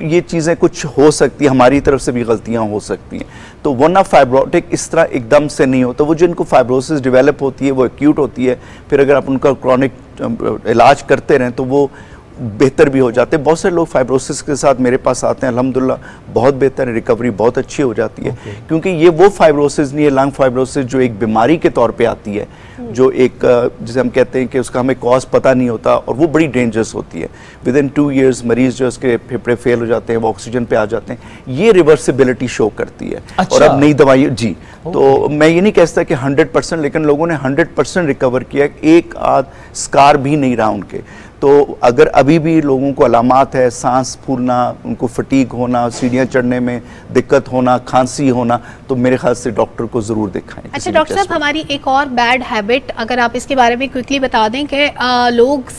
ये चीज़ें कुछ हो सकती है, हमारी तरफ से भी गलतियाँ हो सकती हैं। तो वरना फाइब्रोटिक इस तरह एकदम से नहीं होता, वो जिनको फाइब्रोसिस डेवलप होती है वो एक्यूट होती है, फिर अगर आप उनका क्रॉनिक इलाज करते रहें तो वो बेहतर भी हो जाते हैं। बहुत से लोग फाइब्रोसिस के साथ मेरे पास आते हैं, अल्हम्दुलिल्लाह बहुत बेहतर है, रिकवरी बहुत अच्छी हो जाती है, क्योंकि ये वो फाइब्रोसिस नहीं है लंग फाइब्रोसिस जो एक बीमारी के तौर पे आती है, जो एक जिसे हम कहते हैं कि उसका हमें कॉज पता नहीं होता और वो बड़ी डेंजरस होती है। विद इन 2 years मरीज जो उसके फेफड़े फेल हो जाते हैं, वो ऑक्सीजन पे आ जाते हैं, ये रिवर्सिबिलिटी शो करती है। और अब नई दवाई जी, तो मैं ये नहीं कहता कि 100%, लेकिन लोगों ने 100% रिकवर किया, एक आध स्कार भी नहीं रहा उनके। तो अगर अभी भी लोगों को अलामात है, सांस फूलना, उनको फटीग होना, सीढ़ियाँ चढ़ने में दिक्कत होना, खांसी होना, तो मेरे ख्याल से डॉक्टर को ज़रूर दिखाएं। अच्छा डॉक्टर साहब, हमारी एक और बैड हैबिट अगर आप इसके बारे में क्विकली बता दें कि लोग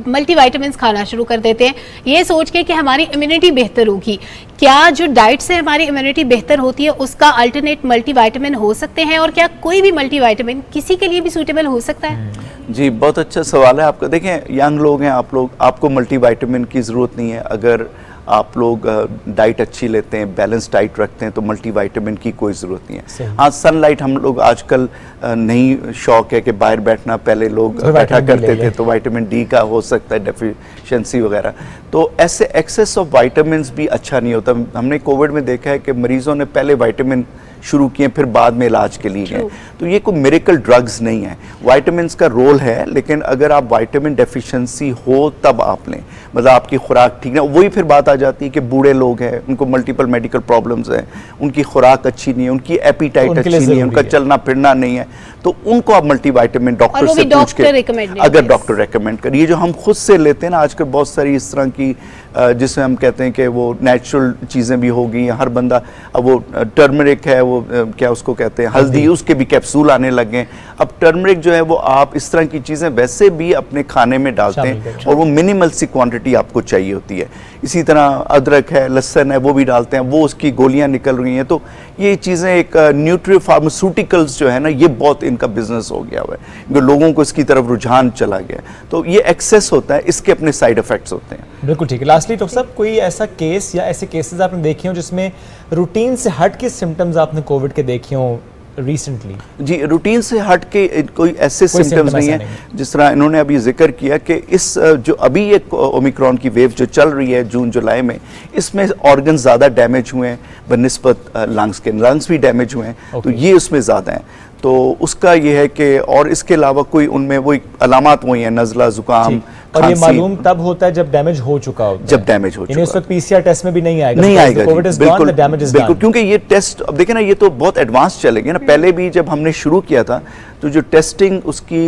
मल्टीविटामिन्स खाना शुरू कर देते हैं ये सोच के कि हमारी इम्यूनिटी बेहतर होगी। क्या जो डाइट से हमारी इम्यूनिटी बेहतर होती है उसका अल्टरनेट मल्टीविटामिन हो सकते हैं, और क्या कोई भी मल्टीविटामिन किसी के लिए भी सूटेबल हो सकता है? जी, बहुत अच्छा सवाल है आपका। देखें, यंग लोग हैं आप लोग, आपको मल्टीविटामिन की ज़रूरत नहीं है। अगर आप लोग डाइट अच्छी लेते हैं, बैलेंस डाइट रखते हैं, तो मल्टीविटामिन की कोई ज़रूरत नहीं है। हाँ, सनलाइट हम लोग आजकल नहीं शौक है कि बाहर बैठना, पहले लोग बैठा करते थे, तो विटामिन डी का हो सकता है डेफिशिएंसी वगैरह, तो ऐसे एक्सेस ऑफ विटामिन्स भी अच्छा नहीं होता। हमने कोविड में देखा है कि मरीज़ों ने पहले विटामिन शुरू किए फिर बाद में इलाज के लिए गए, तो ये कोई मिरेकल ड्रग्स नहीं है। विटामिन्स का रोल है, लेकिन अगर आप विटामिन डेफिशिएंसी हो तब आप लें, मतलब आपकी खुराक ठीक नहीं। वही फिर बात आ जाती है कि बूढ़े लोग हैं, उनको मल्टीपल मेडिकल प्रॉब्लम्स हैं, उनकी खुराक अच्छी नहीं है, उनकी एपिटाइट अच्छी नहीं है, उनका चलना फिरना नहीं है, तो उनको आप मल्टीविटामिन डॉक्टर से पूछ के, अगर डॉक्टर रेकमेंड कर, ये जो हम खुद से लेते हैं ना आजकल बहुत सारी इस तरह की जिसमें हम कहते हैं कि वो नेचुरल चीज़ें भी हो गई, हर बंदा अब वो टर्मरिक है, वो क्या उसको कहते हैं हल्दी, उसके भी कैप्सूल आने लगे। अब टर्मरिक जो है वो आप इस तरह की चीज़ें वैसे भी अपने खाने में डालते हैं और वो मिनिमल सी क्वांटिटी आपको चाहिए होती है। इसी तरह अदरक है, लहसुन है, वो भी डालते हैं, वो उसकी गोलियां निकल रही हैं। तो ये चीज़ें एक न्यूट्री फार्मास्यूटिकल्स जो है ना, ये बहुत इनका बिजनेस हो गया हुआ है, लोगों को इसकी तरफ रुझान चला गया, तो ये एक्सेस होता है, इसके अपने साइड इफेक्ट्स होते हैं। बिल्कुल ठीक है। लास्टली डॉक्टर साहब, कोई ऐसा केस या ऐसे केसेस आपने देखे हो जिसमें रूटीन से हट के सिम्टम्स आपने कोविड के देखे हो रिसेंटली? जी, रूटीन से हट के कोई ऐसे सिम्टम्स नहीं है, जिस तरह इन्होंने अभी जिक्र किया कि इस जो अभी एक ओमिक्रॉन की वेव जो चल रही है जून जुलाई में, इसमें ऑर्गन ज़्यादा डैमेज हुए हैं बनिस्बत लंग्स के, लंग्स भी डैमेज हुए हैं, तो ये उसमें ज़्यादा हैं। तो उसका ये है कि और इसके अलावा कोई उनमें वही अलामात वही है, नज़ला, जुकाम, और ये मालूम तब होता है जब डैमेज हो चुका होता है। जब डैमेज हो चुका उस वक्त पीसीआर टेस्ट में भी नहीं आएगा, Covid is gone, the damage is gone. क्योंकि ये टेस्ट अब देखें ना, ये तो बहुत एडवांस चलेंगे ना। पहले भी जब हमने शुरू किया था तो जो टेस्टिंग उसकी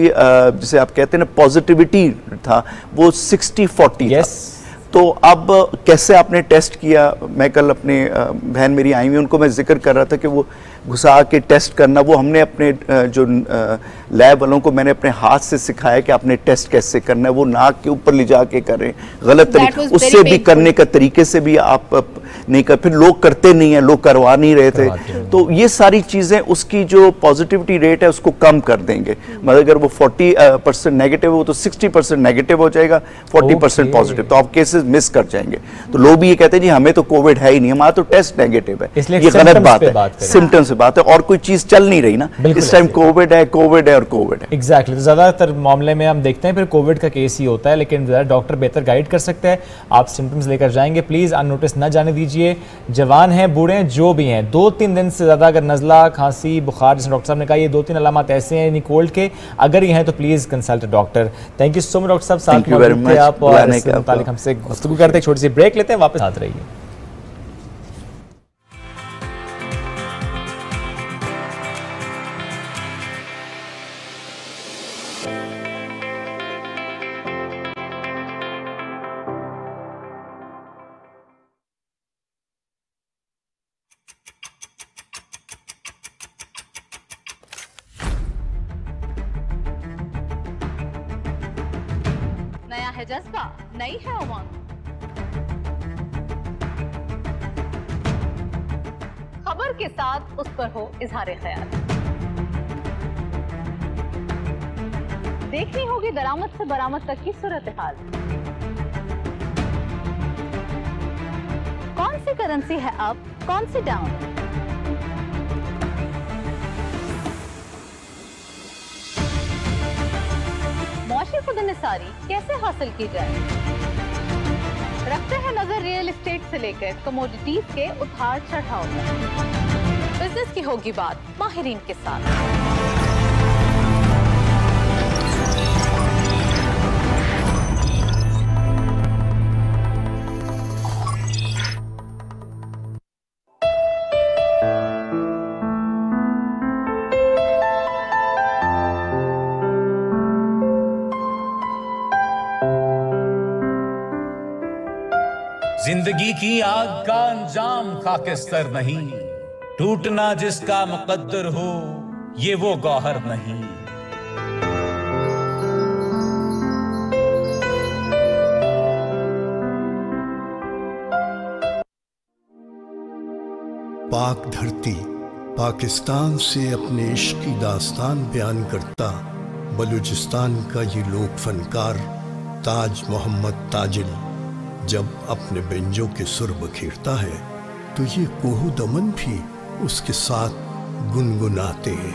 जिसे आप कहते हैं ना पॉजिटिविटी था, वो 60-40 था। तो अब कैसे आपने टेस्ट किया, मैं कल अपने बहन मेरी आई हुई, उनको मैं जिक्र कर रहा था कि वो घुसा के टेस्ट करना, वो हमने अपने जो लैब वालों को मैंने अपने हाथ से सिखाया कि आपने टेस्ट कैसे करना है। वो नाक के ऊपर ले जाके करें, गलत तरीके उससे भी करने का तरीके से भी आप नहीं कर, फिर लोग करते नहीं है, लोग करवा नहीं रहे थे। तो ये सारी चीज़ें उसकी जो पॉजिटिविटी रेट है उसको कम कर देंगे। मतलब अगर वो 40% नेगेटिव हो तो 60% नेगेटिव हो जाएगा, 40% पॉजिटिव, तो आप केसेस मिस कर जाएंगे। तो लोग भी ये कहते हैं जी हमें तो कोविड है ही नहीं, हमारा तो टेस्ट नेगेटिव है, ये गलत बात है। सिम्टम्स बात है और कोई चीज चल नहीं रही ना, इस टाइम कोविड है और कोविड है। एग्जैक्टली, तो ज्यादातर मामले में हम देखते हैं फिर कोविड का केस ही होता है, लेकिन डॉक्टर बेहतर गाइड कर सकते हैं। आप सिम्टम्स लेकर जाएंगे, प्लीज अननोटिस न जाने दीजिए। जवान हैं, बूढ़े हैं, जो भी हैं, 2-3 दिन से ज्यादा अगर नजला, खांसी, बुखार, जैसे डॉक्टर साहब ने कहा, ये 2-3 अलामत ऐसे हैं यानी कोल्ड के, अगर ये हैं तो please consult doctor. Thank you so much doctor साहब, साथ में आप और इसके मुतालिक हमसे गुफ्तगू करते हैं। छोटी सी ब्रेक लेते हैं, वापस आते रहिए। नया है जज्बा, नई है उमंग, खबर के साथ उस पर हो इजहार ख्याल। देखनी होगी दरामद से बरामद तक की सूरत हाल। कौन सी करेंसी है अप, कौन सी डाउन, मौशी खुदनिसारी कैसे हासिल की जाए। रखते हैं नजर रियल एस्टेट से लेकर कमोडिटीज के उतार चढ़ाव में। बिजनेस की होगी बात माहिरीन के साथ। जिंदगी की आग का अंजाम खाकिस्तर नहीं, टूटना जिसका मुकद्दर हो ये वो गौहर नहीं। पाक धरती पाकिस्तान से अपने इश्क की दास्तान बयान करता बलूचिस्तान का ये लोक फनकार ताज मोहम्मद ताजिल जब अपने बेंजों के सुर बखेरता है तो ये कोहू दमन भी उसके साथ गुनगुनाते हैं।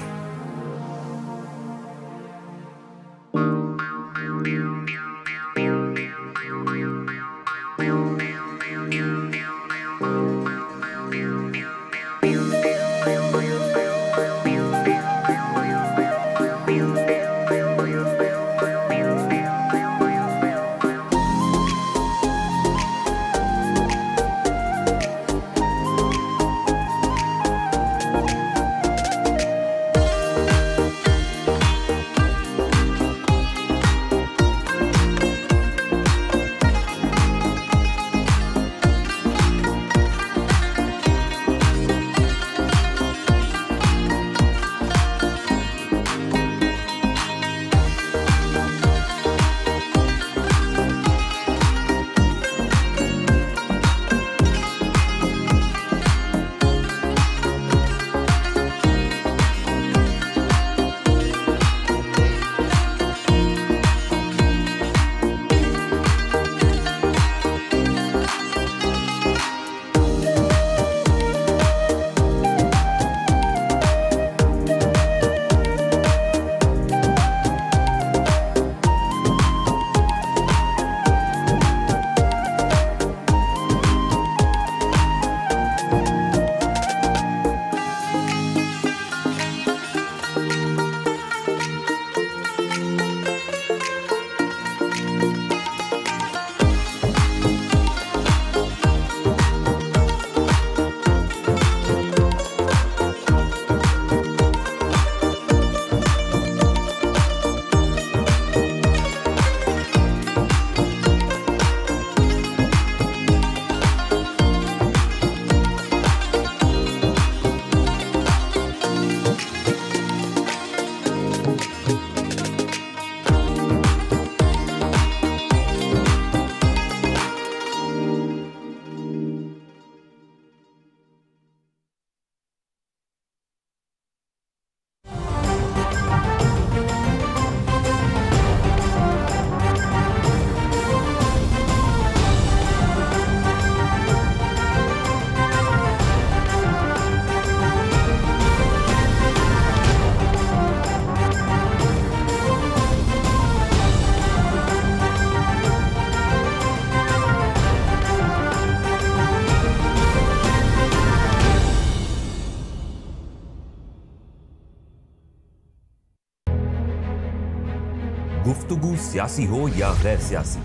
गुफ्तगू सियासी हो या गैर सियासी,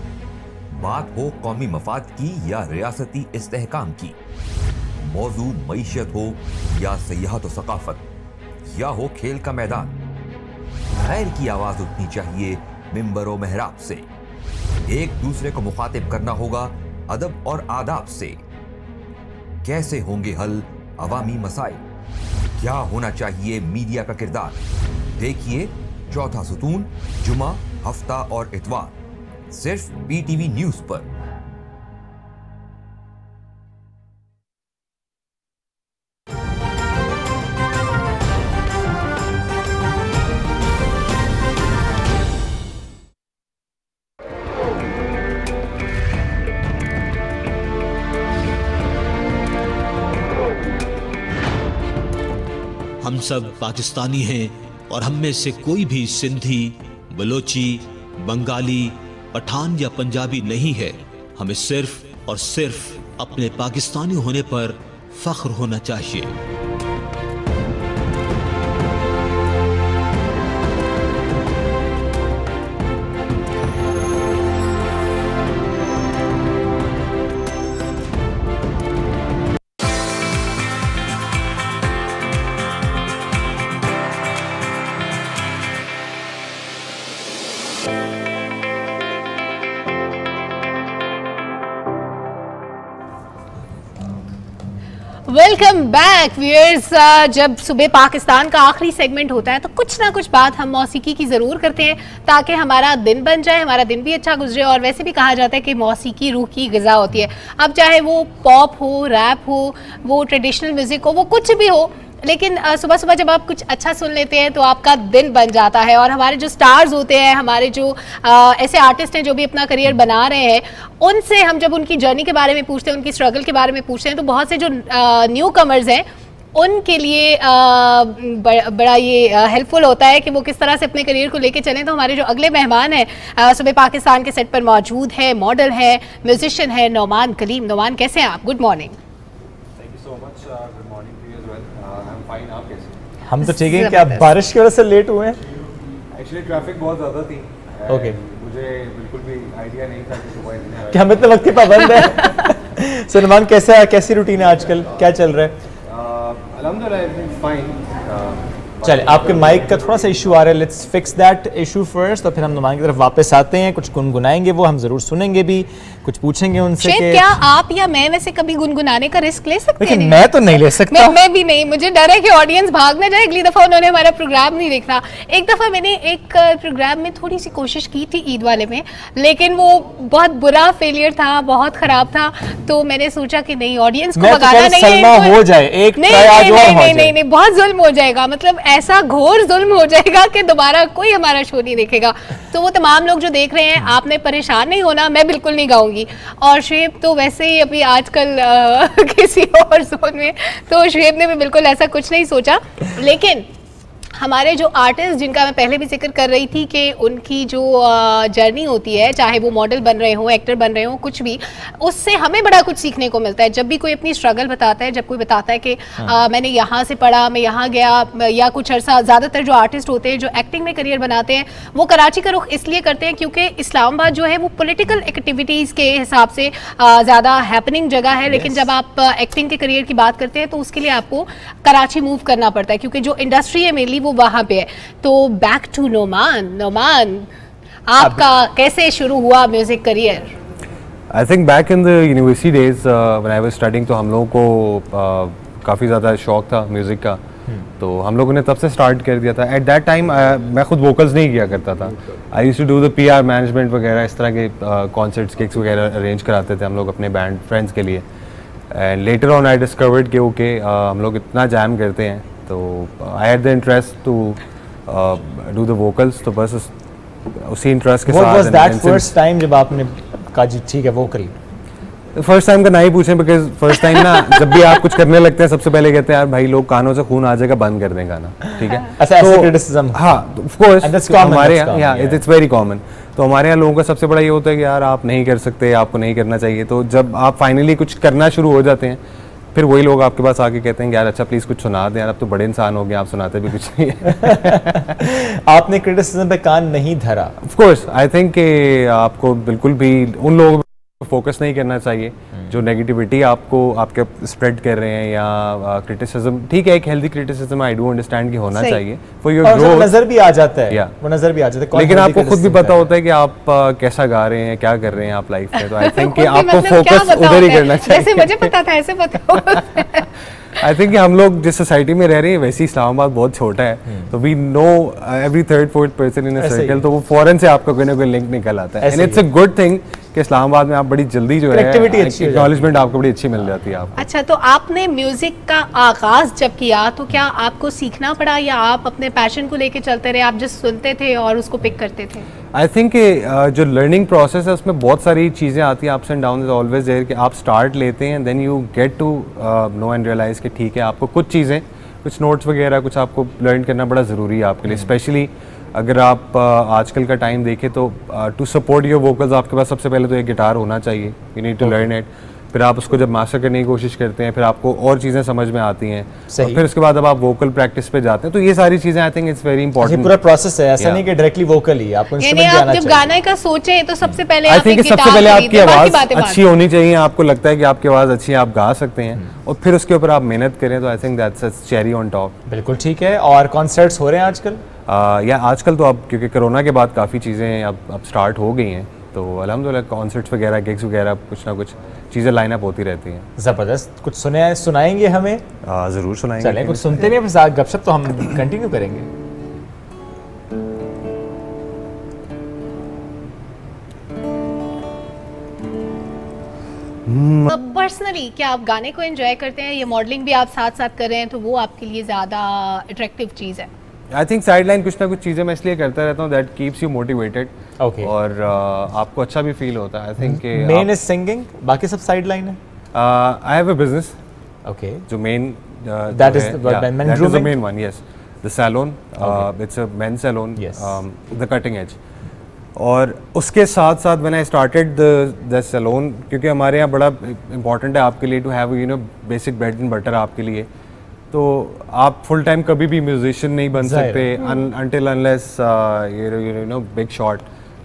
बात हो कौमी मफाद की या रियासती इस्तेहकाम की, मौजू मईशत हो या सियाहत व सकाफत, या हो खेल का मैदान, खैर की आवाज उठनी चाहिए मिंबर व महराब से। एक दूसरे को मुखातिब करना होगा अदब और आदाब से। कैसे होंगे हल अवामी मसाइल, क्या होना चाहिए मीडिया का किरदार। देखिए चौथा सुतून जुमा, हफ्ता और इतवार, सिर्फ PTV न्यूज पर। हम सब पाकिस्तानी हैं और हम में से कोई भी सिंधी, बलोची, बंगाली, पठान या पंजाबी नहीं है। हमें सिर्फ और सिर्फ अपने पाकिस्तानी होने पर फख्र होना चाहिए। Welcome back viewers. जब सुबह पाकिस्तान का आखिरी सेगमेंट होता है तो कुछ ना कुछ बात हम मौसीकी की ज़रूर करते हैं ताकि हमारा दिन बन जाए, हमारा दिन भी अच्छा गुजरे। और वैसे भी कहा जाता है कि मौसीकी रूह की ग़िज़ा होती है। अब चाहे वो पॉप हो, रैप हो, वो ट्रेडिशनल म्यूज़िक हो, वो कुछ भी हो, लेकिन सुबह सुबह जब आप कुछ अच्छा सुन लेते हैं तो आपका दिन बन जाता है। और हमारे जो स्टार्स होते हैं, हमारे जो ऐसे आर्टिस्ट हैं जो भी अपना करियर बना रहे हैं, उनसे हम जब उनकी जर्नी के बारे में पूछते हैं, उनकी स्ट्रगल के बारे में पूछते हैं, तो बहुत से जो न्यू कमर्स हैं उनके लिए बड़ा ये हेल्पफुल होता है कि वो किस तरह से अपने करियर को लेके चलें। तो हमारे जो अगले मेहमान हैं सुबह पाकिस्तान के सेट पर मौजूद है, मॉडल है, म्यूजिशियन है नौमान कलीम। नौमान, कैसे हैं आप? Good morning. हम तो ठीक है। क्या बारिश की वजह से लेट हुए हैं? एक्चुअली ट्रैफिक बहुत ज़्यादा थी। ओके। मुझे बिल्कुल भी आइडिया नहीं था कि सुबह इतने कि हम इतने वक्त की पाबंद है। सलमान, कैसी रूटीन है आजकल, क्या चल रहा है? अल्हम्दुलिल्लाह फाइन। चलिए, आपके माइक का थोड़ा सा इशू आ रहा है, let's fix that issue first, तो फिर हम नौमान की तरफ वापस आते हैं। कुछ गुनगुनाएंगे, वो हम जरूर सुनेंगे भी, कुछ पूछेंगे उनसे कि क्या आप या मैं वैसे कभी गुनगुनाने का रिस्क ले सकते हैं? मैं तो नहीं ले सकता। मैं भी नहीं। मुझे डर है कि ऑडियंस भाग ना जाए, अगली दफा उन्होंने हमारा प्रोग्राम नहीं देखना। एक दफा मैंने एक प्रोग्राम में थोड़ी सी कोशिश की थी ईद वाले में, लेकिन वो बहुत बुरा फेलियर था, बहुत खराब था। तो मैंने सोचा कि नहीं, ऑडियंस को भगाना नहीं है, हो जाए एक नहीं, बहुत जुल्म हो जाएगा। मतलब ऐसा घोर जुल्म हो जाएगा कि दोबारा कोई हमारा शो नहीं देखेगा। तो वो तमाम लोग जो देख रहे हैं, आपने परेशान नहीं होना, मैं बिल्कुल नहीं गाऊंगी। और शेब तो वैसे ही अभी आजकल किसी और जोन में, तो शेब ने भी बिल्कुल ऐसा कुछ नहीं सोचा। लेकिन हमारे जो आर्टिस्ट, जिनका मैं पहले भी जिक्र कर रही थी कि उनकी जो जर्नी होती है, चाहे वो मॉडल बन रहे हो, एक्टर बन रहे हो, कुछ भी, उससे हमें बड़ा कुछ सीखने को मिलता है। जब भी कोई अपनी स्ट्रगल बताता है, जब कोई बताता है कि मैंने यहाँ से पढ़ा, मैं यहाँ गया, या कुछ अर्सा, ज़्यादातर जो आर्टिस्ट होते हैं जो एक्टिंग में करियर बनाते हैं, वो कराची का रुख इसलिए करते हैं क्योंकि इस्लामाबाद जो है वो पॉलिटिकल एक्टिविटीज़ के हिसाब से ज़्यादा हैपनिंग जगह है। लेकिन जब आप एक्टिंग के करियर की बात करते हैं तो उसके लिए आपको कराची मूव करना पड़ता है, क्योंकि जो इंडस्ट्री है मेनली वो वहाँ पे है। तो बैक टू नौमान, आपका कैसे शुरू हुआ music career? I think back in the university days when I was studying, तो हम लोगों को काफ़ी ज़्यादा शौक था म्यूज़िक का, तो हम लोगों ने तब से स्टार्ट कर दिया था। एट दैट टाइम मैं खुद वोकल्स नहीं किया करता था। I used to do the PR management वगैरह, इस तरह के कॉन्सर्ट्स, गिग्स वगैरह अरेंज कराते थे हम लोग अपने बैंड फ्रेंड्स के लिए। And later on I discovered कि ओके हम लोग इतना जैम करते हैं, तो I had the interest to do the vocals. तो बस उसी इंटरेस्ट के साथ What was that first time जब आपने कहा जी ठीक है वोकल? फर्स्ट टाइम का ना ही पूछें, बिकॉज फर्स्ट टाइम ना जब भी आप कुछ करने लगते हैं सबसे पहले कहते हैं यार भाई लोग कानों से खून आ जाएगा, बंद कर दें गाना, ठीक है। ऐसा क्रिटिसिज्म? हाँ, ऑफ कोर्स हमारे यहाँ इट्स वेरी कॉमन। तो हमारे यहाँ लोगों का सबसे बड़ा ये होता है कि यार आप नहीं कर सकते, आपको नहीं करना चाहिए। तो जब आप फाइनली कुछ करना शुरू हो जाते हैं फिर वही लोग आपके पास आके कहते हैं यार अच्छा प्लीज कुछ सुना दें यार, अब तो बड़े इंसान हो गए, आप सुनाते भी कुछ नहीं है। आपने क्रिटिसिज्म पे कान नहीं धरा? ऑफ कोर्स आई थिंक कि आपको बिल्कुल भी उन लोगों पे फोकस नहीं करना चाहिए जो नेगेटिविटी आपको आपके स्प्रेड कर रहे हैं, या क्रिटिसिज्म ठीक है, एक healthy criticism I do understand कि होना चाहिए फॉर योर ग्रोथ, नजर भी आ जाता है, वो नजर भी आ जाता है, लेकिन आपको खुद भी पता होता है कि आप कैसा गा रहे हैं, क्या कर रहे हैं आप लाइफ में, तो आई थिंक कि आपको फोकस उधर ही करना चाहिए। जैसे मुझे पता था ऐसे पता आई थिंक कि हम लोग जिस सोसाइटी में रह रहे हैं वैसे इस्लामाबाद बहुत छोटा है, तो we know every third fourth person in a circle, तो वो फॉरेन से आपका कोई ना कोई लिंक निकल आता है, and it's a good thing कि इस्लामाबाद में आप बड़ी जल्दी जो है एक्नॉलेजमेंट आपको बड़ी अच्छी मिल जाती है आपको। अच्छा, तो आपने म्यूजिक का आगाज जब किया तो क्या आपको सीखना पड़ा या आप अपने पैशन को लेके चलते रहे, आप जस्ट सुनते थे और उसको पिक करते थे? आई थिंक जो लर्निंग प्रोसेस है उसमें बहुत सारी चीज़ें आती हैं, ups and down is always there, कि आप स्टार्ट लेते हैं then you get to know and realise कि ठीक है आपको कुछ चीज़ें, कुछ नोट्स वगैरह कुछ आपको लर्न करना बड़ा ज़रूरी है आपके लिए, स्पेशली अगर आप आजकल का टाइम देखें तो टू सपोर्ट योर वोकल्स आपके पास सबसे पहले तो एक गिटार होना चाहिए, you need to learn it, फिर आप उसको जब मास्टर करने की कोशिश करते हैं फिर आपको और चीज़ें समझ में आती हैं, और फिर उसके बाद अब आप वोकल प्रैक्टिस पे जाते हैं, तो ये सारी चीज़ें I think it's very important. पूरा प्रोसेस है, ऐसा नहीं कि डायरेक्टली वोकल ही आपको इंस्ट्रूमेंट आना चाहिए। जब गाने का सोचे तो सबसे पहले आई थिंक सबसे पहले आपकी आवाज़ अच्छी होनी चाहिए, आपको लगता है कि आपकी आवाज़ अच्छी है, आप गा सकते हैं, और फिर उसके ऊपर आप मेहनत करें, तो I think that's a cherry on top. बिल्कुल ठीक है। और कॉन्सर्ट्स हो रहे हैं आजकल? या आजकल तो अब क्योंकि कोरोना के बाद काफ़ी चीज़ें अब स्टार्ट हो गई हैं, तो अल्हम्दुलिल्लाह कॉन्सर्ट्स वगैरह गिग्स वगैरह कुछ ना कुछ चीज़ें लाइन अप होती रहती हैं। ज़बरदस्त। कुछ सुनाएंगे हमें? ज़रूर सुनाएंगे। चलें कुछ सुनते नहीं, फिर गपशप तो हम कंटिन्यू करेंगे। पर्सनली क्या आप गाने को एंजॉय करते हैं, ये मॉडलिंग भी आप साथ साथ कर रहे हैं तो वो आपके लिए ज़्यादा अट्रैक्टिव चीज़ है? आई थिंक साइड लाइन कुछ ना कुछ चीज़ें मैं इसलिए करता रहता हूँ दैट कीप्स यू मोटिवेटेड, और आपको अच्छा भी फील होता है। I think main is singing, बाकी सब साइड लाइन है। I have a business, okay, जो main that is the main one, yes, the salon, it's a main salon, the cutting edge, और उसके साथ साथ when I started the salon, क्योंकि हमारे यहाँ बड़ा इंपॉर्टेंट है आपके लिए to have you know basic bread and butter आपके लिए, तो आप फुल टाइम कभी भी म्यूजिशियन नहीं बन सकते until unless you know big shot,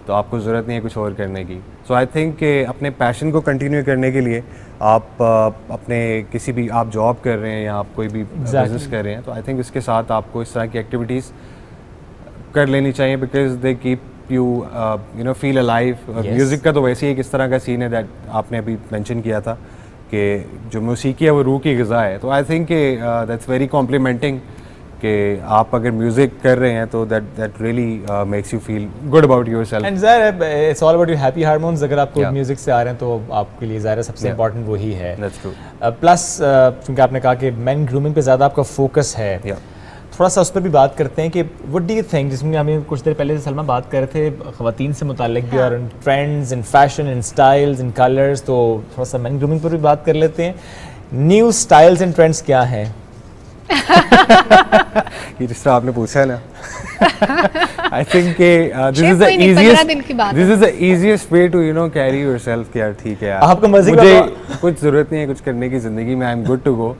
तो आपको ज़रूरत नहीं है कुछ और करने की। सो आई थिंक अपने पैशन को कंटिन्यू करने के लिए आप अपने किसी भी आप जॉब कर रहे हैं या आप कोई भी बिजनेस कर रहे हैं, तो आई थिंक इसके साथ आपको इस तरह की एक्टिविटीज़ कर लेनी चाहिए, because they keep you you know feel alive. Music का तो वैसे ही एक इस तरह का सीन है दैट आपने अभी मेंशन किया था कि जो मौसीकी है वो रूह की ग़िज़ा है, तो I think that's very complementing कि आप अगर म्यूजिक कर रहे हैं तो that really makes you feel good about yourself, and ज़ाहिर है it's all about your happy hormones. अगर आपको म्यूजिक से आ रहे हैं तो आपके लिए ज़ाहिर है सबसे इंपॉर्टेंट वही है। That's true. प्लस क्योंकि आपने कहा कि मेन ग्रूमिंग पे ज़्यादा आपका फोकस है, थोड़ा सा उस पर भी बात करते हैं कि व्हाट डू यू थिंक, जिसमें हमें कुछ देर पहले सलमा बात कर रहे थे ख़वातीन से मुताल्लिक भी, और trends in fashion in styles in colours, तो थोड़ा सा मेन ग्रूमिंग पर भी बात कर लेते हैं। न्यू स्टाइल्स एंड ट्रेंड्स क्या हैं? ये जिस तरह आपने पूछा है ना, I think this is the easiest way to you know carry yourself कि यार ठीक है यार आपको मुझे कुछ ज़रूरत नहीं है कुछ करने की ज़िंदगी में, I am good to go.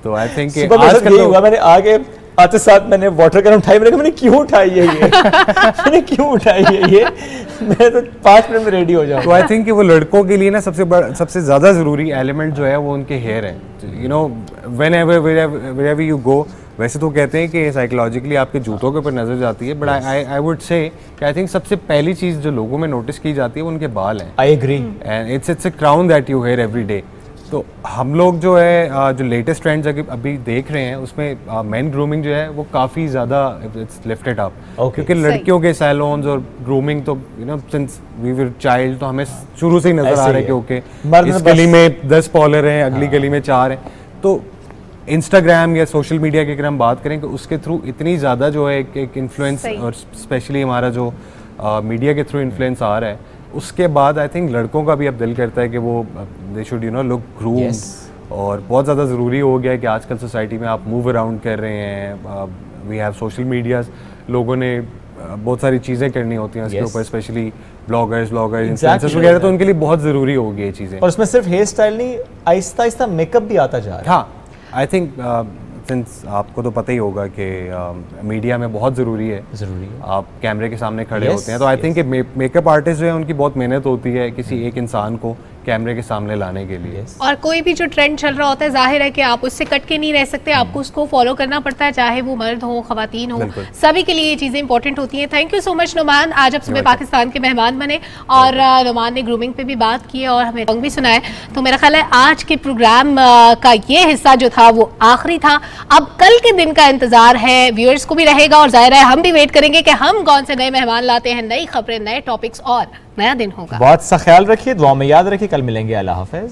तो आई थिंक आजकल हुआ, मैंने आगे आते साथ मैंने वाटर कैन उठाई, मैंने क्यों उठाई है ये मैंने क्यों उठाई है ये, मैं तो 5 मिनट में रेडी हो जाऊँ। तो आई थिंक कि वो लड़कों के लिए ना सबसे ज़्यादा ज़रूरी एलिमेंट जो है वो उनके हेयर है। You know whenever you go, वैसे तो कहते हैं कि साइकोलॉजिकली आपके जूतों के ऊपर नजर जाती है, बट आई वुड से कि आई थिंक सबसे पहली चीज़ जो लोगों में नोटिस की जाती है वो उनके बाल हैं। I agree, and it's a crown that you hair every day. तो हम लोग जो है जो लेटेस्ट ट्रेंड्स अभी देख रहे हैं उसमें मेन ग्रूमिंग जो है वो काफ़ी ज़्यादा इट्स लिफ्टेड अप, क्योंकि लड़कियों के सैलून्स और ग्रूमिंग तो you know since we were child तो हमें शुरू से ही नजर आ रहा है कि ओके इस गली में 10 पॉलर हैं, अगली गली में 4 हैं। तो इंस्टाग्राम या सोशल मीडिया की अगर हम बात करें तो उसके थ्रू इतनी ज़्यादा जो है एक इन्फ्लुएंस, और स्पेशली हमारा जो मीडिया के थ्रू इन्फ्लुएंस आ रहा है, उसके बाद आई थिंक लड़कों का भी अब दिल करता है कि वो they should you know look groom, और बहुत ज़्यादा ज़रूरी हो गया है कि आजकल सोसाइटी में आप मूव अराउंड कर रहे हैं, वी हैव सोशल मीडियाज, लोगों ने बहुत सारी चीज़ें करनी होती हैं उसके ऊपर, स्पेशली ब्लॉगर्स इन्फ्लुएंसर्स वगैरह, तो उनके लिए बहुत ज़रूरी होगी ये चीज़ें। और उसमें सिर्फ हेयर स्टाइल नहीं, आहिस्ता आहिस्ता मेकअप भी आता जा रहा है। हाँ, आई थिंक सिंस आपको तो पता ही होगा कि मीडिया में बहुत ज़रूरी है आप कैमरे के सामने खड़े होते हैं, तो आई थिंक मेकअप आर्टिस्ट जो है उनकी बहुत मेहनत होती है किसी एक इंसान को कैमरे के सामने लाने के लिए। और कोई भी जो ट्रेंड चल रहा होता है, जाहिर है कि आप उससे कट के नहीं रह सकते, आपको उसको फॉलो करना पड़ता है, चाहे वो मर्द हो खवातीन हो, सभी के लिए ये चीज़ें इंपॉर्टेंट होती हैं। Thank you so much Numan, आज आप सुबह पाकिस्तान के मेहमान बने और नुमान ने ग्रूमिंग पे भी बात की और हमें रंग भी सुनाए। तो मेरा ख्याल है आज के प्रोग्राम का ये हिस्सा जो था वो आखिरी था। अब कल के दिन का इंतजार है, व्यूअर्स को भी रहेगा और जाहिर है हम भी वेट करेंगे कि हम कौन से नए मेहमान लाते हैं, नई खबरें, नए टॉपिक्स और नया दिन होगा। बहुत सा ख्याल रखिए, दुआ में याद रखिए, कल मिलेंगे। अल्लाह हाफिज।